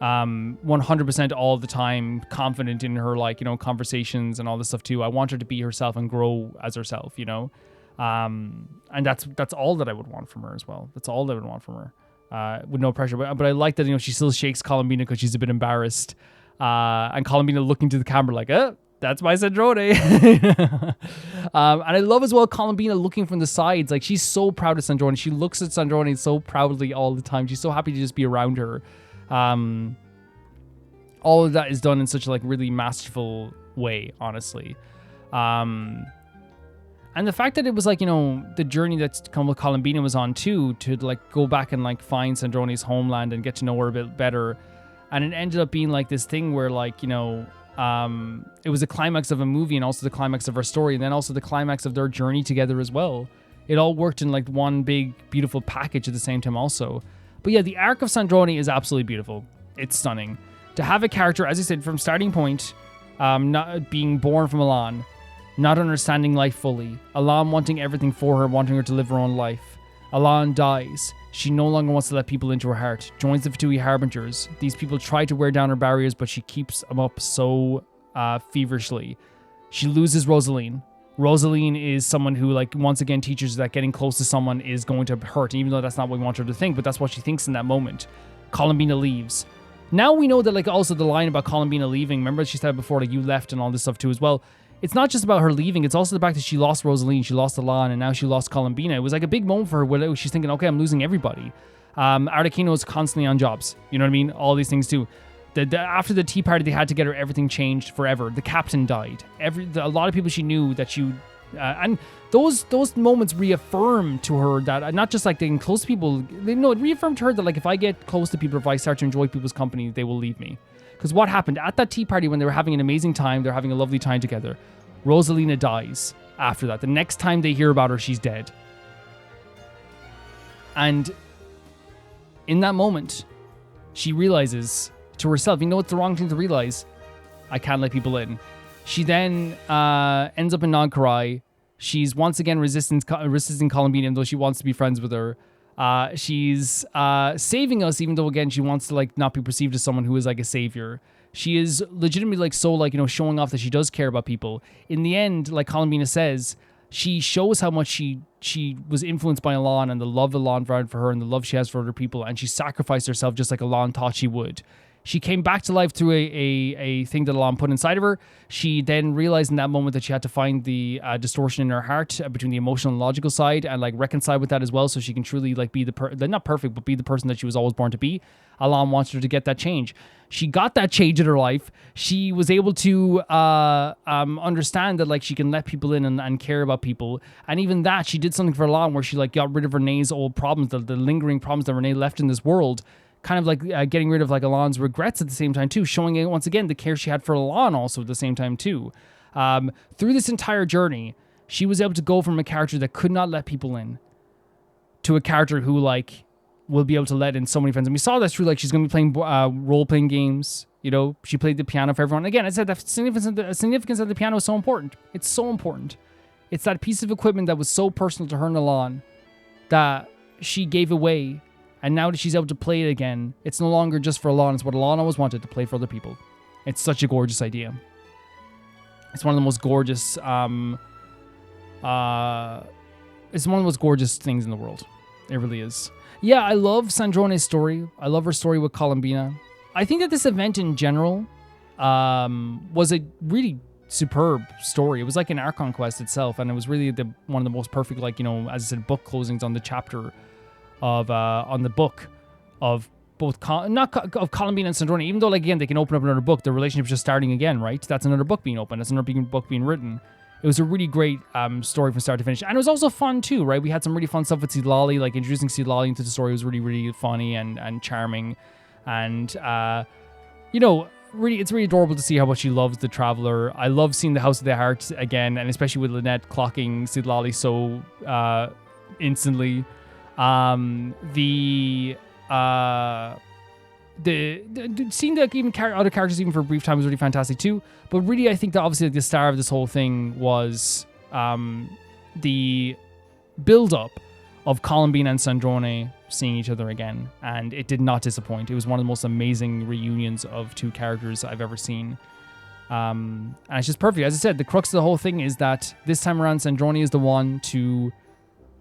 100% all the time, confident in her, like, you know, conversations and all this stuff too. I want her to be herself and grow as herself, you know. And that's all that I would want from her as well. That's all I would want from her, with no pressure. But I like that, you know, she still shakes Columbina because she's a bit embarrassed. And Columbina looking to the camera like, that's my Sandrone. And I love as well Columbina looking from the sides. Like, she's so proud of Sandrone. She looks at Sandrone so proudly all the time. She's so happy to just be around her. All of that is done in such a, like, really masterful way, honestly. And the fact that it was, like, you know, the journey that Columbina was on too, to, like, go back and, like, find Sandrone's homeland and get to know her a bit better. And it ended up being, like, this thing where, like, you know, it was the climax of a movie and also the climax of her story, and then also the climax of their journey together as well. It all worked in, like, one big, beautiful package at the same time also. But yeah, the arc of Sandrone is absolutely beautiful. It's stunning. To have a character, as I said, from starting point, not being born from Elan, not understanding life fully, Elan wanting everything for her, wanting her to live her own life. Elan dies. She no longer wants to let people into her heart. Joins the Fatui Harbingers. These people try to wear down her barriers, but she keeps them up so feverishly. She loses Rosaline. Rosaline is someone who, like, once again teaches that getting close to someone is going to hurt, even though that's not what we want her to think, but that's what she thinks in that moment. Columbina leaves. Now we know that, like, also the line about Columbina leaving, remember she said before, like, you left and all this stuff too as well. It's not just about her leaving, it's also the fact that she lost Rosaline, she lost Elan, and now she lost Columbina. It was like a big moment for her where she's thinking, okay, I'm losing everybody. Arlecchino is constantly on jobs, you know what I mean? All these things too. After the tea party they had together, everything changed forever. The captain died. A lot of people she knew that she... and those moments reaffirm to her that not just like getting close to people, it reaffirmed to her that, like, if I get close to people, if I start to enjoy people's company, they will leave me. Because what happened at that tea party when they were having an amazing time, they're having a lovely time together, Rosalina dies after that. The next time they hear about her, she's dead. And in that moment, she realizes to herself, you know what's the wrong thing to realize? I can't let people in. She then ends up in Nagkarai. She's once again resisting Columbina, even though she wants to be friends with her. She's saving us, even though, again, she wants to, like, not be perceived as someone who is, like, a savior. She is legitimately, like, so, like, you know, showing off that she does care about people. In the end, like Columbina says, she shows how much she was influenced by Elan and the love Elan had for her and the love she has for other people, and she sacrificed herself just like Elan thought she would. She came back to life through a thing that Elan put inside of her. She then realized in that moment that she had to find the distortion in her heart between the emotional and logical side and, like, reconcile with that as well, so she can truly, like, be not perfect, but be the person that she was always born to be. Elan wants her to get that change. She got that change in her life. She was able to understand that, like, she can let people in and care about people. And even that, she did something for Elan where she, like, got rid of Renee's old problems, the lingering problems that Renee left in this world. Kind of like getting rid of, like, Elan's regrets at the same time too, showing once again the care she had for Elan also at the same time too. Through this entire journey, she was able to go from a character that could not let people in to a character who, like, will be able to let in so many friends. And we saw that through, like, she's going to be playing role-playing games. You know, she played the piano for everyone. Again, I said the significance of the piano is so important. It's so important. It's that piece of equipment that was so personal to her and Elan that she gave away. And now that she's able to play it again, it's no longer just for Elan. It's what Elan always wanted, to play for other people. It's such a gorgeous idea. It's one of the most gorgeous... it's one of the most gorgeous things in the world. It really is. Yeah, I love Sandrone's story. I love her story with Columbina. I think that this event in general was a really superb story. It was like an Archon quest itself, and it was really one of the most perfect, like, you know, as I said, book closings on the chapter of on the book of both of Columbina and Sandrone. Even though, like, again, they can open up another book, the relationship's just starting again, right? That's another book being opened. That's another book being written. It was a really great story from start to finish, and it was also fun too, right? We had some really fun stuff with Sidlali, like introducing Sidlali into the story was really, really funny and charming, and you know, really, it's really adorable to see how much she loves the Traveler. I love seeing the House of the Heart again, and especially with Lynette clocking Sidlali so instantly. Seeing that even other characters even for a brief time was really fantastic too. But really, I think that obviously, like, the star of this whole thing was the build-up of Columbine and Sandrone seeing each other again, and it did not disappoint. It was one of the most amazing reunions of two characters I've ever seen. And it's just perfect. As I said, the crux of the whole thing is that this time around, Sandrone is the one to...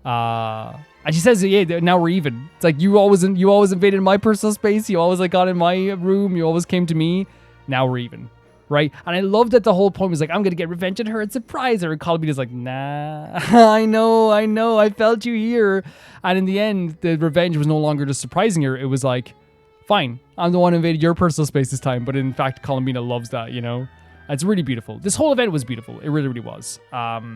and she says, yeah, now we're even. It's like, you always invaded my personal space. You always like got in my room. You always came to me. Now we're even. Right? And I love that the whole point was like, I'm going to get revenge on her and surprise her. And Columbine is like, nah, I know. I felt you here. And in the end, the revenge was no longer just surprising her. It was like, fine, I'm the one who invaded your personal space this time. But in fact, Columbina loves that, you know? It's really beautiful. This whole event was beautiful. It really, really was. I've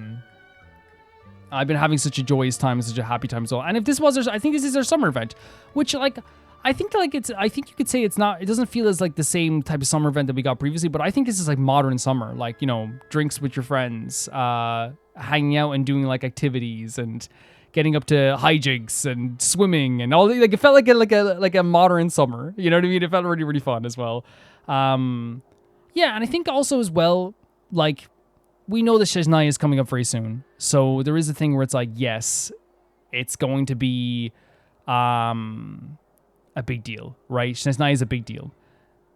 been having such a joyous time, such a happy time as well. And if this was, I think this is their summer event, which like, I think you could say it's not, it doesn't feel as like the same type of summer event that we got previously, but I think this is like modern summer, like, you know, drinks with your friends, hanging out and doing like activities and getting up to hijinks and swimming and all. Like it felt like a modern summer, you know what I mean? It felt really, really fun as well. Yeah, and I think also as well, like, we know that Shesnai is coming up very soon. So there is a thing where it's like, yes, it's going to be a big deal, right? Shesnai is a big deal.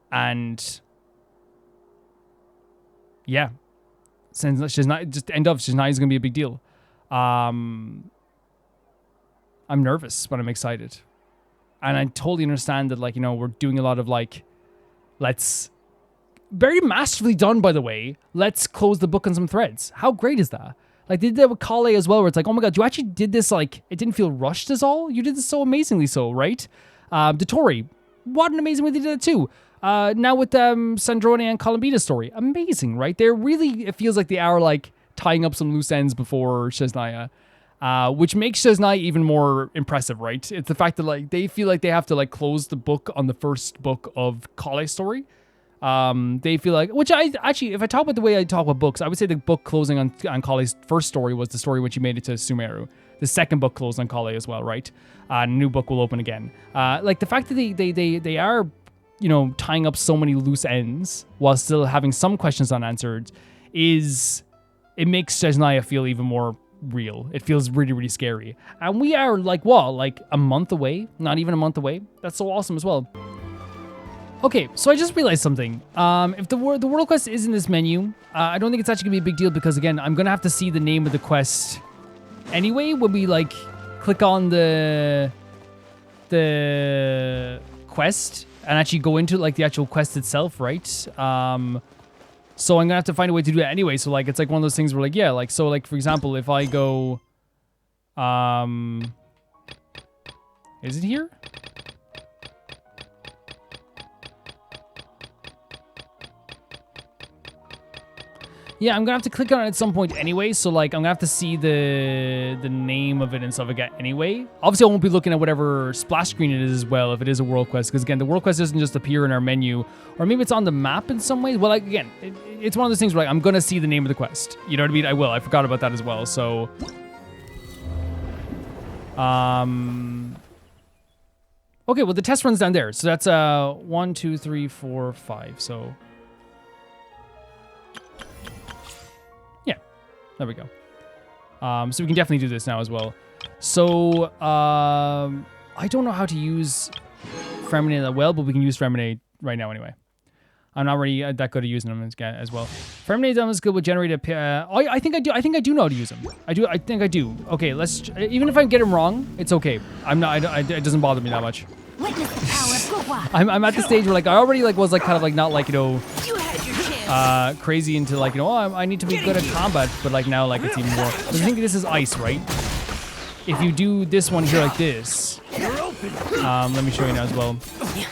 And yeah, since Shesnai, just end of Shesnai is going to be a big deal. I'm nervous, but I'm excited. And I totally understand that, like, you know, we're doing a lot of like, very masterfully done, by the way. Let's close the book on some threads. How great is that? Like, they did that with Kale as well, where it's like, oh my god, you actually did this, like, it didn't feel rushed as all. You did this so amazingly so, right? Dotori, what an amazing way they did it too. Now with Sandrone and Columbina's story. Amazing, right? They're really, it feels like they are, like, tying up some loose ends before Shesnaya. Which makes Shesnai even more impressive, right? It's the fact that, like, they feel like they have to, like, close the book on the first book of Kale's story. They feel like, which I actually, if I talk about the way I talk about books, I would say the book closing on Kale's first story was the story when she made it to Sumeru. The second book closed on Kale as well, right? A new book will open again. Like the fact that they are, you know, tying up so many loose ends while still having some questions unanswered it makes Shesnaya feel even more real. It feels really, really scary. And we are like, what, like a month away? Not even a month away? That's so awesome as well. Okay, so I just realized something. If the world quest is in this menu, I don't think it's actually gonna be a big deal because, again, I'm gonna have to see the name of the quest anyway when we like click on the quest and actually go into like the actual quest itself, right? So I'm gonna have to find a way to do that anyway. So like it's like one of those things where like, yeah, like, so like for example, if I go, is it here? Yeah, I'm gonna have to click on it at some point anyway, so like I'm gonna have to see the name of it and stuff again anyway. Obviously, I won't be looking at whatever splash screen it is as well if it is a world quest, because again, the world quest doesn't just appear in our menu, or maybe it's on the map in some ways. Well, like again, it's one of those things where like, I'm gonna see the name of the quest. You know what I mean? I will. I forgot about that as well. So, okay. Well, the test run's down there, so that's 1, 2, 3, 4, 5. So. There we go. So we can definitely do this now as well. So, I don't know how to use Freminade that well, but we can use Freminade right now anyway. I'm not really that good at using them as well. Freminade is good with generate a... I think I do. I think I do know how to use them. I think I do. Okay, let's... Even if I get them wrong, it's okay. I'm not... it doesn't bother me that much. Witness the power of Gua. I'm at the stage where like I already like was like kind of like not like, you know... crazy into like, you know, oh, I need to be good at combat, but like now like it's even more. But I think this is ice, right? If you do this one here like this, let me show you now as well.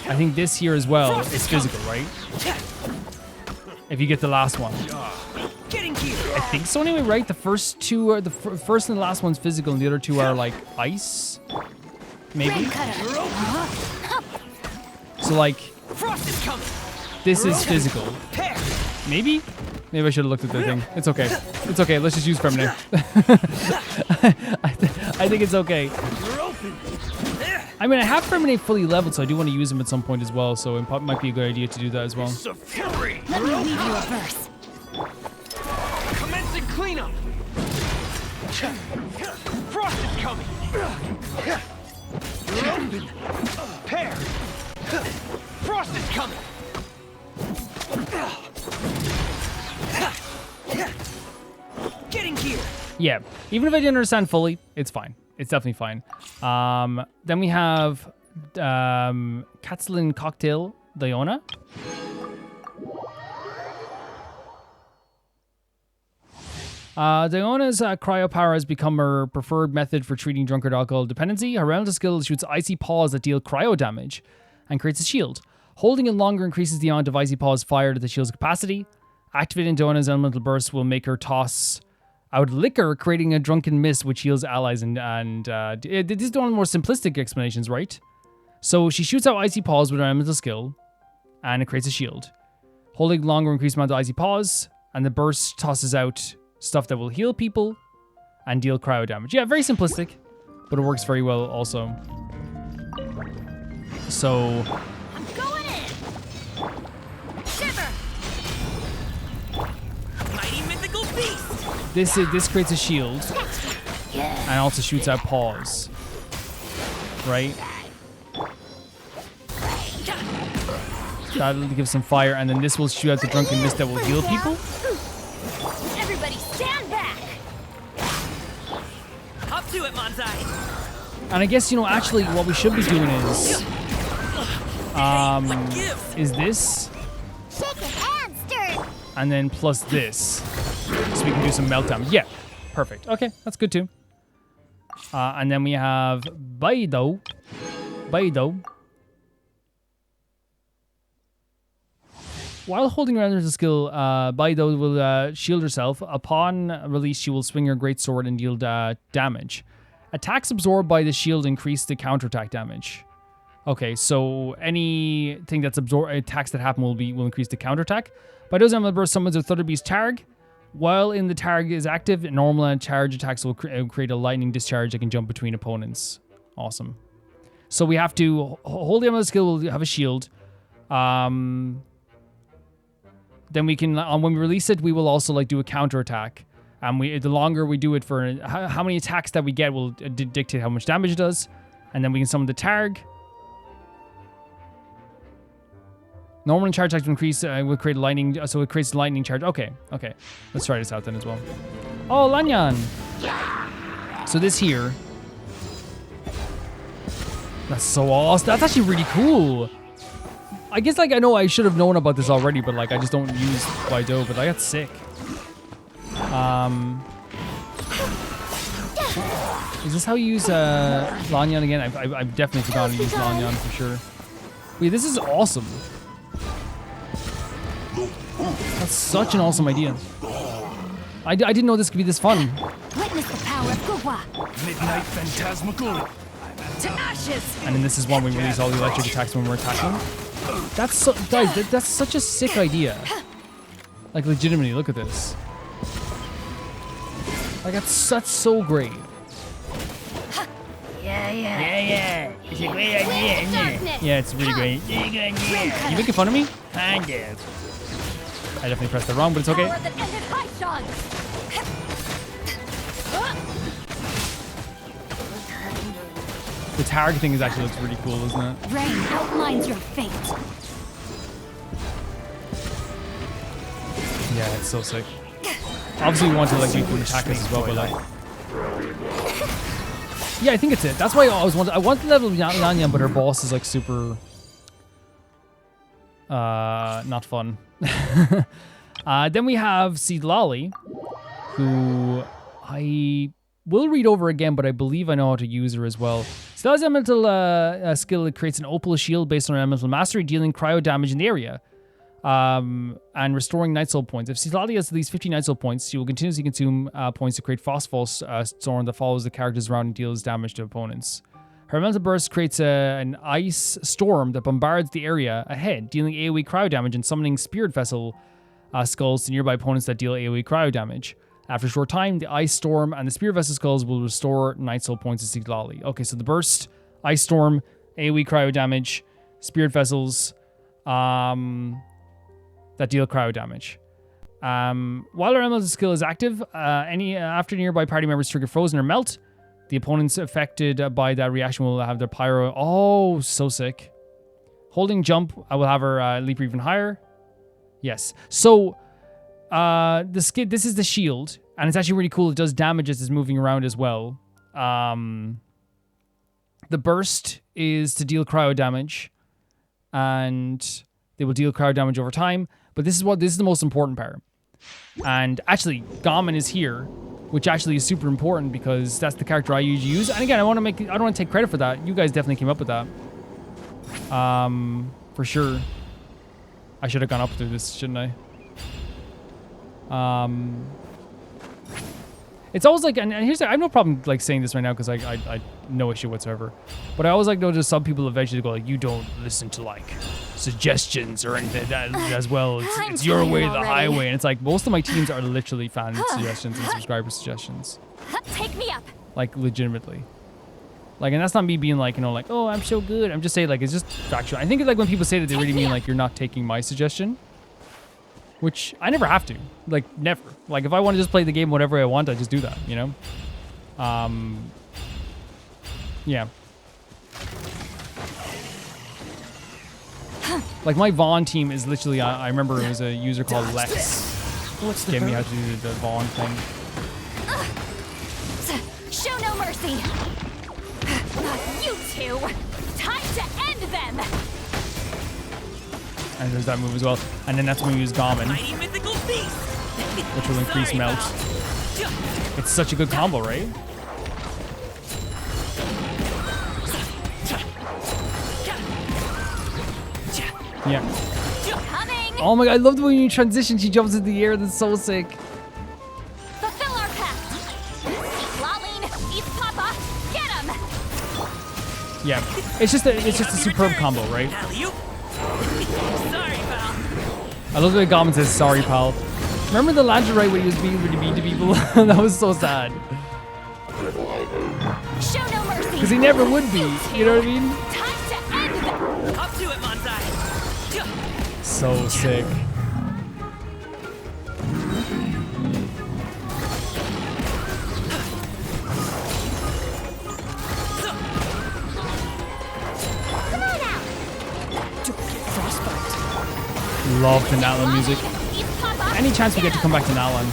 I think this here as well is physical, right? If you get the last one. I think so anyway, right? The first two are, the first and the last one's physical and the other two are like ice. Maybe? So like, this is physical. Maybe? Maybe I should have looked at the thing. It's okay. It's okay. Let's just use Freminade. I think it's okay. I mean, I have Freminade fully leveled, so I do want to use him at some point as well. So it might be a good idea to do that as well. Let me leave you a verse. Commencing cleanup. Frost is coming. You're open. Prepare. Frost is coming. Getting here. Yeah, even if I didn't understand fully, it's fine. It's definitely fine. Then we have Katzlin Cocktail Diona. Diona's cryopower has become her preferred method for treating drunkard alcohol dependency. Her elemental skill shoots icy paws that deal cryo damage and creates a shield. Holding it longer increases the amount of icy paws fired at the shield's capacity. Activating Diona's elemental burst will make her toss out liquor, creating a drunken mist which heals allies. And this is one of the more simplistic explanations, right? So she shoots out icy paws with her elemental skill, and it creates a shield. Holding longer increases the amount of icy paws, and the burst tosses out stuff that will heal people and deal cryo damage. Yeah, very simplistic, but it works very well also. So I'm going in. Shiver. Mighty mythical beast. this creates a shield and also shoots out paws, right? That'll give some fire, and then this will shoot out the drunken mist that will heal people. Everybody stand back. Up to it, Manzai. And I guess, you know, actually what we should be doing is this, and then plus this, so we can do some melt damage. Yeah, perfect. Okay, that's good too. And then we have Baido. While holding around the skill, Baido will shield herself. Upon release, she will swing her great sword and deal damage. Attacks absorbed by the shield increase the counterattack damage. Okay, so anything that's attacks that happen will increase the counterattack. Baido's Emerald Burst summons a Thunder Beast Targ. While the Targ is active, normal and charge attacks will create a lightning discharge that can jump between opponents. Awesome. So we have to hold the Emerald skill. We'll have a shield. Then we can, when we release it, we will also like do a counter attack. And the longer we do it for, how many attacks that we get will dictate how much damage it does. And then we can summon the Targ. Normal and charge attacks will increase, will create lightning, so it creates lightning charge. Okay. Let's try this out then as well. Oh, Lanyan! So this here. That's so awesome. That's actually really cool. I guess, like, I know I should have known about this already, but, like, I just don't use Baido, but, like, that's sick. Is this how you use Lanyan again? I've definitely forgotten to use Lanyan for sure. Wait, this is awesome. That's such an awesome idea. I didn't know this could be this fun. Witness the power of Gugwa. Midnight Phantasmagoria. To ashes. And then this is when we release all the electric attacks when we're attacking. That's so, guys, that's such a sick idea. Like, legitimately, look at this. Like, that's so great. Yeah. It's a great idea, isn't it? Yeah, it's really great. You making fun of me? I guess. I definitely pressed it wrong, but it's okay. The Targ thing actually looks really cool, isn't it? Rain outlines your fate. Yeah, it's so sick. Obviously, we want to like do different attackers as well, but like, yeah, I think it's it. That's why I want to level Lanyan, but her boss is like super, not fun. Then we have Seedlali, who I will read over again, but I believe I know how to use her as well. Seedlali's elemental skill, it creates an opal shield based on her elemental mastery, dealing cryo damage in the area. And restoring Night Soul points. If Seedlali has at least 50 Night Soul points, she will continuously consume points to create Frostfall storm that follows the characters around and deals damage to opponents. Her elemental burst creates an ice storm that bombards the area ahead, dealing AoE cryo damage and summoning spirit vessel skulls to nearby opponents that deal AoE cryo damage. After a short time, the ice storm and the spirit vessel skulls will restore Night Soul points to Seedlali. Okay, so the burst, ice storm, AoE cryo damage, spirit vessels, that deal cryo damage. While our elemental skill is active, after nearby party members trigger frozen or melt, The opponents affected by that reaction will have their pyro. Oh, so sick. Holding jump, I will have her leap even higher. Yes. So, this is the shield, and it's actually really cool. It does damage as it's moving around as well. The burst is to deal cryo damage, and they will deal cryo damage over time. But this is the most important part. And actually, Gammon is here, which actually is super important because that's the character I usually use. And again, I don't want to take credit for that. You guys definitely came up with that. For sure. I should have gone up through this, shouldn't I? It's always like, and here's I have no problem like saying this right now because I no issue whatsoever. But I always like notice some people eventually go like, you don't listen to like suggestions or anything as well. It's your way or the highway, and it's like most of my teams are literally fan suggestions and subscriber suggestions. Take me up. Like legitimately. Like, and that's not me being like, you know, like, oh, I'm so good. I'm just saying like it's just factual. I think like when people say that, they really mean like you're not taking my suggestion. Which I never have to. Like, never. Like, if I want to just play the game whatever I want, I just do that, you know? Yeah. Like, my Vaughn team is literally, I remember it was a user called Lex. Gave me how to do the Vaughn thing. Show no mercy. You two. Time to end them. And there's that move as well. And then that's when we use Gammon, which will increase melt. It's such a good combo, right? Yeah. Oh my god, I love the way when you transition, she jumps into the air. That's so sick. Fulfill our pact. Laline, eat Papa, get him. Yeah. It's just a superb combo, right? I love the way Gammon says, sorry, pal. Remember the Landorite when he was being really mean to people? That was so sad. Show no mercy. Because he never would be, you know what I mean? Time to end them. Up to it, Monsai. So sick. Love the Nalan music. Any chance we get to come back to Nalan,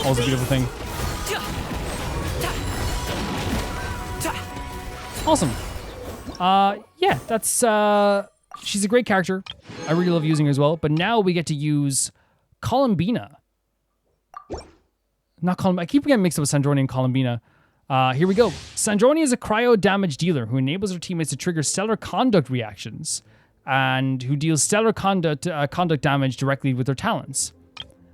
always a beautiful thing. Awesome. Yeah, that's she's a great character. I really love using her as well. But now we get to use Columbina. Not Columbina. I keep getting mixed up with Sandroni and Columbina. Here we go. Sandroni is a cryo damage dealer who enables her teammates to trigger stellar conduct reactions, and who deals stellar conduct damage directly with their talents.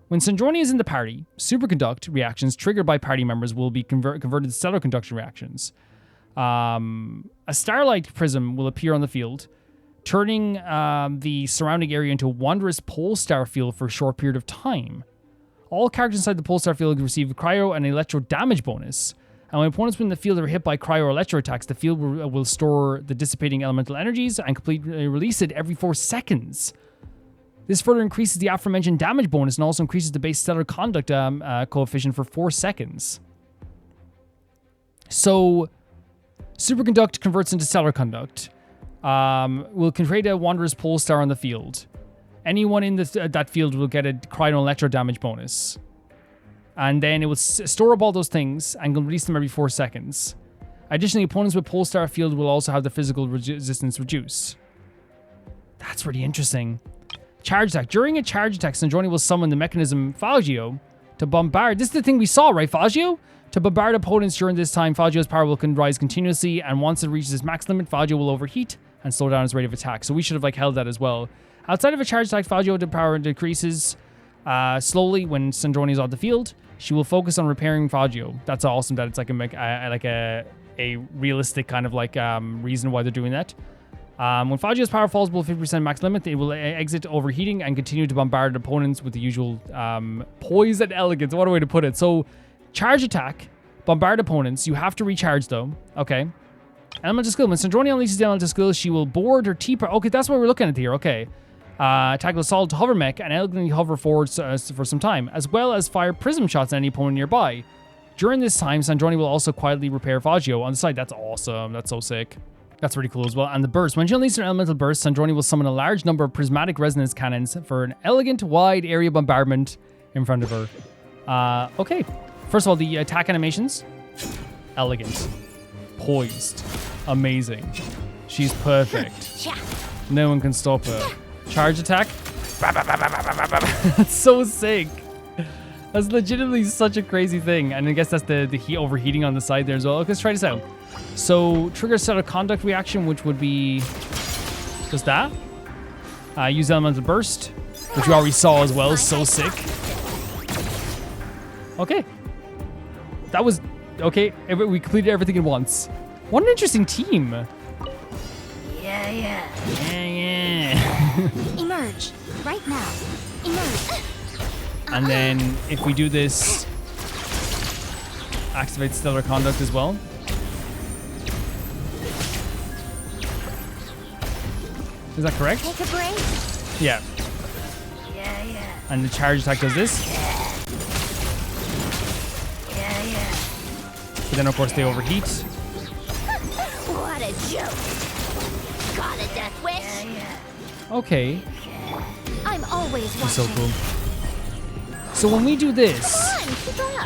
When Sandroni is in the party, superconduct reactions triggered by party members will be converted to stellar conduction reactions. A starlight prism will appear on the field, turning the surrounding area into a wondrous pole star field for a short period of time. All characters inside the pole star field receive a cryo and electro damage bonus. And when opponents within the field are hit by cryo or electro attacks, the field will store the dissipating elemental energies and completely release it every 4 seconds. This further increases the aforementioned damage bonus and also increases the base stellar conduct coefficient for 4 seconds. So, superconduct converts into stellar conduct. Will create a wondrous pole star on the field. Anyone in that field will get a cryo and electro damage bonus. And then it will store up all those things and release them every 4 seconds. Additionally, opponents with pole star field will also have the physical resistance reduced. That's really interesting. Charge attack. During a charge attack, Sandroni will summon the mechanism Fagio to bombard. This is the thing we saw, right, Fagio? To bombard opponents during this time, Fagio's power will rise continuously, and once it reaches its max limit, Fagio will overheat and slow down its rate of attack. So we should have like held that as well. Outside of a charge attack, Fagio's power decreases slowly when Sandroni is on the field. She will focus on repairing Fagio. That's awesome that it's like a realistic kind of like reason why they're doing that. When Fagio's power falls below 50% max limit, it will exit overheating and continue to bombard opponents with the usual poise and elegance. What a way to put it. So, charge attack, bombard opponents. You have to recharge though. Okay. Elemental skill. When Sandroni unleashes the elemental skill, she will board her T-power. Okay, that's what we're looking at here. Okay. Tackle a solid hover mech and elegantly hover forwards for some time, as well as fire prism shots at any opponent nearby. During this time, Sandrone will also quietly repair Faggio on the side. That's awesome. That's so sick. That's really cool as well. And the burst. When she unleashes an elemental burst, Sandrone will summon a large number of prismatic resonance cannons for an elegant, wide area bombardment in front of her. Okay. First of all, the attack animations. Elegant. Poised. Amazing. She's perfect. No one can stop her. Charge attack. That's so sick. That's legitimately such a crazy thing. And I guess that's the heat overheating on the side there as well. Okay, let's try this out. So trigger set of conduct reaction, which would be just that. Use elemental burst, which we already saw as well. So sick. Okay. That was okay. We completed everything at once. What an interesting team. Yeah. Emerge. Right now. Emerge. And then if we do this, activate stellar conduct as well. Is that correct? Take a break. Yeah. And the charge attack does this. But then of course they overheat. What a joke. Got a death wish? Okay. I'm always watching. That's so cool. So when we do this,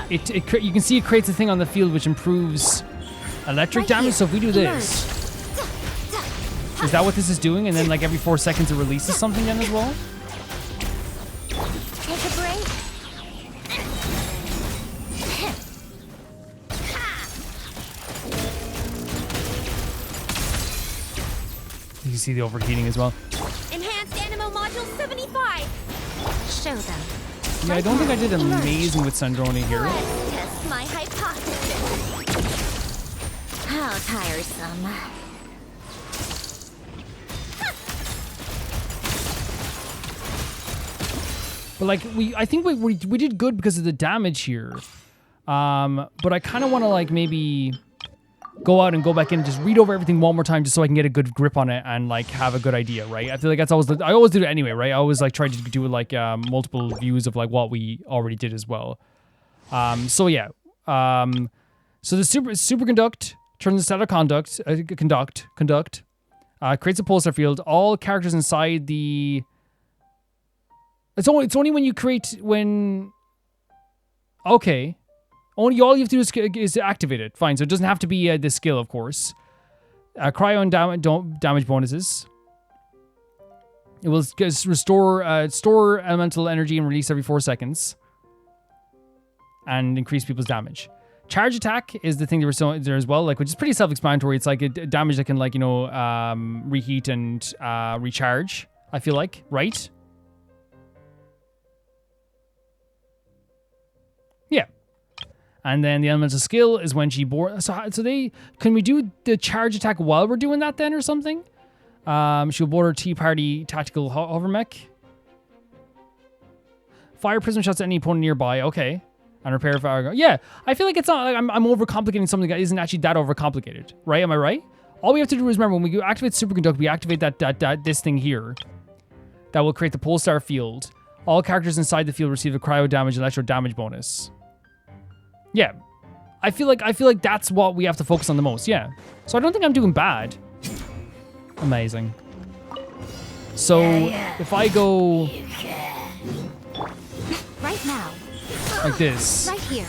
you can see it creates a thing on the field which improves electric damage. So if we do this, is that what this is doing? And then like every 4 seconds it releases something then as well? Take a break. You can see the overheating as well. Enhanced Animo Module 75. Show them. Yeah, I don't think I did amazing with Sandrone here. Let's test my hypothesis. How tiresome. But like I think we did good because of the damage here. But I kind of want to like maybe go out and go back in and just read over everything one more time just so I can get a good grip on it and like have a good idea, right? I feel like that's always I always do it anyway, right? I always like try to do like multiple views of like what we already did as well. So yeah. So the superconduct turns the stellar conduct creates a pulsar field. All characters inside the It's only when you create okay. All you have to do is to activate it. Fine, so it doesn't have to be this skill, of course. Cryo and damage bonuses. It will restore store elemental energy and release every 4 seconds. And increase people's damage. Charge attack is the thing that we're still there as well, like, which is pretty self-explanatory. It's like a damage that can, like, reheat and recharge, I feel like, right? Yeah. And then the elemental skill is when she bore. So can we do the charge attack while we're doing that then or something? She'll board her Tea Party tactical hover mech. Fire prism shots at any opponent nearby. Okay. And repair fire. Yeah, I feel like it's not like I'm overcomplicating something that isn't actually that overcomplicated, right? Am I right? All we have to do is remember when we activate superconduct, we activate this thing here. That will create the pulsar field. All characters inside the field receive a cryo damage and electro damage bonus. Yeah, I feel like that's what we have to focus on the most. Yeah, so I don't think I'm doing bad. Amazing. So if I go right now, like this, right here.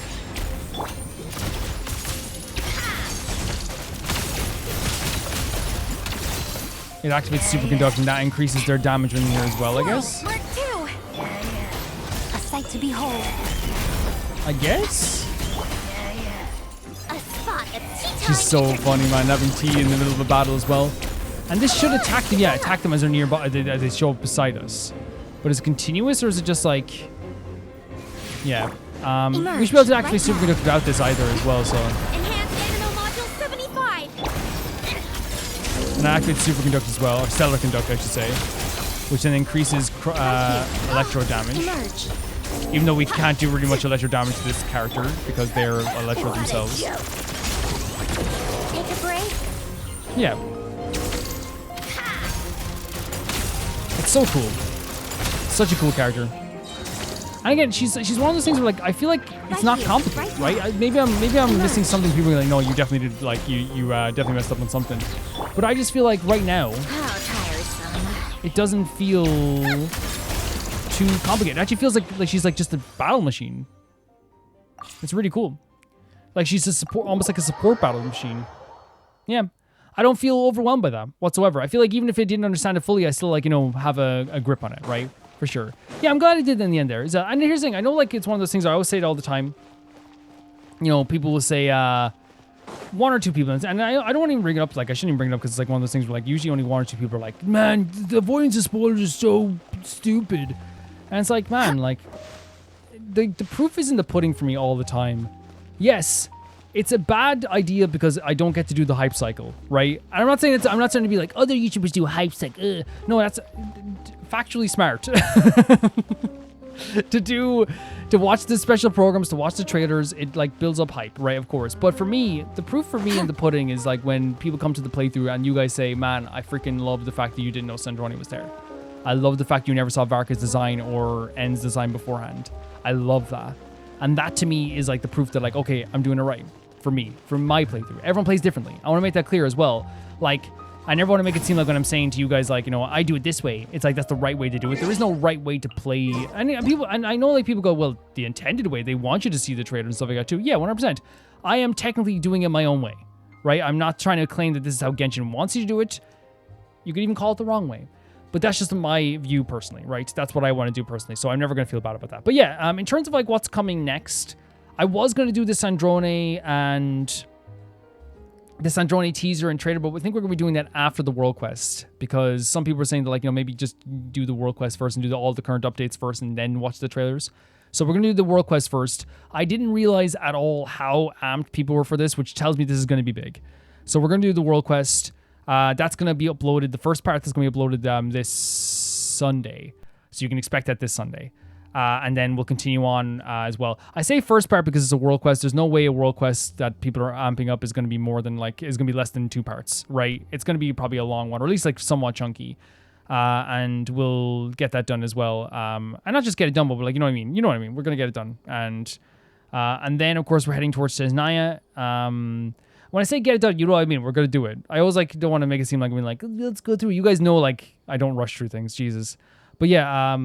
It activates superconduct and that increases their damage in here as well, I guess. Mark 2. A sight to behold. I guess. A spot at tea time. She's so funny, man, having tea in the middle of a battle as well. And this should attack them. Yeah, attack them as they're nearby, as they show up beside us. But is it continuous or is it just like? Yeah. We should be able to activate superconduct without this either as well. So. Enhanced Animo Module 75. And I activate superconduct as well, or stellar conduct, I should say, which then increases electro damage. Emerge. Even though we can't do really much electro damage to this character because they're electro themselves. Take a break. Yeah. It's so cool. Such a cool character. And again, she's one of those things where like I feel like it's not complicated, right? Maybe I'm missing something. People are like, no, you definitely did, like you definitely messed up on something. But I just feel like right now, it doesn't feel too complicated. It actually feels like she's like just a battle machine. It's really cool. Like she's a support, almost like a support battle machine. Yeah. I don't feel overwhelmed by that whatsoever. I feel like even if I didn't understand it fully, I still like, have a grip on it, right? For sure. Yeah, I'm glad I did in the end there. And here's the thing. I know like it's one of those things I always say it all the time. People will say one or two people. And I don't want to even bring it up. Like I shouldn't even bring it up because it's like one of those things where like usually only one or two people are like, man, the avoidance of spoilers is so stupid. And it's like, man, like the proof is in the pudding for me all the time. Yes. It's a bad idea because I don't get to do the hype cycle, right? And I'm not saying to be like other YouTubers do a hype cycle. No, that's factually smart to watch the special programs, to watch the trailers. It like builds up hype, right? Of course. But for me, the proof for me in the pudding is like when people come to the playthrough and you guys say, "Man, I freaking love the fact that you didn't know Sandroni was there. I love the fact you never saw Varka's design or N's design beforehand. I love that." And that to me is like the proof that like, okay, I'm doing it right. For me, for my playthrough. Everyone plays differently. I want to make that clear as well. Like, I never want to make it seem like when I'm saying to you guys, like, I do it this way. It's like, that's the right way to do it. There is no right way to play. And I know like people go, well, the intended way, they want you to see the trailer and stuff like that too. Yeah, 100%. I am technically doing it my own way, right? I'm not trying to claim that this is how Genshin wants you to do it. You could even call it the wrong way. But that's just my view personally, right? That's what I want to do personally. So I'm never going to feel bad about that. But yeah, in terms of like what's coming next, I was going to do the Sandroni teaser and trailer, but I think we're going to be doing that after the World Quest because some people are saying that like, maybe just do the World Quest first and do all the current updates first and then watch the trailers. So we're going to do the World Quest first. I didn't realize at all how amped people were for this, which tells me this is going to be big. So we're going to do the World Quest. That's going to be uploaded. The first part is going to be uploaded this Sunday. So you can expect that this Sunday. And then we'll continue on as well. I say first part because it's a World Quest. There's no way a World Quest that people are amping up is going to be is going to be less than 2 parts, right? It's going to be probably a long one, or at least like somewhat chunky. And we'll get that done as well. And not just get it done, but like, you know what I mean? You know what I mean? We're going to get it done. And then, of course, we're heading towards Chesnaya. When I say get it done, you know what I mean? We're going to do it. I always like don't want to make it seem like I'm like, let's go through. You guys know, like, I don't rush through things. Jesus. But yeah,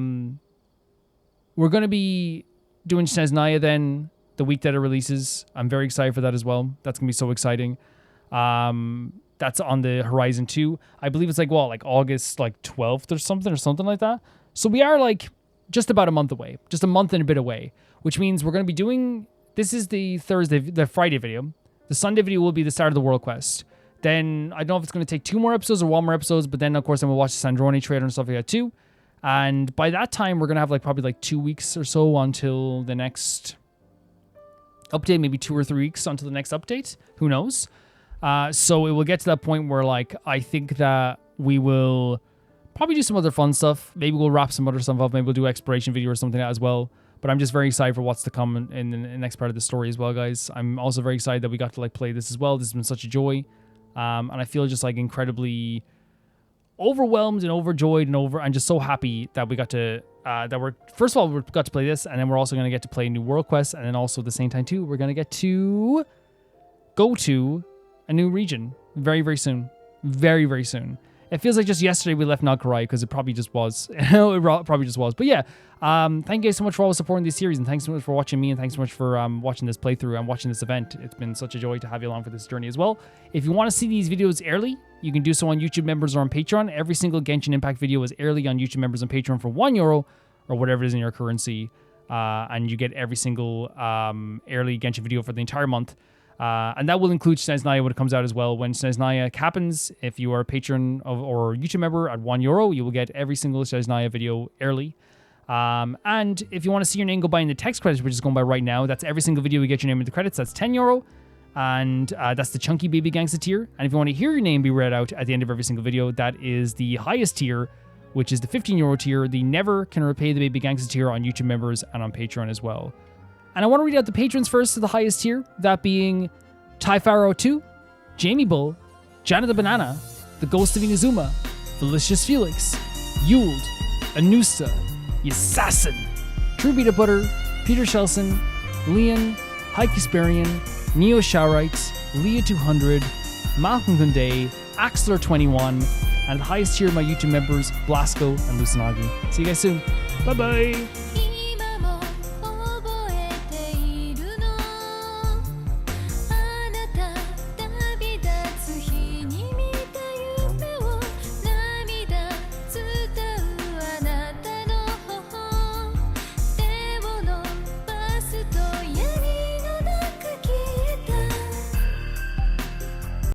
we're going to be doing Chesnaya then the week that it releases. I'm very excited for that as well. That's going to be so exciting. That's on the horizon too. I believe it's like August 12th or something like that. So we are like just about a month away, just a month and a bit away, which means we're going to be doing, this is the Friday video. The Sunday video will be the start of the World Quest. Then I don't know if it's going to take 2 more episodes or 1 more episodes, but then of course we'll watch the Sandroni trailer and stuff like that too. And by that time, we're going to have probably 2 weeks or so until the next update, maybe 2 or 3 weeks until the next update. Who knows? So it will get to that point where I think that we will probably do some other fun stuff. Maybe we'll wrap some other stuff up. Maybe we'll do exploration video or something like that as well. But I'm just very excited for what's to come in the next part of the story as well, guys. I'm also very excited that we got to play this as well. This has been such a joy. And I feel just incredibly overwhelmed and overjoyed and just so happy that we got to first of all, we got to play this, and then we're also going to get to play new World Quest, and then also at the same time too, we're going to get to go to a new region very, very soon. Very, very soon. It feels like just yesterday we left Nagkarai because it probably just was. It probably just was. But yeah, thank you guys so much for always supporting this series, and thanks so much for watching me, and thanks so much for watching this playthrough and watching this event. It's been such a joy to have you along for this journey as well. If you want to see these videos early, you can do so on YouTube members or on Patreon. Every single Genshin Impact video is early on YouTube members and Patreon for €1 or whatever it is in your currency. And you get every single early Genshin video for the entire month. And that will include Chesnaya when it comes out as well. When Chesnaya happens, if you are a patron or YouTube member at €1, you will get every single Chesnaya video early. And if you want to see your name go by in the text credits, which is going by right now, that's every single video we get your name in the credits. That's €10. And that's the Chunky Baby Gangsta tier. And if you want to hear your name be read out at the end of every single video, that is the highest tier, which is the €15 tier, the Never Can Repay the Baby Gangsta tier on YouTube members and on Patreon as well. And I want to read out the patrons first to the highest tier, that being Typharo 2, Jamie Bull, Jana the Banana, The Ghost of Inazuma, Felicious Felix, Yuled, Anusa, Yassassin, True Beat Butter, Peter Shelson, Leon, Hikesperian, Neo Shourite, Leah 200, Malcolm Kunde, Axler21, and the highest tier of my YouTube members, Blasco and Lusanagi. See you guys soon. Bye bye.